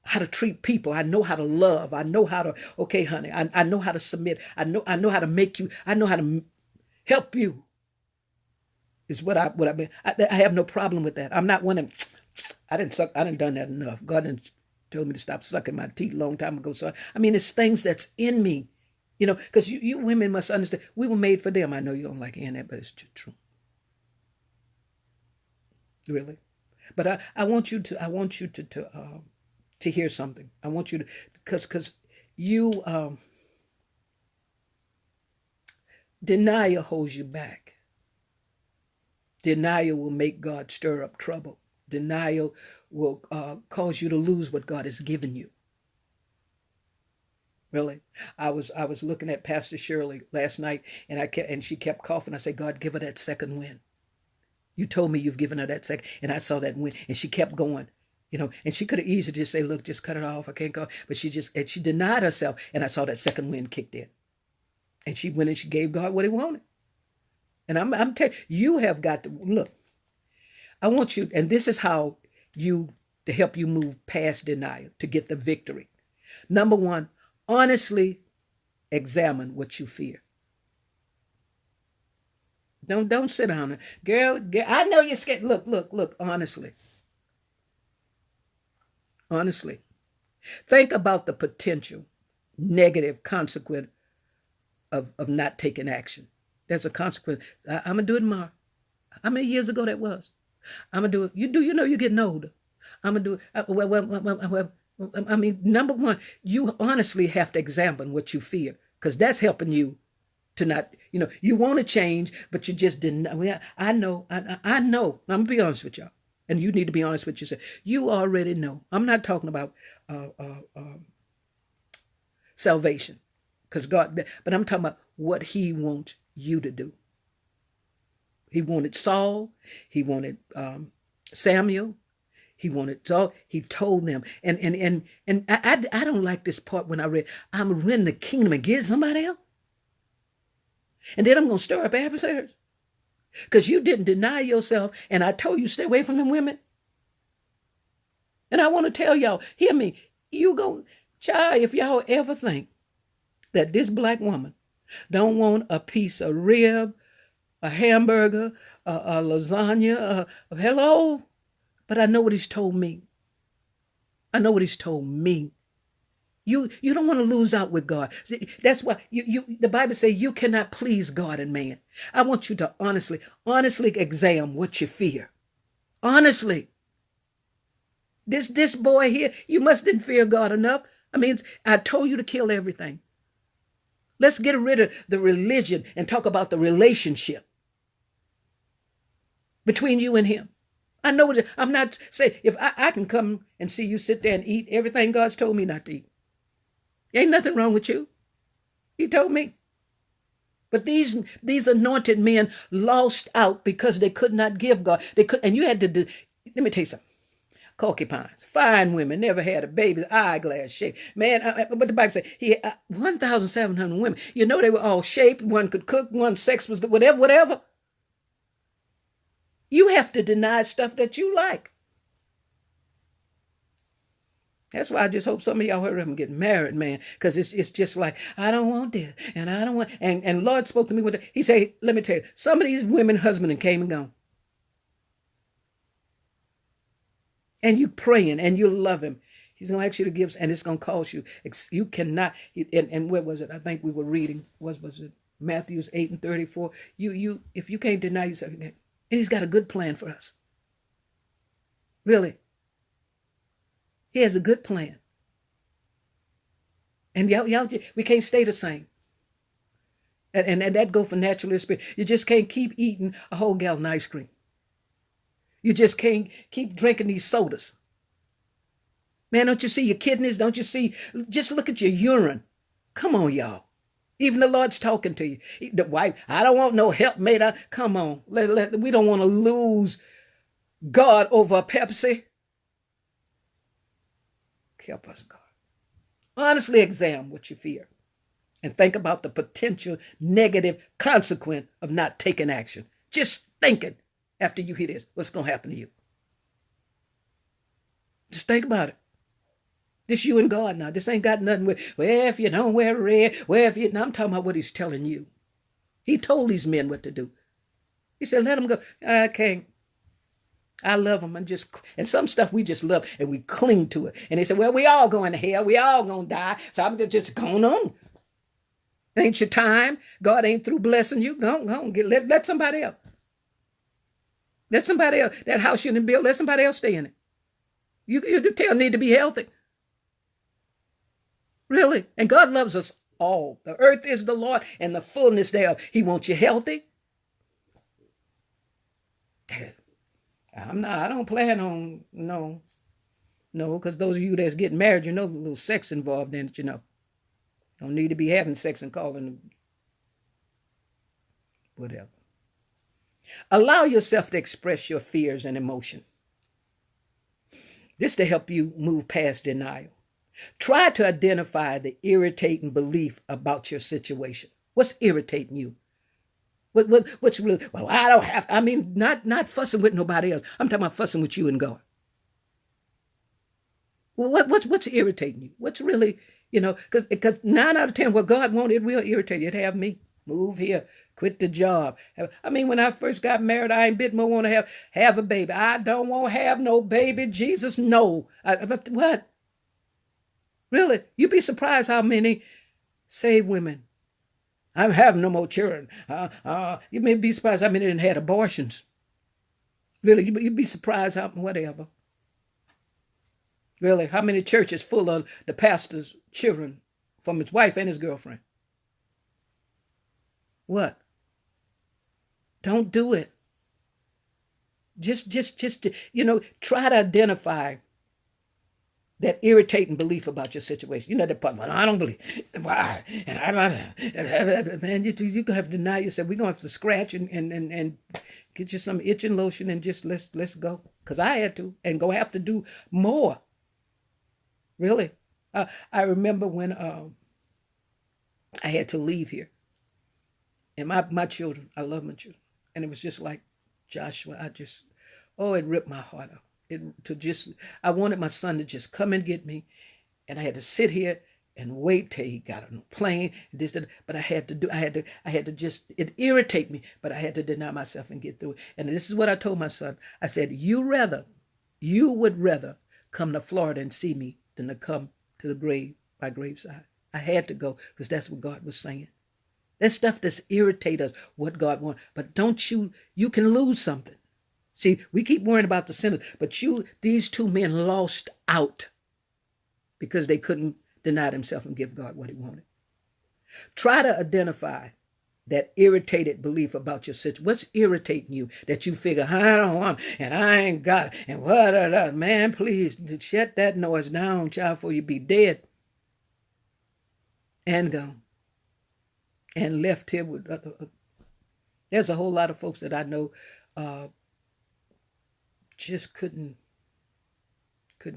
how to treat people. I know how to love. I know how to, okay, honey, I know how to submit. I know how to make you, I know how to help you. Is what I've been. I have no problem with that. I'm not one of, I didn't done that enough. God didn't told me to stop sucking my teeth a long time ago. So, I mean, it's things that's in me, you know, because you women must understand, we were made for them. I know you don't like hearing that, but it's true. Really. But I want you to hear something. I want you to, because you, denial holds you back. Denial will make God stir up trouble. Denial will cause you to lose what God has given you. Really. I was looking at Pastor Shirley last night, and she kept coughing. I said, God, give her that second wind. You told me you've given her that second, and I saw that wind, and she kept going. You know, and she could have easily just say, look, just cut it off. I can't go. But she denied herself. And I saw that second wind kicked in. And she went and she gave God what he wanted. And I'm telling you, have got to, look, I want you, and this is how to help you move past denial, to get the victory. Number one, honestly examine what you fear. Don't sit down. Girl, I know you're scared. Look, honestly. Honestly, think about the potential negative consequence of not taking action. There's a consequence. I'm going to do it tomorrow. How many years ago that was? I'm going to do it. You know you're getting older. I'm going to do it. I mean, number one, you honestly have to examine what you fear, because that's helping you to not, you know, you want to change, but you just didn't. I know. I'm going to be honest with y'all. And you need to be honest with yourself. You already know. I'm not talking about salvation, because God, but I'm talking about what he wants you to do. He wanted Saul. He wanted Samuel. He wanted Saul. He told them. And I don't like this part when I read, I'm going to rend the kingdom and give it somebody else. And then I'm going to stir up adversaries. Because you didn't deny yourself, and I told you stay away from them women. And I want to tell y'all, hear me, you go, child, if y'all ever think that this black woman don't want a piece of rib, a hamburger, a lasagna, hello, but I know what he's told me. I know what he's told me. You don't want to lose out with God. See, that's why the Bible says you cannot please God and man. I want you to honestly examine what you fear. Honestly. This boy here, you must didn't fear God enough. I mean, I told you to kill everything. Let's get rid of the religion and talk about the relationship between you and him. I know what I'm not saying. If I can come and see you sit there and eat everything God's told me not to eat. Ain't nothing wrong with you. He told me. But these anointed men lost out because they could not give God. They could, and you had to do, let me tell you something. Porcupines, fine women, never had a baby, eyeglass shape. Man, but the Bible said he had 1,700 women. You know, they were all shaped. One could cook, one sex was good, whatever. You have to deny stuff that you like. That's why I just hope some of y'all heard them get married, man, because it's just like, I don't want this, and I don't want, and Lord spoke to me with it. He said, let me tell you, some of these women husbands came and gone. And you praying, and you love him. He's going to ask you to give, and it's going to cost you. You cannot, and where was it? I think we were reading, was it Matthew 8:34? If you can't deny yourself, and he's got a good plan for us. Really. He has a good plan. And y'all, we can't stay the same. And that go for natural spirit. You just can't keep eating a whole gallon of ice cream. You just can't keep drinking these sodas. Man, don't you see your kidneys? Don't you see? Just look at your urine. Come on, y'all. Even the Lord's talking to you. The wife, I don't want no helpmate. Come on. We don't want to lose God over a Pepsi. Help us, God. Honestly examine what you fear and think about the potential negative consequence of not taking action. Just thinking after you hear this, what's going to happen to you? Just think about it. This you and God now. This ain't got nothing with, well, if you don't wear red, well, if you, no, I'm talking about what he's telling you. He told these men what to do. He said, let them go. I can't. I love them. And some stuff we just love and we cling to it. And they say, well, we all going to hell. We all going to die. So I'm just going on. It ain't your time. God ain't through blessing you. Go on. Let somebody else. Let somebody else. That house you didn't build, let somebody else stay in it. You need to be healthy. Really. And God loves us all. The earth is the Lord and the fullness thereof. He wants you healthy. I don't plan on, no, because those of you that's getting married, you know, there's a little sex involved in it, you know. Don't need to be having sex and calling them whatever. Allow yourself to express your fears and emotion. This to help you move past denial. Try to identify the irritating belief about your situation. What's irritating you? What's really, well, I don't have, I mean, not fussing with nobody else. I'm talking about fussing with you and God. Well, what's irritating you? What's really, because 9 out of 10, what God wanted, it will irritate you. It'd have me. Move here. Quit the job. I mean, when I first got married, I ain't bit more want to have a baby. I don't want to have no baby. Jesus, no. What? Really? You'd be surprised how many saved women. I'm having no more children. You may be surprised how many didn't had abortions. Really, you'd be surprised how, whatever. Really, how many churches full of the pastor's children from his wife and his girlfriend? What? Don't do it. Just try to identify that irritating belief about your situation. You know that part, well, I don't believe. Why? And man, you're going to have to deny yourself. We're going to have to scratch and get you some itching lotion and just let's go. Because I had to and go have to do more. Really. I remember when I had to leave here. And my children, I love my children. And it was just like Joshua, it ripped my heart out. I wanted my son to just come and get me, and I had to sit here and wait till he got on a plane. But I had to just, it irritate me, but I had to deny myself and get through it. And this is what I told my son. I said, you would rather come to Florida and see me than to come to the grave, my graveside. I had to go because that's what God was saying. That stuff that's irritate us, what God wants. But you can lose something. See, we keep worrying about the sinners, but these two men lost out because they couldn't deny themselves and give God what he wanted. Try to identify that irritated belief about your situation. What's irritating you that you figure, I don't want, and I ain't got it, and what, man, please shut that noise down, child, before you be dead and gone and left here with other. There's a whole lot of folks that I know just couldn't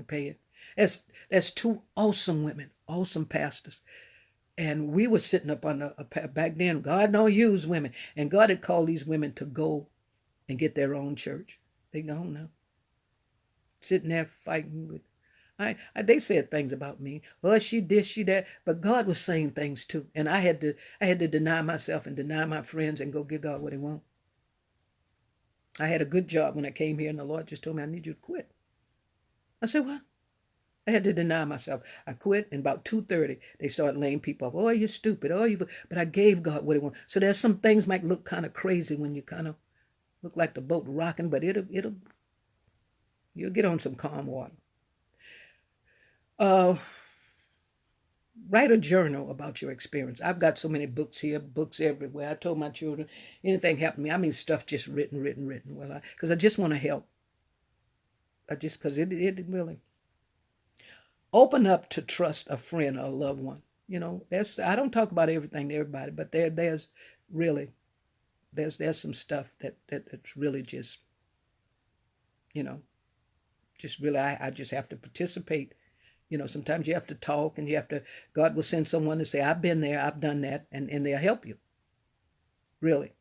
pay it. That's two awesome women, awesome pastors. And we were sitting up on back then, God don't use women. And God had called these women to go and get their own church. They gone now. Sitting there fighting with, they said things about me. Well, she this, she that. But God was saying things too. And I had to deny myself and deny my friends and go give God what he wants. I had a good job when I came here, and the Lord just told me, I need you to quit. I said, what? I had to deny myself. I quit, and about 2:30, they started laying people off. Oh, you're stupid. But I gave God what he wanted. So there's some things might look kind of crazy when you kind of look like the boat rocking, but you'll get on some calm water. Write a journal about your experience. I've got so many books here, books everywhere. I told my children, anything happened to me, stuff just written. Well, because I just want to help. Because it really. Open up to trust a friend or a loved one. I don't talk about everything to everybody, but there's some stuff that's really just, just really, I just have to participate. Sometimes you have to talk, and God will send someone to say, I've been there, I've done that, and they'll help you. Really.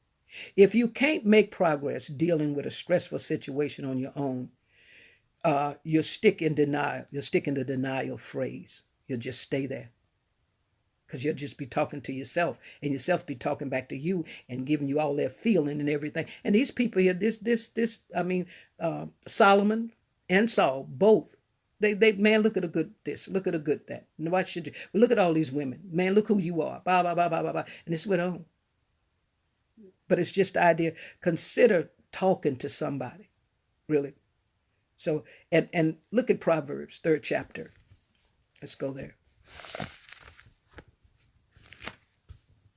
If you can't make progress dealing with a stressful situation on your own, you'll stick in denial. You'll stick in the denial phrase. You'll just stay there. Because you'll just be talking to yourself, and yourself be talking back to you and giving you all their feeling and everything. And these people here, Solomon and Saul, both, they man, look at a good this, look at a good that. And why should you? Well, look at all these women. Man, look who you are. Blah, blah, blah, blah, blah, blah. And this went on. But it's just the idea, consider talking to somebody, really. So, and look at Proverbs, 3rd chapter. Let's go there.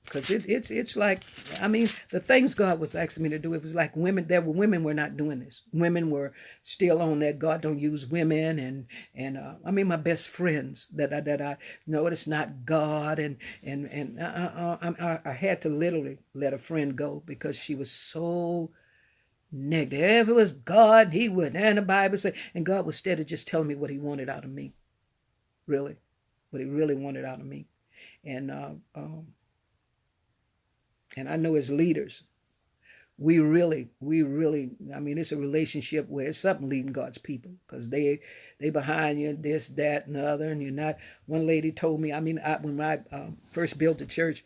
Because it's like, the things God was asking me to do, it was like women were not doing this. Women were still on that God don't use women, and my best friends that I know it's not God, and I had to literally let a friend go because she was so negative. If it was God, he would. And the Bible said, and God was steady just telling me what he wanted out of me. Really. What he really wanted out of me. And I know as leaders, we really, it's a relationship where it's something leading God's people, because they behind you, this, that, and the other, and you're not. One lady told me, when I first built the church,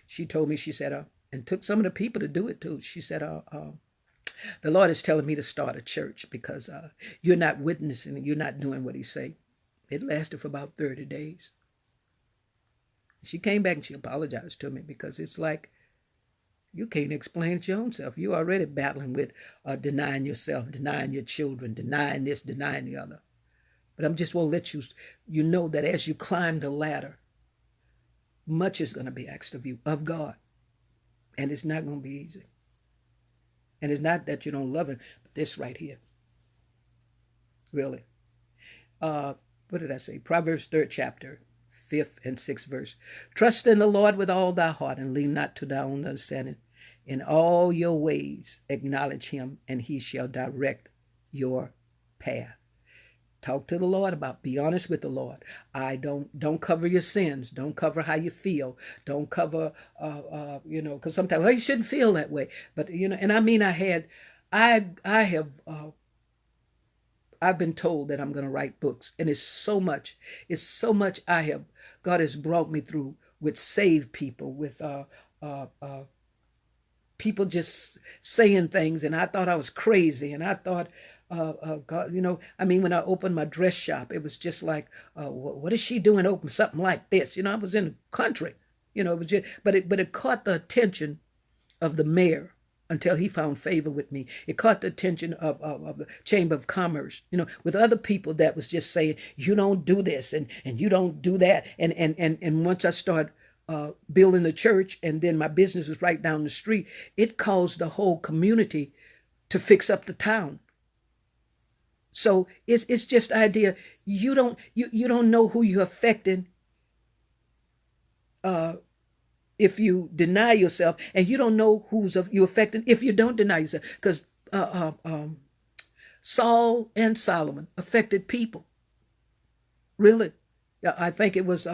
she told me, she said, and took some of the people to do it too. She said, the Lord is telling me to start a church because you're not witnessing and you're not doing what he say. It lasted for about 30 days. She came back and she apologized to me because it's like, you can't explain it your own self. You're already battling with denying yourself, denying your children, denying this, denying the other. But I'm just want to let you know that as you climb the ladder, much is going to be asked of you, of God. And it's not going to be easy. And it's not that you don't love him, but this right here. Really. What did I say? Proverbs 3rd chapter, 5th and 6th verse. Trust in the Lord with all thy heart, and lean not to thy own understanding. In all your ways acknowledge him, and he shall direct your path. Talk to the Lord about. Be honest with the Lord. Don't cover your sins. Don't cover how you feel. Don't cover because sometimes you shouldn't feel that way. But I I've been told that I'm going to write books, and it's so much God has brought me through with saved people, with people just saying things, and I thought I was crazy, and I thought, God, I mean, when I opened my dress shop, it was just like, what is she doing? Open something like this? I was in the country, it was just, but it caught the attention of the mayor until he found favor with me. It caught the attention of the Chamber of Commerce, with other people that was just saying, you don't do this and you don't do that. And once I started building the church, and then my business was right down the street, it caused the whole community to fix up the town. So it's just the idea, you don't know who you're affecting if you deny yourself, and you don't know who's you affecting if you don't deny yourself. Because Saul and Solomon affected people. Really. I think it was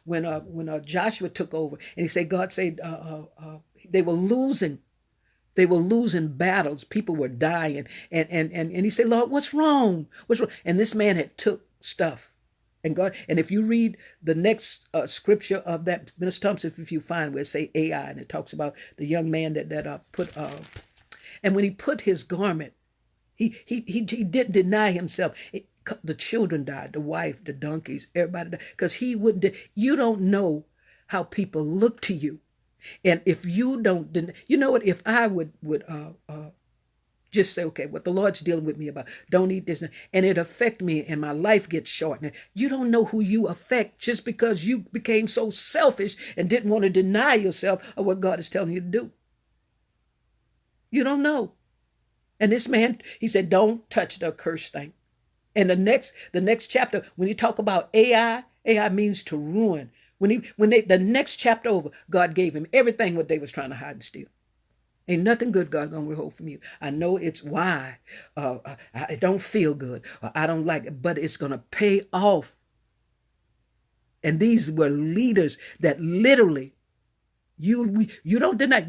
when Joshua took over, and he said, God said they were losing. They were losing battles. People were dying. And he said, Lord, what's wrong? What's wrong? And this man had took stuff. And God, and if you read the next scripture of that, Minister Thompson, if you find where it say AI, and it talks about the young man that put, and when he put his garment, he didn't deny himself. The children died, the wife, the donkeys, everybody died, because he wouldn't. You don't know how people look to you. And if you don't, you know what, if I would just say, okay, what the Lord's dealing with me about, don't eat this, and it affect me and my life gets shortened. You don't know who you affect just because you became so selfish and didn't want to deny yourself of what God is telling you to do. You don't know. And this man, he said, don't touch the accursed thing. And the next chapter, when you talk about AI means to ruin. The next chapter over, God gave him everything what they was trying to hide and steal. Ain't nothing good God's gonna withhold from you. I know it's why I don't feel good, or I don't like it, but it's gonna pay off. And these were leaders that literally, you don't deny. I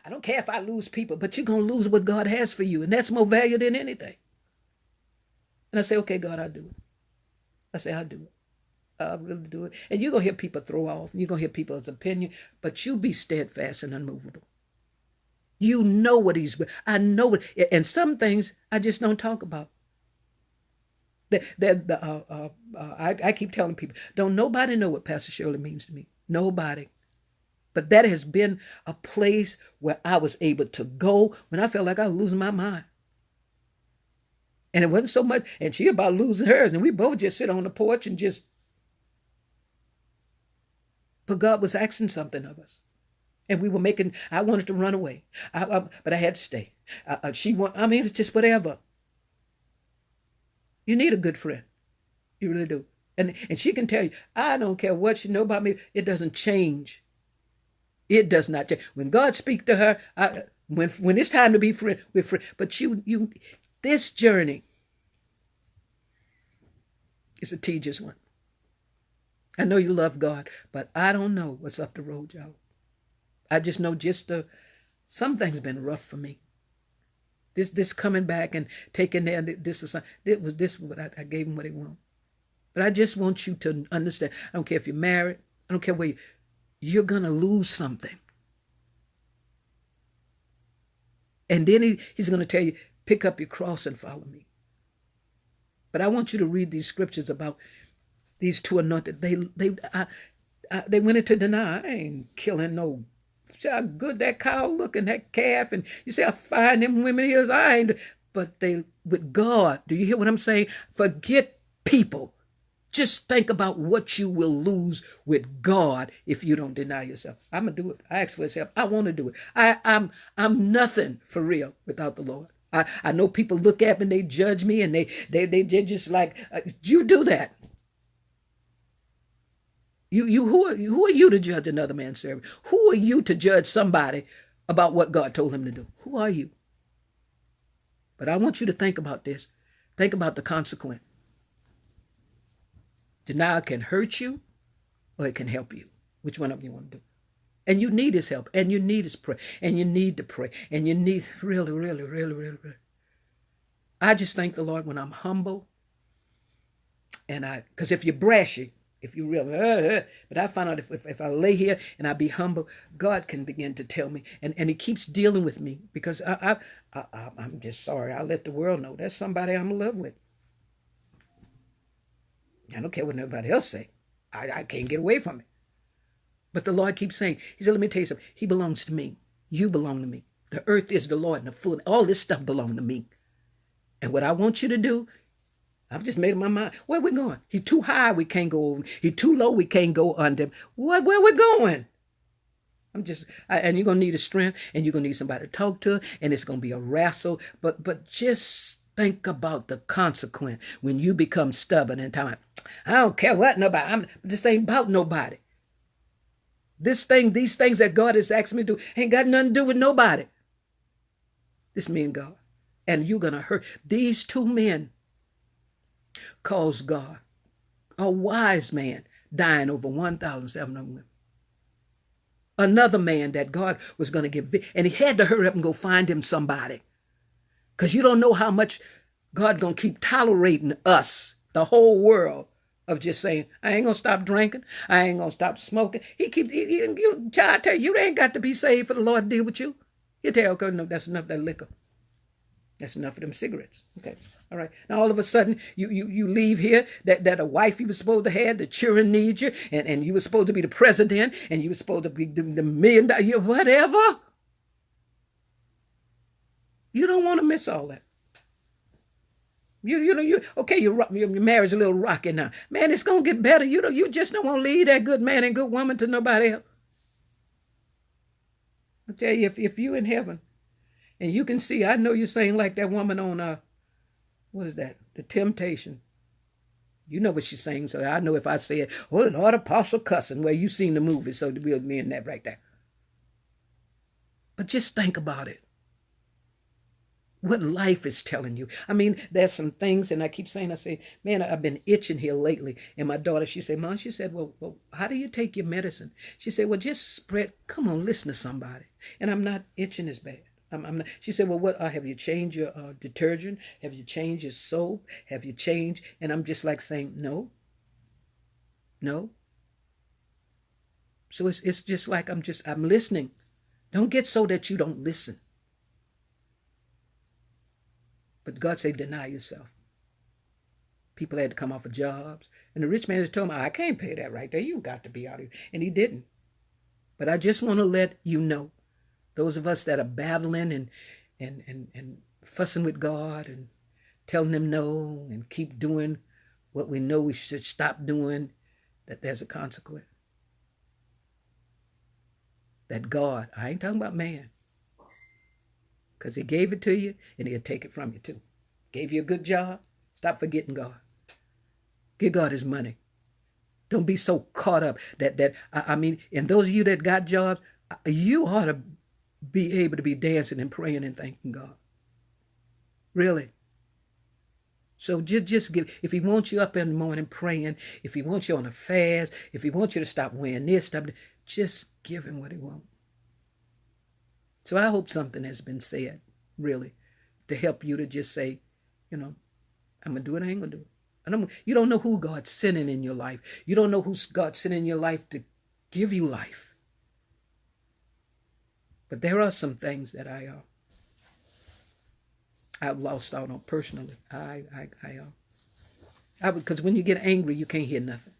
don't care if I lose people, but you're gonna lose what God has for you, and that's more valuable than anything. And I say, okay, God, I'll do it. I say, I'll do it. I'll really do it. And you're going to hear people throw off. You're going to hear people's opinion. But you be steadfast and unmovable. You know what I know it. And some things I just don't talk about. I keep telling people, don't nobody know what Pastor Shirley means to me. Nobody. But that has been a place where I was able to go when I felt like I was losing my mind. And it wasn't so much, and she about losing hers, and we both just sit on the porch and just. But God was asking something of us, and we were making. I wanted to run away, but I had to stay. It's just whatever. You need a good friend, you really do, and she can tell you, I don't care what she know about me. It doesn't change. It does not change. When God speaks to her, when it's time to be friend, we're friend. But you. This journey is a tedious one. I know you love God, but I don't know what's up the road, y'all. I just know some things been rough for me. This coming back and taking this was what I gave him what he wanted. But I just want you to understand. I don't care if you're married. I don't care where you're gonna lose something. And then he's gonna tell you, pick up your cross and follow me. But I want you to read these scriptures about these two anointed. They went into denial. I ain't killing no. See how good that cow look and that calf, and you see how fine them women is. I ain't. But they with God. Do you hear what I'm saying? Forget people. Just think about what you will lose with God if you don't deny yourself. I'm gonna do it. I ask for his help. I want to do it. I'm nothing for real without the Lord. I know people look at me and they judge me, and they just like, you do that. Who are you to judge another man's servant? Who are you to judge somebody about what God told him to do? Who are you? But I want you to think about this. Think about the consequence. Denial can hurt you, or it can help you. Which one of you want to do? And you need his help, and you need his prayer, and you need to pray, and you need really, really, really, really, really. I just thank the Lord when I'm humble. And because if you're brashy, if you really, but I find out if I lay here and I be humble, God can begin to tell me, and He keeps dealing with me because I'm just sorry. I let the world know that's somebody I'm in love with. I don't care what nobody else say. I can't get away from it. But the Lord keeps saying, He said, let me tell you something. He belongs to me. You belong to me. The earth is the Lord and the full. All this stuff belongs to me. And what I want you to do, I've just made up my mind. Where we going? He too high, we can't go over. He too low, we can't go under him. Where we going? And you're going to need a strength, and you're going to need somebody to talk to, and it's going to be a wrestle. But just think about the consequence when you become stubborn and time. I don't care what nobody. This ain't about nobody. These things that God has asked me to do ain't got nothing to do with nobody. This means God. And you're going to hurt. These two men caused God, a wise man, dying over 1,700 women. Another man that God was going to give, and he had to hurry up and go find him somebody. Because you don't know how much God going to keep tolerating us, the whole world, of just saying, I ain't going to stop drinking. I ain't going to stop smoking. I tell you, you ain't got to be saved for the Lord to deal with you. You tell, okay, no, that's enough of that liquor. That's enough of them cigarettes. Okay. All right. Now all of a sudden you leave here that a wife you were supposed to have, the children need you, and you were supposed to be the president, and you were supposed to be the $1 million, whatever. You don't want to miss all that. Your marriage is a little rocky now. Man, it's gonna get better. You just don't want to leave that good man and good woman to nobody else. I tell you, if you in heaven and you can see, I know you're saying like that woman on what is that? The Temptation. You know what she's saying, so I know if I say it, oh Lord, Apostle cussing. Well, you seen the movie, so we'll be in that right there. But just think about it. What life is telling you. I mean, there's some things, and I keep saying, man, I've been itching here lately. And my daughter, she said, Mom, she said, well, how do you take your medicine? She said, well, just spread. Come on, listen to somebody. And I'm not itching as bad. I'm not. She said, well, what? Have you changed your detergent? Have you changed your soap? Have you changed? And I'm just like saying, no. So it's just like I'm listening. Don't get so that you don't listen. But God said, deny yourself. People had to come off of jobs. And the rich man just told him, I can't pay that right there. You got to be out of here. And he didn't. But I just want to let you know, those of us that are battling and fussing with God and telling him no and keep doing what we know we should stop doing, that there's a consequence. That God, I ain't talking about man, because he gave it to you and he'll take it from you too. Gave you a good job, stop forgetting God. Give God his money. Don't be so caught up that I mean, and those of you that got jobs, you ought to be able to be dancing and praying and thanking God. Really. So just give, if he wants you up in the morning praying, if he wants you on a fast, if he wants you to stop wearing this, stop, just give him what he wants. So I hope something has been said, really, to help you to just say, I'm going to do it, I ain't going to do it. And you don't know who God's sending in your life. You don't know who God's sending in your life to give you life. But there are some things that I've lost out on personally. Because when you get angry, you can't hear nothing.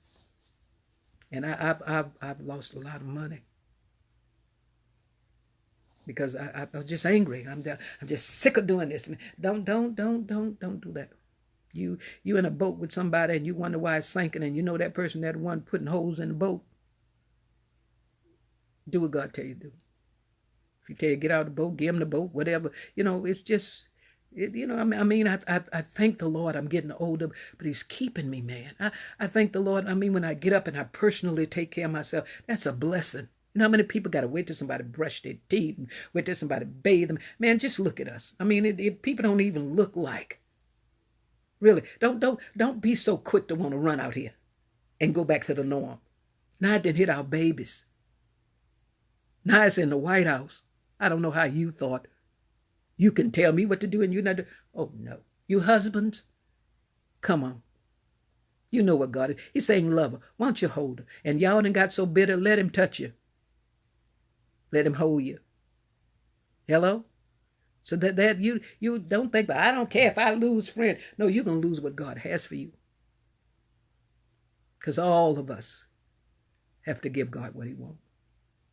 And I've lost a lot of money. Because I was just angry. I'm just sick of doing this. Don't do that. You in a boat with somebody and you wonder why it's sinking, and you know that person, that one putting holes in the boat. Do what God tell you to do. If he tell you get out of the boat, give him the boat, whatever. It's just, I thank the Lord. I'm getting older, but he's keeping me, man. I thank the Lord. When I get up and I personally take care of myself, that's a blessing. You know how many people got to wait till somebody brush their teeth and wait till somebody bathe them? Man, just look at us. People don't even look like. Really, don't be so quick to want to run out here and go back to the norm. Now it didn't hit our babies. Now it's in the White House. I don't know how you thought you can tell me what to do and you not do. Oh, no. You husbands, come on. You know what God is. He's saying, love her. Why don't you hold her? And y'all done got so bitter, let him touch you. Let him hold you. Hello? So that you don't think, I don't care if I lose friend. No, you're going to lose what God has for you. Because all of us have to give God what he wants.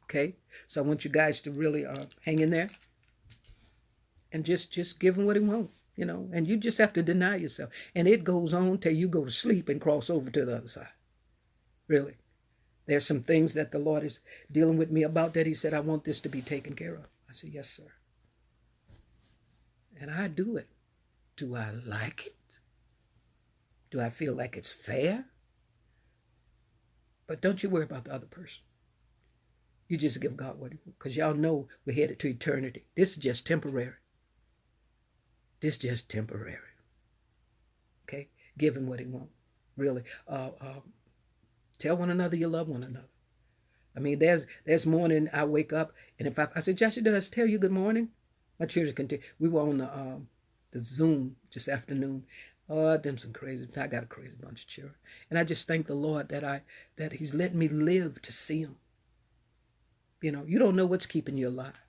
Okay? So I want you guys to really hang in there and just give him what he wants. And you just have to deny yourself. And it goes on till you go to sleep and cross over to the other side. Really. There's some things that the Lord is dealing with me about that he said, I want this to be taken care of. I said, yes, sir. And I do it. Do I like it? Do I feel like it's fair? But don't you worry about the other person. You just give God what he wants. Because y'all know we're headed to eternity. This is just temporary. This is just temporary. Okay? Give him what he wants. Really. Tell one another you love one another. I mean, there's morning I wake up, and if I said, Joshua, did I tell you good morning? My children can tell. We were on the Zoom just afternoon. Oh, them some crazy. I got a crazy bunch of children. And I just thank the Lord that he's letting me live to see them. You don't know what's keeping you alive.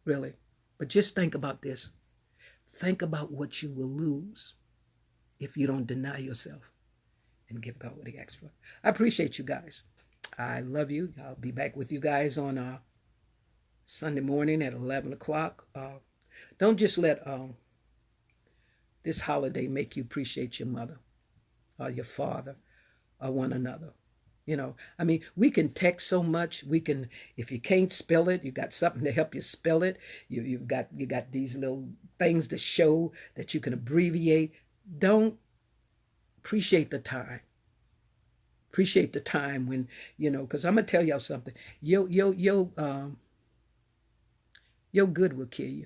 Really. But just think about this. Think about what you will lose if you don't deny yourself and give God what he asks for. I appreciate you guys. I love you. I'll be back with you guys on Sunday morning at 11 o'clock. Don't just let this holiday make you appreciate your mother or your father or one another. I mean, we can text so much. We can, if you can't spell it, you got something to help you spell it. You got these little things to show that you can abbreviate. Don't appreciate the time. Appreciate the time when, because I'm gonna tell y'all something. Your good will kill you.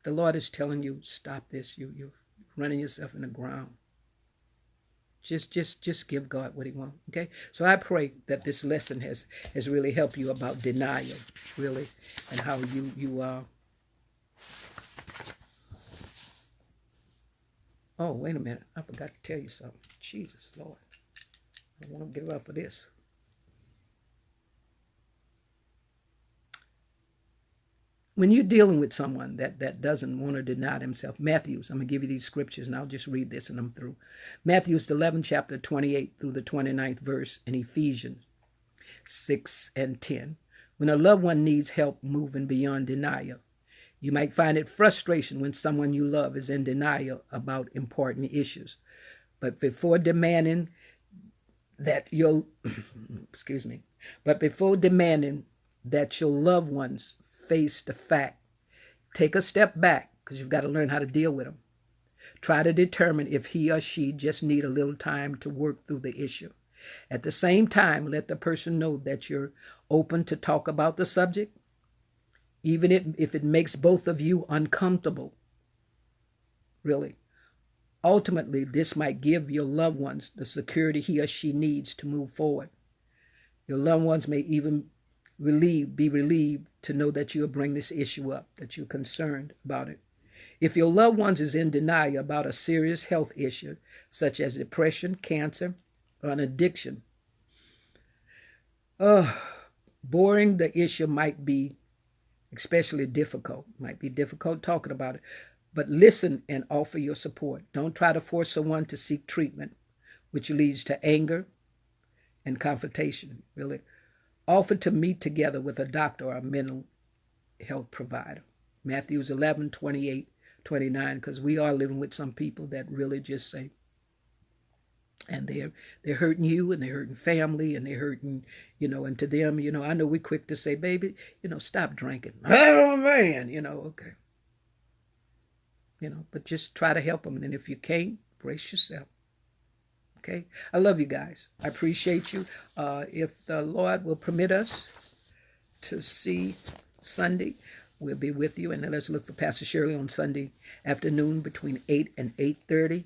The Lord is telling you, stop this. You're running yourself in the ground. Just give God what he wants. Okay? So I pray that this lesson has really helped you about denial, really, and how you Oh, wait a minute. I forgot to tell you something. Jesus, Lord. I don't want to give up for this. When you're dealing with someone that doesn't want to deny themselves, Matthews, I'm going to give you these scriptures and I'll just read this and I'm through. Matthews 11, chapter 28 through the 29th verse, and Ephesians 6 and 10. When a loved one needs help moving beyond denial, you might find it frustration when someone you love is in denial about important issues. But before demanding that your loved ones face the fact, take a step back, because you've got to learn how to deal with them. Try to determine if he or she just need a little time to work through the issue. At the same time, let the person know that you're open to talk about the subject, even if it makes both of you uncomfortable. Really. Ultimately, this might give your loved ones the security he or she needs to move forward. Your loved ones may even be relieved to know that you'll bring this issue up, that you're concerned about it. If your loved ones is in denial about a serious health issue, such as depression, cancer, or an addiction, boring the issue might be especially difficult. Might be difficult talking about it. But listen and offer your support. Don't try to force someone to seek treatment, which leads to anger and confrontation, really. Offer to meet together with a doctor or a mental health provider. Matthews 11, 28, 29, because we are living with some people that really just say, and they're hurting you, and they're hurting family, and they're hurting, and to them, I know we're quick to say, baby, stop drinking. Oh, man, okay. But just try to help them. And if you can't, brace yourself. Okay? I love you guys. I appreciate you. If the Lord will permit us to see Sunday, we'll be with you. And then let's look for Pastor Shirley on Sunday afternoon between 8 and 8:30.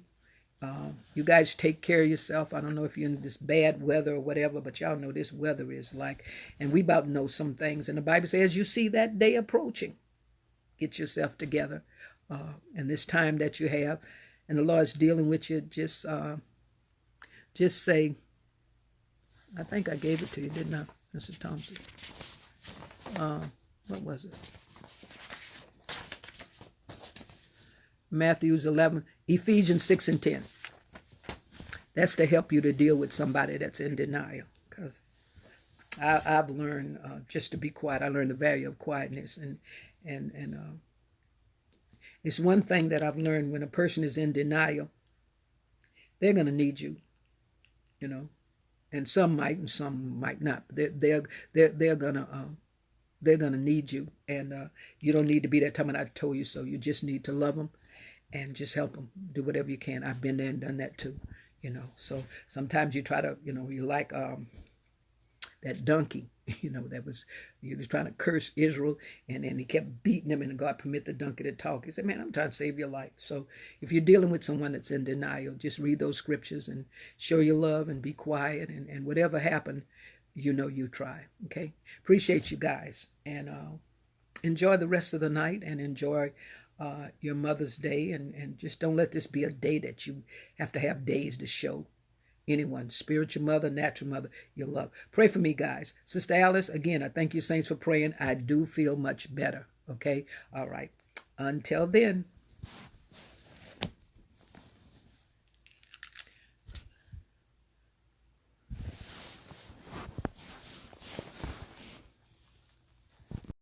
You guys take care of yourself. I don't know if you're in this bad weather or whatever, but y'all know this weather is like, and we about to know some things. And the Bible says, you see that day approaching. get yourself together. And this time that you have, and the Lord's dealing with you, just say, I think I gave it to you, didn't I, Mr. Thompson? What was it? Matthews 11, Ephesians 6 and 10. That's to help you to deal with somebody that's in denial. Because I've learned just to be quiet. I learned the value of quietness, and it's one thing that I've learned: when a person is in denial, they're going to need you, you know, and some might and some might not. They're gonna need you, and you don't need to be that time and I told you so. You just need to love them and just help them. Do whatever you can. I've been there and done that too, you know. So sometimes you try to, you know, you like that donkey, you know, he was trying to curse Israel, and then he kept beating him, and God permit the donkey to talk. He said, man, I'm trying to save your life. So if you're dealing with someone that's in denial, just read those scriptures and show your love and be quiet, and whatever happened, you know, you try. Okay. Appreciate you guys, and enjoy the rest of the night, and enjoy your Mother's Day, and just don't let this be a day that you have to have days to show anyone, spiritual mother, natural mother, your love. Pray for me, guys. Sister Alice, again, I thank you, saints, for praying. I do feel much better. Okay. All right. Until then.